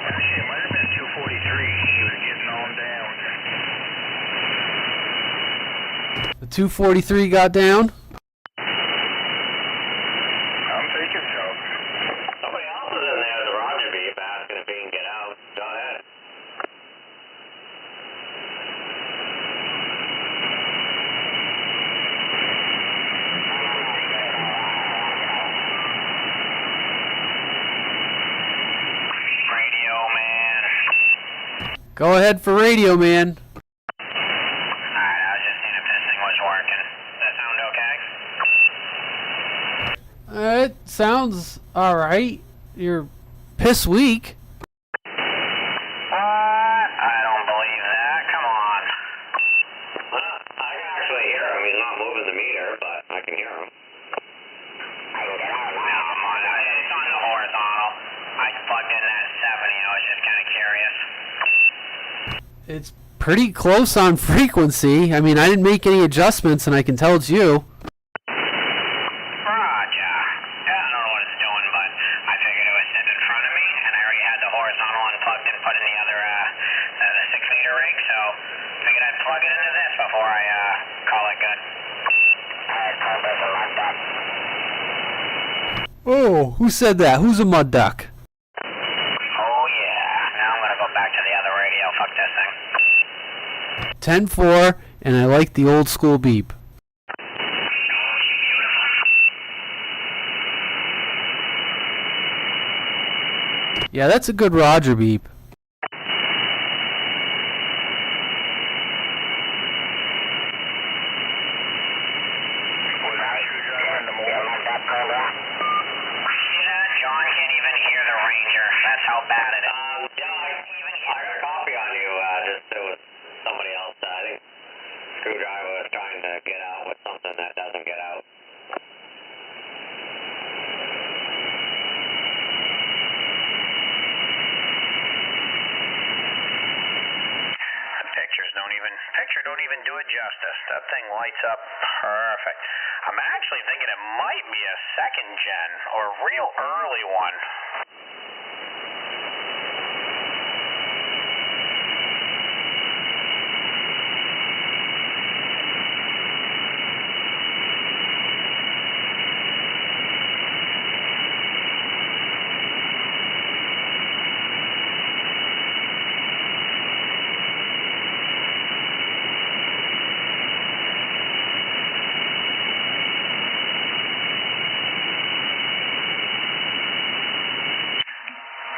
Actually, it might have been 243. He was getting on down. The 243 got down. I'm thinking so. Somebody else is in there, the Roger Beef, asking if he can get out. Go ahead. Radio man. Go ahead for radio, man. Alright, I was just seeing if this thing was working. Does that sound okay? It sounds alright. You're piss weak. I don't believe that. Come on. I can actually hear him. He's not moving the meter, but I can hear him. No, come on. It's on the horizontal. I plugged in that 70. I was just kind of curious. It's pretty close on frequency. I mean, I didn't make any adjustments, and I can tell it's you. Roger. I don't know what it's doing, but I figured it was sitting in front of me, and I already had the horizontal unplugged and put in the other, the 6-meter rig, so figured I'd plug it into this before I, call it good. Oh, who said that? Who's a mud duck? Oh, yeah. Now I'm gonna go back to the other radio. Fuck this thing. 10-4, and I like the old school beep. Yeah, that's a good Roger beep. Yeah, John can't even hear the Ranger. That's how bad it is. Yeah, I got a copy on you. Just there was somebody else. I think Screwdriver was trying to get out with something that doesn't get out. Picture don't even do it justice. That thing lights up perfect. I'm actually thinking it might be a second gen or a real early one.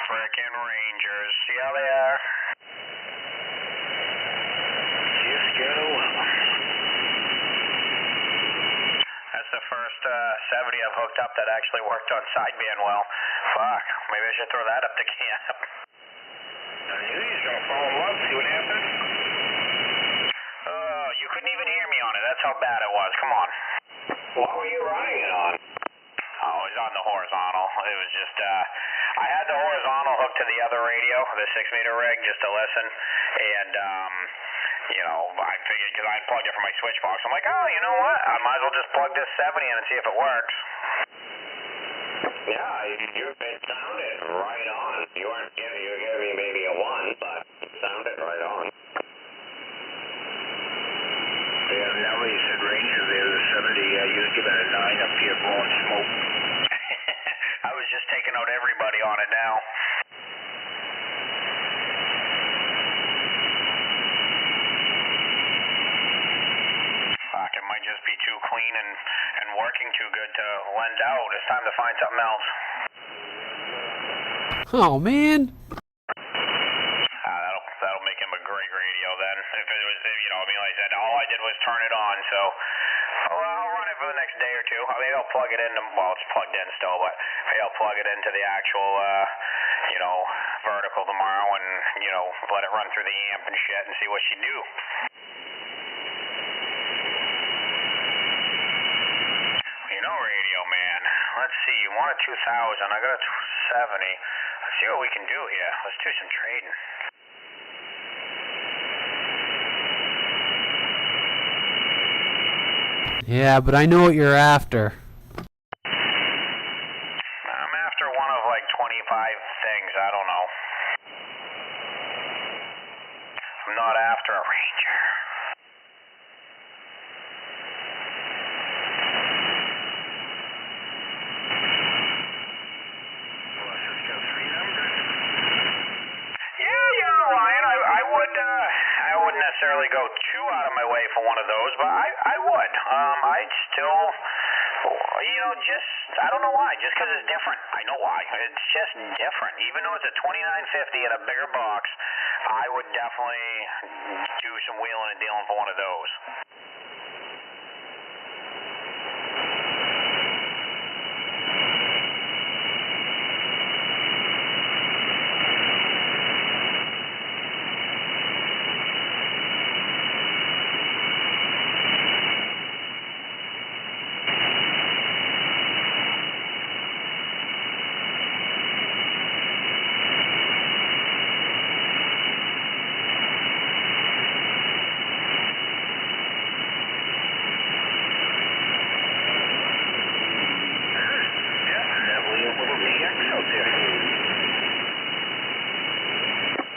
Frickin' Rangers. See how they are? Just get away. That's the first 70 I've hooked up that actually worked on sideband well. Fuck, maybe I should throw that up the camp. I knew he was going to fall in love. See what happened? Oh, you couldn't even hear me on it. That's how bad it was. Come on. What were you running it on? Oh, it was on the horizontal. It was just, I had the horizontal hooked to the other radio, the 6-meter rig, just to listen. And, you know, I figured, because I unplugged it from my switch box, I'm like, oh, you know what? I might as well just plug this 70 in and see if it works. Yeah, it sounded right on. You were giving me maybe a 1, but it sounded right on. Yeah, now that you said Ranger there, the 70, you was giving a 9 up here blowing smoke. I was just taking out everybody on it now. Fuck, it might just be too clean and working too good to lend out. It's time to find something else. Oh, man. That'll make him a great radio then. If it was, you know, I mean, like I said, all I did was turn it on, so I'll run it for the next day or two. I mean, I'll plug it into, well, it's plugged in still, but maybe I'll plug it into the actual, you know, vertical tomorrow and, you know, let it run through the amp and shit and see what she do. You know, Radio Man, let's see, you want a 2000, I got a 70. Let's see what we can do here. Let's do some trading. Yeah, but I know what you're after. I'm after one of like 25 things, I don't know. I'm not after a Ranger. I wouldn't necessarily go too out of my way for one of those, but I would. I'd still, you know, just, I don't know why, just because it's different. I know why. It's just different. Even though it's a 2950 in a bigger box, I would definitely do some wheeling and dealing for one of those.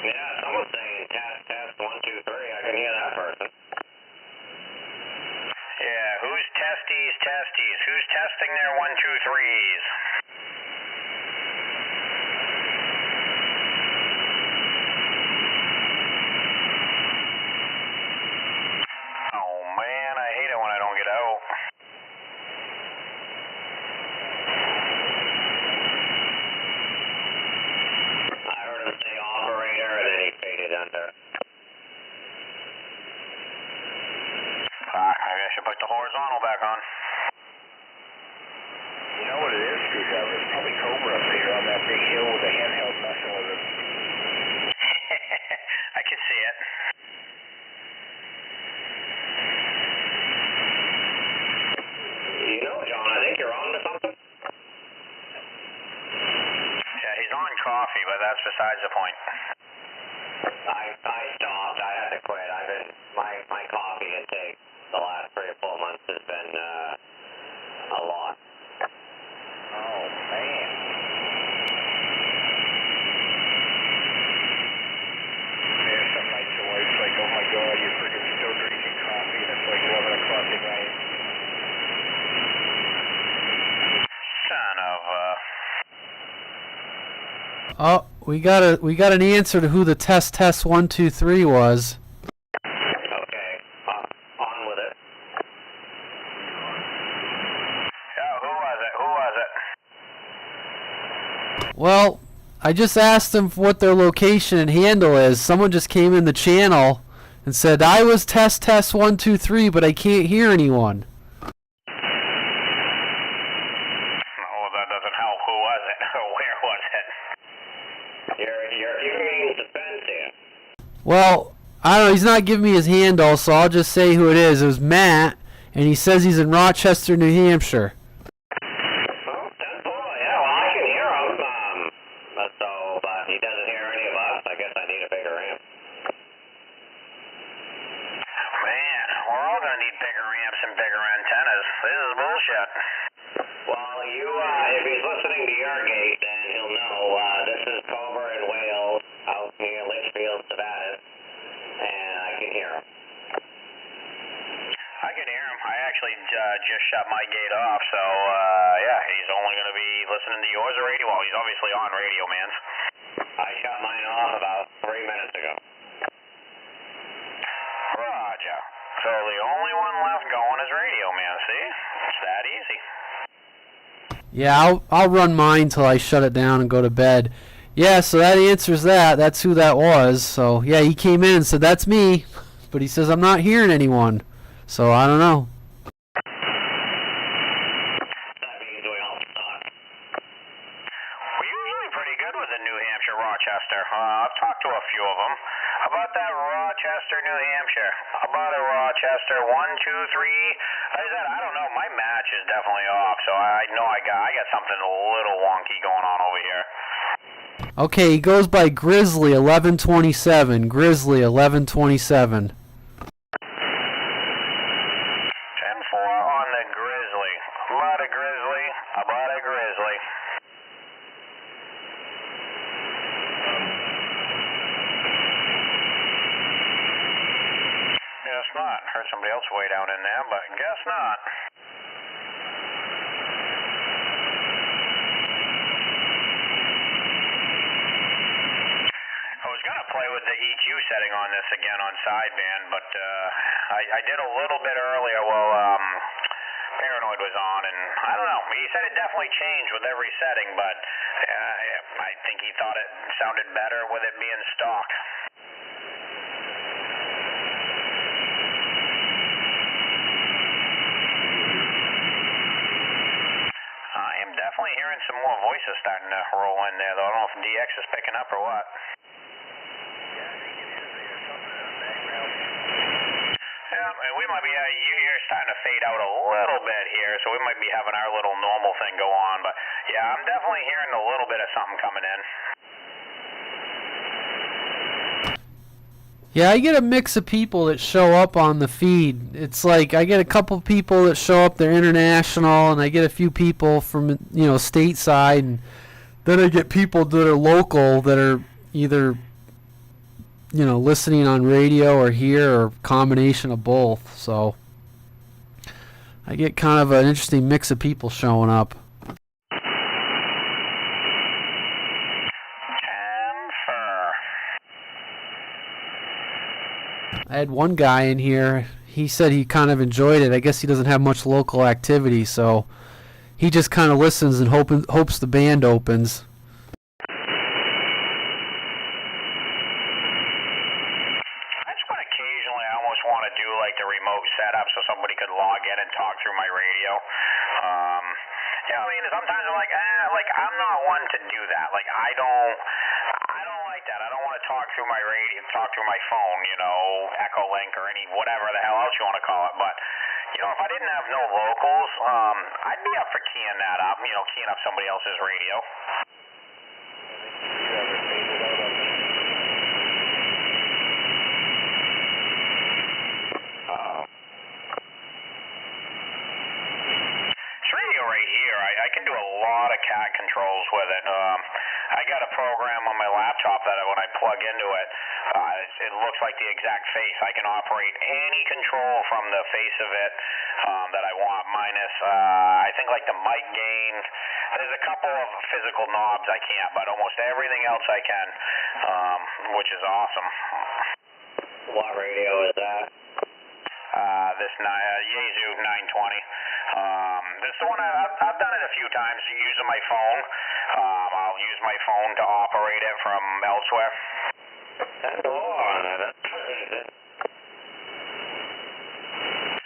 Yeah, someone's saying test 1, 2, 3. I can hear that person. Yeah, who's testies? Who's testing their 1, 2, 3s? Oh man, I hate it when I don't get out. I heard him say operator and then he faded under. Maybe I should put the horizontal back on. You know what it is, Screwdriver? It's probably Cobra up there on that big hill with a handheld messing with it. I can see it. You know, John, I think you're on to something. Yeah, he's on coffee, but that's besides the point. I stopped. I had to quit. I've been my coffee intake the last 3 or 4 months has been a lot. Oh, man. There's some nights where it's like, oh my god, you're freaking still drinking coffee and it's like 11 o'clock at night. Son of a... Oh, we got an answer to who the test 1, 2, 3 was. Okay, on with it. Yeah, who was it? Well, I just asked them what their location and handle is. Someone just came in the channel and said, I was test 1, 2, 3, but I can't hear anyone. Oh, that doesn't help. Who was it? Where was it? You're being defense here. Well, I don't know. He's not giving me his handle, so I'll just say who it is. It was Matt, and he says he's in Rochester, New Hampshire. Oh, that's cool. Yeah, well, I can hear him. But he doesn't hear any of us. I guess I need a bigger amp. Man, we're all gonna need bigger amps and bigger antennas. This is bullshit. Well, if he's listening to your gate, then he'll know. This is Cobra in Wales, out near Litchfield, Nevada, and I can hear him. I can hear him. I actually just shut my gate off, so yeah, he's only gonna be listening to yours or radio. Well, he's obviously on Radio Man's. I shut mine off about 3 minutes ago. Roger. So the only one left going is Radio Man. See, it's that easy. Yeah, I'll run mine till I shut it down and go to bed. Yeah, so that answers that. That's who that was. So, yeah, he came in and said, that's me. But he says, I'm not hearing anyone. So, I don't know. That means we all suck. We're usually pretty good with the New Hampshire Rochester. I've talked to a few of them. About that Rochester, New Hampshire. About a Rochester, 1, 2, 3. Like I said, I don't know. My match is definitely off, so I know I got something a little wonky going on over here. Okay, he goes by Grizzly 1127. Grizzly 1127. 10-4 on the Grizzly. About a Grizzly. About a Grizzly. Guess not. Heard somebody else way down in there, but guess not. I was going to play with the EQ setting on this again on sideband, but I did a little bit earlier while Paranoid was on, and I don't know. He said it definitely changed with every setting, but I think he thought it sounded better with it being stock. I am definitely hearing some more voices starting to roll in there, though. I don't know if DX is picking up or what. Yeah, we might be, you're starting to fade out a little bit here, so we might be having our little normal thing go on, but yeah, I'm definitely hearing a little bit of something coming in. Yeah, I get a mix of people that show up on the feed. It's like I get a couple people that show up, they're international, and I get a few people from, stateside, and then I get people that are local that are either listening on radio or here, or combination of both. So I get kind of an interesting mix of people showing up. I had one guy in here, he said he kind of enjoyed it. I guess he doesn't have much local activity, so he just kind of listens and hopes the band opens. Want to do like the remote setup so somebody could log in and talk through my radio. Sometimes I'm like, I'm not one to do that. Like I don't like that. I don't want to talk through my radio, talk through my phone, Echo Link or whatever the hell else you want to call it. But if I didn't have no locals, I'd be up for keying that up. Keying up somebody else's radio. I can do a lot of cat controls with it. I got a program on my laptop that when I plug into it, it looks like the exact face. I can operate any control from the face of it that I want, minus, I think, like the mic gain. There's a couple of physical knobs I can't, but almost everything else I can, which is awesome. What radio is that? This Yaesu 920. This is the one I've done it a few times using my phone. I'll use my phone to operate it from elsewhere.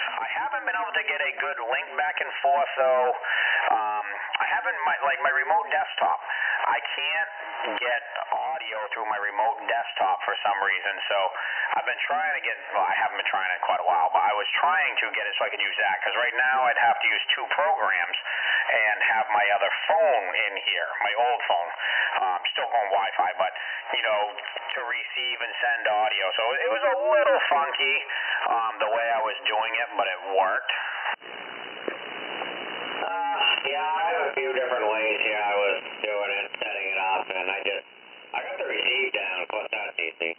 I haven't been able to get a good link back and forth, though. I haven't, my remote desktop. I can't get audio through my remote desktop for some reason, so I've been trying to get, I haven't been trying it quite a while, but I was trying to get it so I could use that, because right now I'd have to use 2 programs and have my other phone in here, my old phone. Still going Wi-Fi, but, to receive and send audio. So it was a little funky the way I was doing it, but it worked. Yeah, I have a few different ways here I was doing it, setting it up, and I got the receive down, of course that's easy.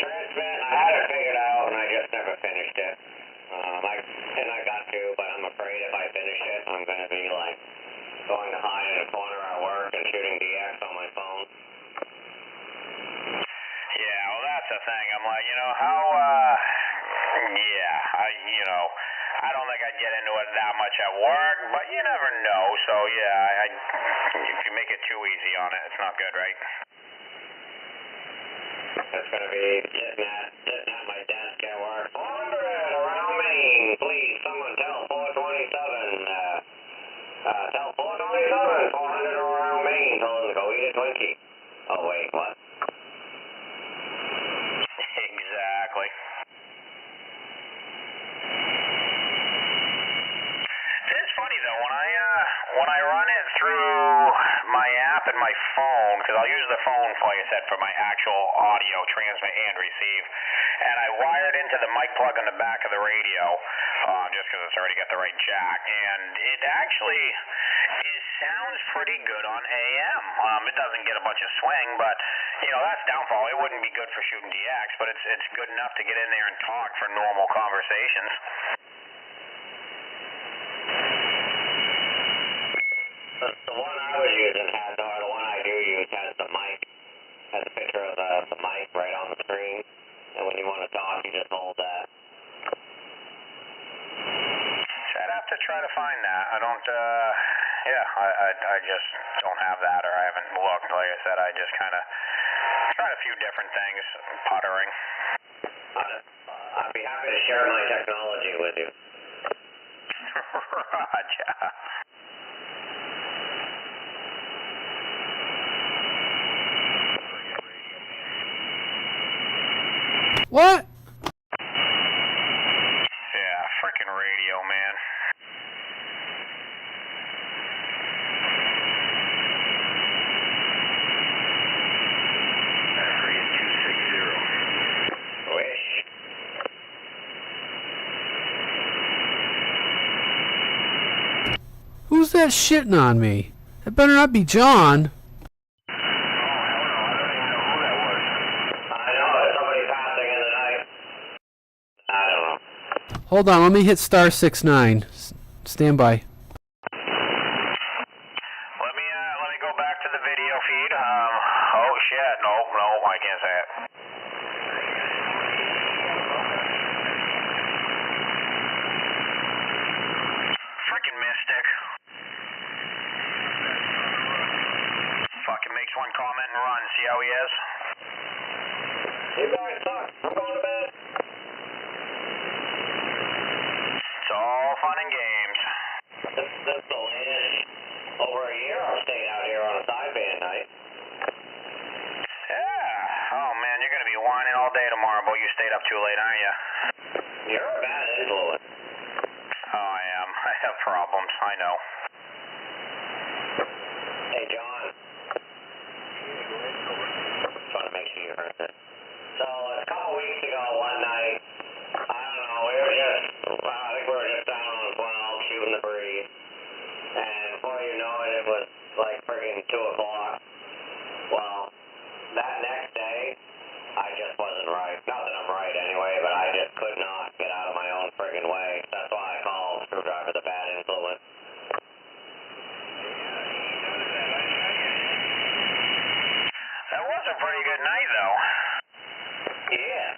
Transmit, I had it figured out, and I just never finished it. I got to, but I'm afraid if I finish it, I'm going to be, going to hide in a corner at work and shooting DX on my phone. Yeah, well, that's the thing. I'm like, I don't think I'd get into it that much at work, but you never know. So yeah, if you make it too easy on it, it's not good, right? It's going to be sitting at my desk at work. 400 around Maine, please. Someone tell 427. Tell 427. 400 around Maine. Tell them to go eat a Twinkie. Oh wait, what? Exactly. It's funny though when I run it through my app and my phone, because I'll use the phone, like I said, for my actual audio transmit and receive, and I wired into the mic plug on the back of the radio, just because it's already got the right jack, and it actually sounds pretty good on AM. It doesn't get a bunch of swing, but that's downfall. It wouldn't be good for shooting DX, but it's good enough to get in there and talk for normal conversations. The one I was using has, or the one I do use has the mic, has a picture of the mic right on the screen, and when you want to talk, you just hold that. I'd have to try to find that. I don't, I just don't have that, or I haven't looked. Like I said, I just kind of tried a few different things, puttering. I'd be happy to share my technology with you. Roger. What? Yeah, frickin' radio, man. Radio 260. Wish. Who's that shitting on me? That better not be John. Hold on, let me hit *69. Stand by. Let me go back to the video feed. Oh shit, no, I can't say it. Frickin' Mystic. Fucking makes one comment and runs. See how he is? You guys suck. I'm going to bed. It's all fun and games. This is the latest over a year I've stayed out here on a sideband night. Yeah. Oh man, you're gonna be whining all day tomorrow, but you stayed up too late, aren't you? You're a bad influence. Oh, I am. I have problems. I know. Hey, John. Just want to make sure you heard this. So, a couple weeks ago, one night, I don't know, I think we were just down on 12, shooting the breeze. And before you know it, it was like friggin' 2 o'clock. Well, that next day, I just wasn't right. Not that I'm right anyway, but I just could not get out of my own friggin' way. That's why I call Screwdriver the bad influence. That was a pretty good night, though. Yeah.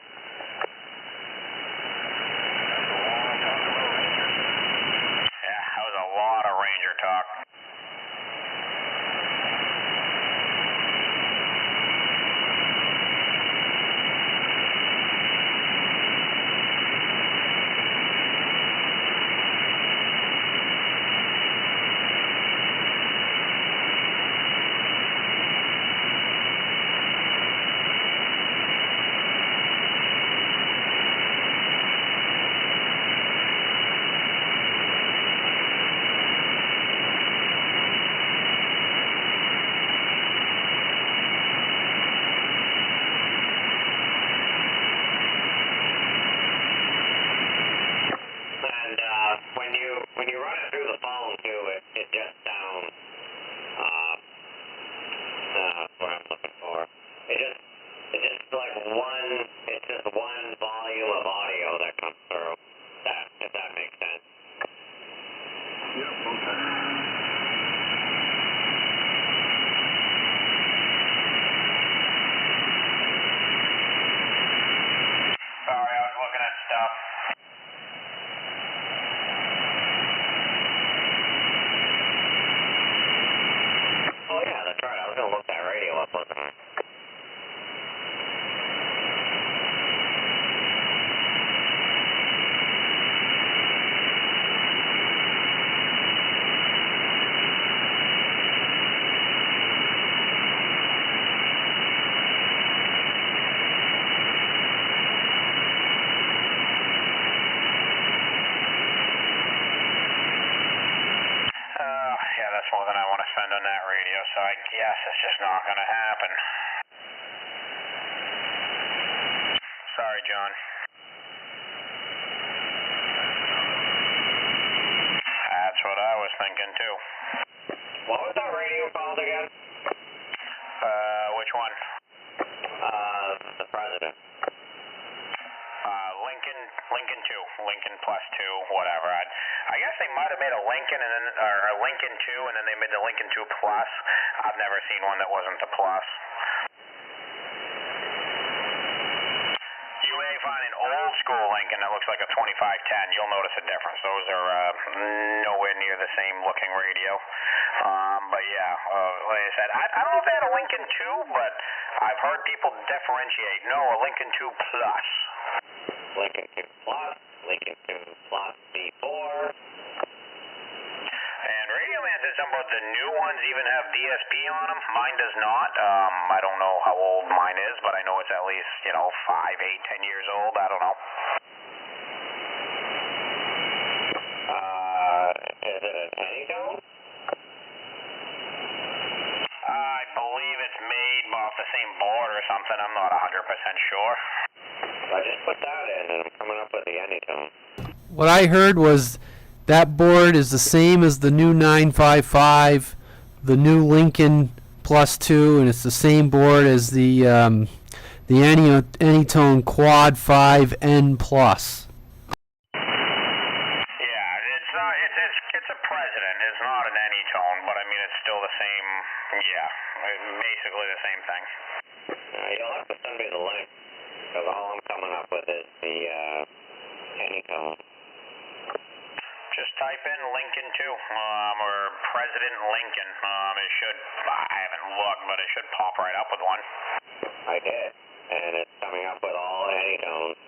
radio, so I guess it's just not going to happen. Sorry, John. That's what I was thinking, too. What was that radio called again? Which one? The president. Lincoln 2, Lincoln plus 2, whatever. I guess they might have made a Lincoln and then, or a Lincoln 2, and then they made the Lincoln 2 plus. I've never seen one that wasn't the plus. You may find an old school Lincoln that looks like a 2510. You'll notice a difference. Those are nowhere near the same looking radio. But yeah, like I said, I don't know if they had a Lincoln 2, but I've heard people differentiate. No, a Lincoln 2 plus. Lincoln 2 plus, Lincoln 2 plus B4. And Radioman said something about the new ones even have DSP on them. Mine does not. I don't know how old mine is, but I know it's at least, 5, 8, 10 years old. I don't know. Is it an anytone? I believe it's made off the same board or something. I'm not 100% sure. I just put that in and I'm coming up with the anytone. What I heard was that board is the same as the new 955, the new Lincoln plus 2, and it's the same board as the Anytone Quad 5 N plus. Yeah, it's a president. It's not an Anytone, but I mean it's still the same. Yeah, basically the same thing. You'll have to send me the link, because all I'm coming up with is the anytone. Just type in Lincoln 2, or President Lincoln. It should, I haven't looked, but it should pop right up with one. I did, and it's coming up with all anytones.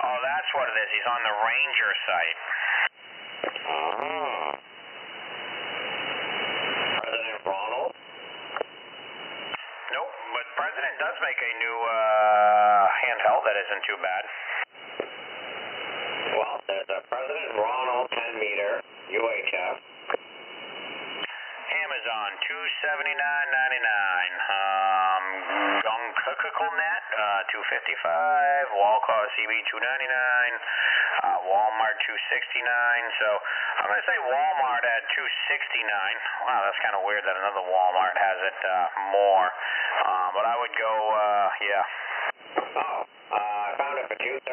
Oh, that's what it is. He's on the Ranger site. Oh. President Ronald? Nope, but President does make a new handheld that isn't too bad. Well, there's a President Ronald 10-meter UHF. Amazon, $279.99. Gunkukukulnet, $255. Walcott CB, $299. Walmart, $269. So I'm gonna say Walmart at $269. Wow, that's kind of weird that another Walmart has it more. But I would go, yeah. Oh, I found it for $239.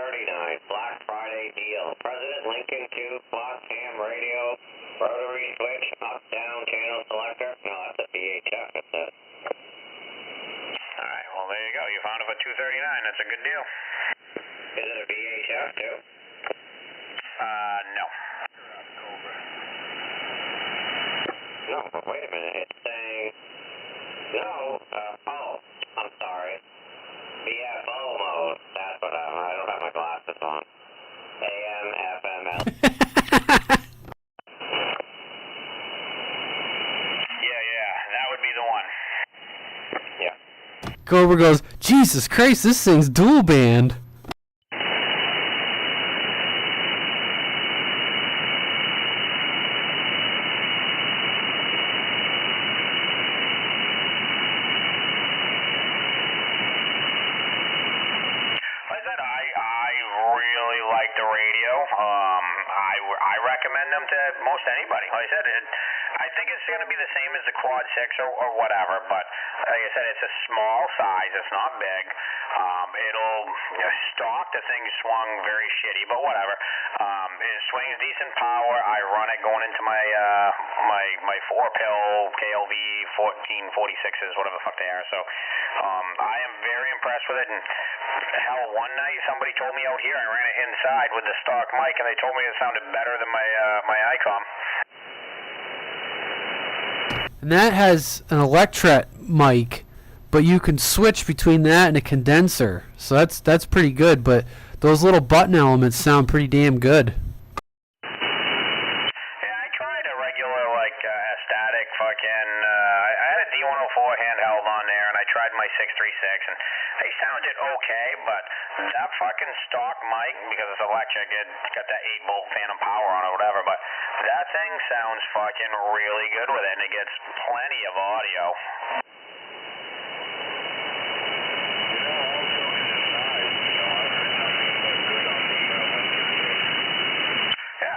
Black Friday deal. President Lincoln 2 plus ham radio, rotary switch, up down channel selector. No, that's a VHF. It says. All right, well there you go. You found it for $239. That's a good deal. Is it a VHF too? No. No, but wait a minute. It's saying no. Oh, I'm sorry. BFO mode. That's what I don't have my glasses on. AM, FM, L. Yeah, that would be the one. Yeah. Cobra goes, Jesus Christ, this thing's dual band. I recommend them to most anybody. Like I said, I think it's going to be the same as the Quad 6 or whatever, but like I said, it's a small size. It's not big. It'll stock. The thing swung very shitty, but whatever. It swings decent power. I run it going into my my 4-pill KLV 1446s, whatever the fuck they are. So I am very impressed with it. And hell, one night somebody told me out here I ran it inside with the stock mic, and they told me it sounded better than my ICOM. And that has an Electret mic, but you can switch between that and a condenser. So that's pretty good, but those little button elements sound pretty damn good. Yeah, I tried a regular, static fucking, I had a D104 handheld on there, and I tried my 636, and they sounded okay, but that fucking stock 8-volt phantom power on it or whatever, but that thing sounds fucking really good with it, and it gets plenty of audio.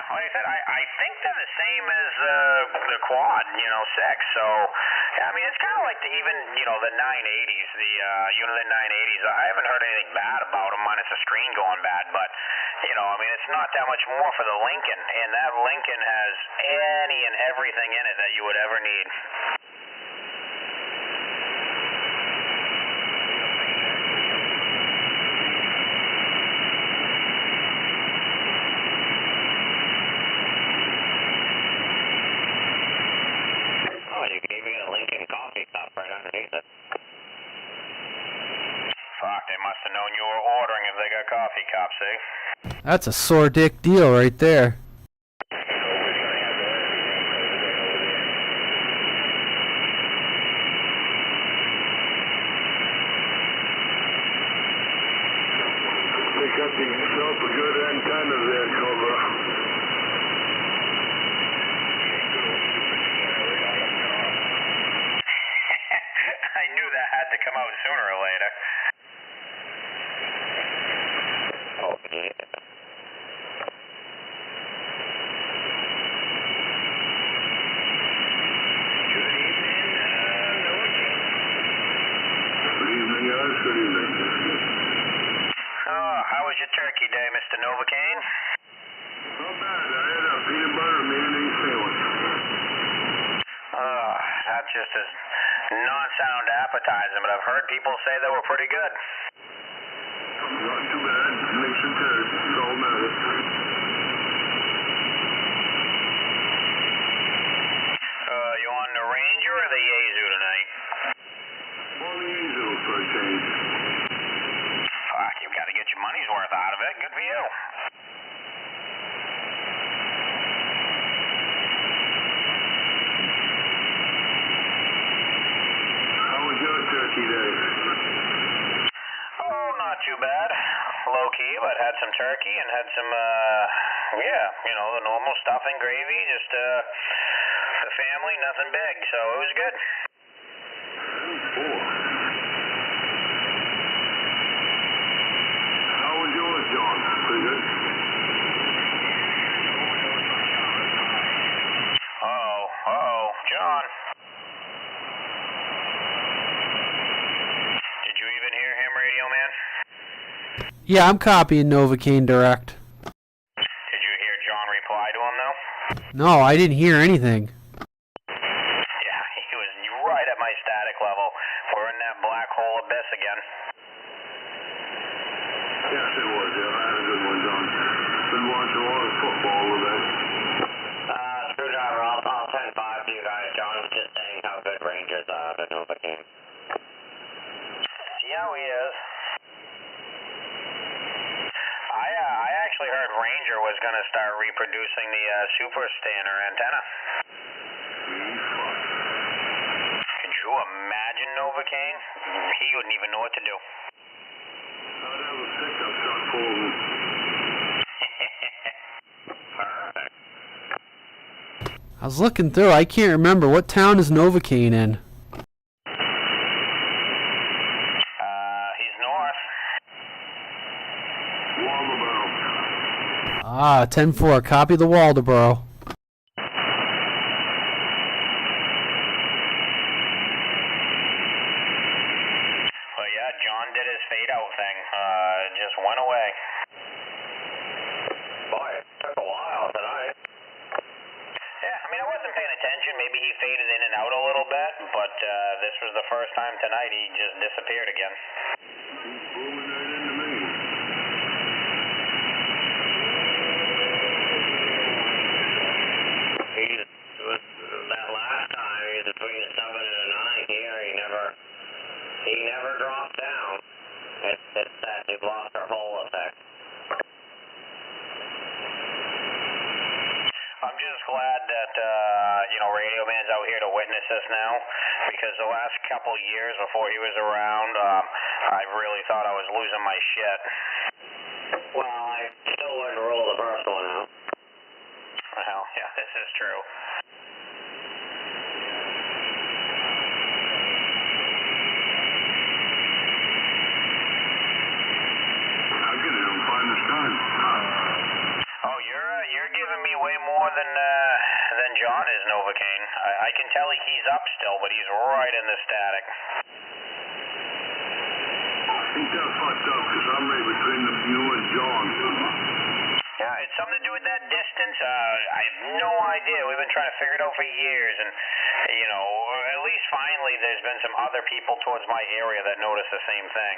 Like I said, I think they're the same as the quad, 6. So, yeah, I mean, it's kind of like even, the 980s, the Unit 980s. I haven't heard anything bad about them, minus the screen going bad. But, I mean, it's not that much more for the Lincoln. And that Lincoln has any and everything in it that you would ever need. You gave me a Lincoln coffee cup right underneath it. Fuck, they must have known you were ordering if they got coffee cups, eh? That's a sore dick deal right there. They got yourself a good antenna there, Cobra. I knew that had to come out sooner or later. Oh, yeah. Good evening, Good evening, guys. Good evening. Oh, how was your turkey day, Mr. Novocaine? Not bad. I had a peanut butter mayonnaise sandwich. Oh, that's just as non-sound appetizing, but I've heard people say they were pretty good. Not too bad. Makes some taste. It's all matters. You on the Ranger or the Yazoo tonight? On the Yazoo for a change. Fuck, you've got to get your money's worth out of it. Good for you. How was your turkey day? Oh, not too bad. Low key, but had some turkey and had some, the normal stuffing, gravy, just, the family, nothing big, so it was good. Cool. How was yours, John? Pretty good? John. Did you even hear him, Radio Man? Yeah, I'm copying Novocaine direct. Did you hear John reply to him, though? No, I didn't hear anything. Yeah, he was right at my static level. We're in that black hole abyss again. Yes, it was. Yeah, I had a good one, John. Been watching a lot of football today. Screwdriver, I'll send 5 to you guys. John was just saying how good Rangers are to Novocaine. See how he is. I actually heard Ranger was going to start reproducing the Super Standard antenna. Could you imagine Novocaine? He wouldn't even know what to do. I'd have a pickup truck full of them. Perfect. I was looking through. I can't remember. What town is Novocaine in? He's north. Waldoboro. Ah, 10-4. Copy the Waldoboro. Well, yeah, John did his fade-out thing. It just went away. Boy, it took a while tonight. Yeah, I mean, I wasn't paying attention. Maybe he faded in and out a little bit, but this was the first time tonight he just disappeared again. He's booming right into me. That last time, he was between a 7 and a 9 here. He never dropped down. It's that you've lost our whole effect. I'm just glad that, Radio Man's out here to witness this now, because the last couple years before he was around, I really thought I was losing my shit. Well, I still wouldn't rule the first one out. true. I'll get it. I'm fine this time. Oh, you're giving me way more than John is, Novocaine. I can tell he's up still, but he's right in the static. Ain't that fucked up? Because I'm right between you and John. Yeah, it's something to do with that distance. I have no idea. We've been trying to figure it out for years, and at least finally there's been some other people towards my area that notice the same thing.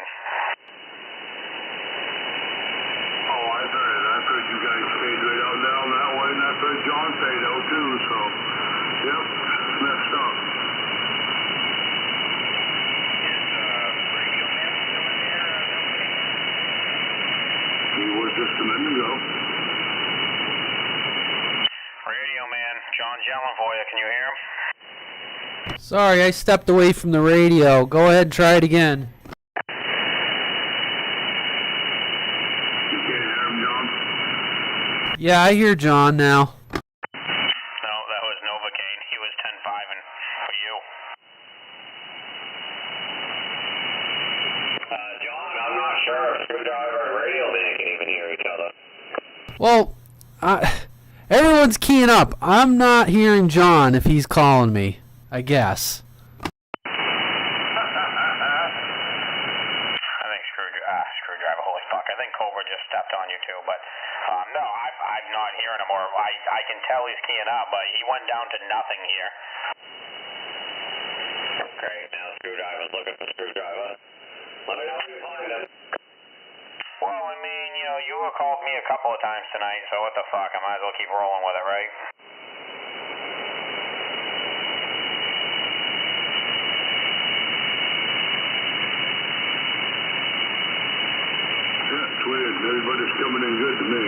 Oh, I've heard it. I've heard you guys fade right out down that way, and I've heard John fade out too, so, yep, it's messed up. Is Radioman still in there, He was just a minute ago. Radio man, John's yelling for you. Can you hear him? Sorry, I stepped away from the radio. Go ahead and try it again. You can't hear him, John? Yeah, I hear John now. No, that was Novocaine. He was 10-5 for you. John, I'm not sure if Screwdriver and Radioman can even hear each other. Well, everyone's keying up. I'm not hearing John if he's calling me, I guess. I think Screwdriver, holy fuck. I think Cobra just stepped on you too, but no, I'm not hearing him, or I can tell he's keying up, but he went down to nothing here. Great, now Screwdriver's looking for Screwdriver. Let me know if you find him. Well, I mean, you have called me a couple of times tonight, so what the fuck? I might as well keep rolling with it, right? Yeah, it's weird. Everybody's coming in good to me.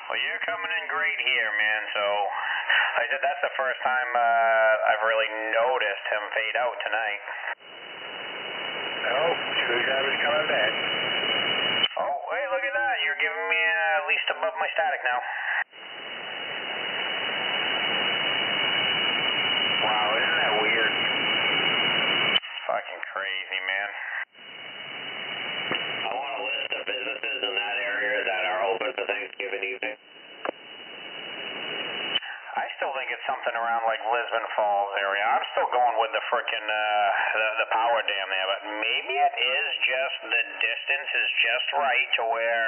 Well, you're coming in great here, man, so I said that's the first time I've really noticed him fade out tonight. Oh, Screwdriver's coming back. Oh, hey, look at that. You're giving me at least above my static now. Wow, isn't that weird? Fucking crazy, man. I want a list of businesses in that area that are open for Thanksgiving evening. I still think it's something around like Lisbon Falls area. I'm still going with the frickin' the power dam there, but maybe it is just the distance is just right to where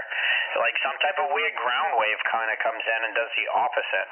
like some type of weird ground wave kind of comes in and does the opposite.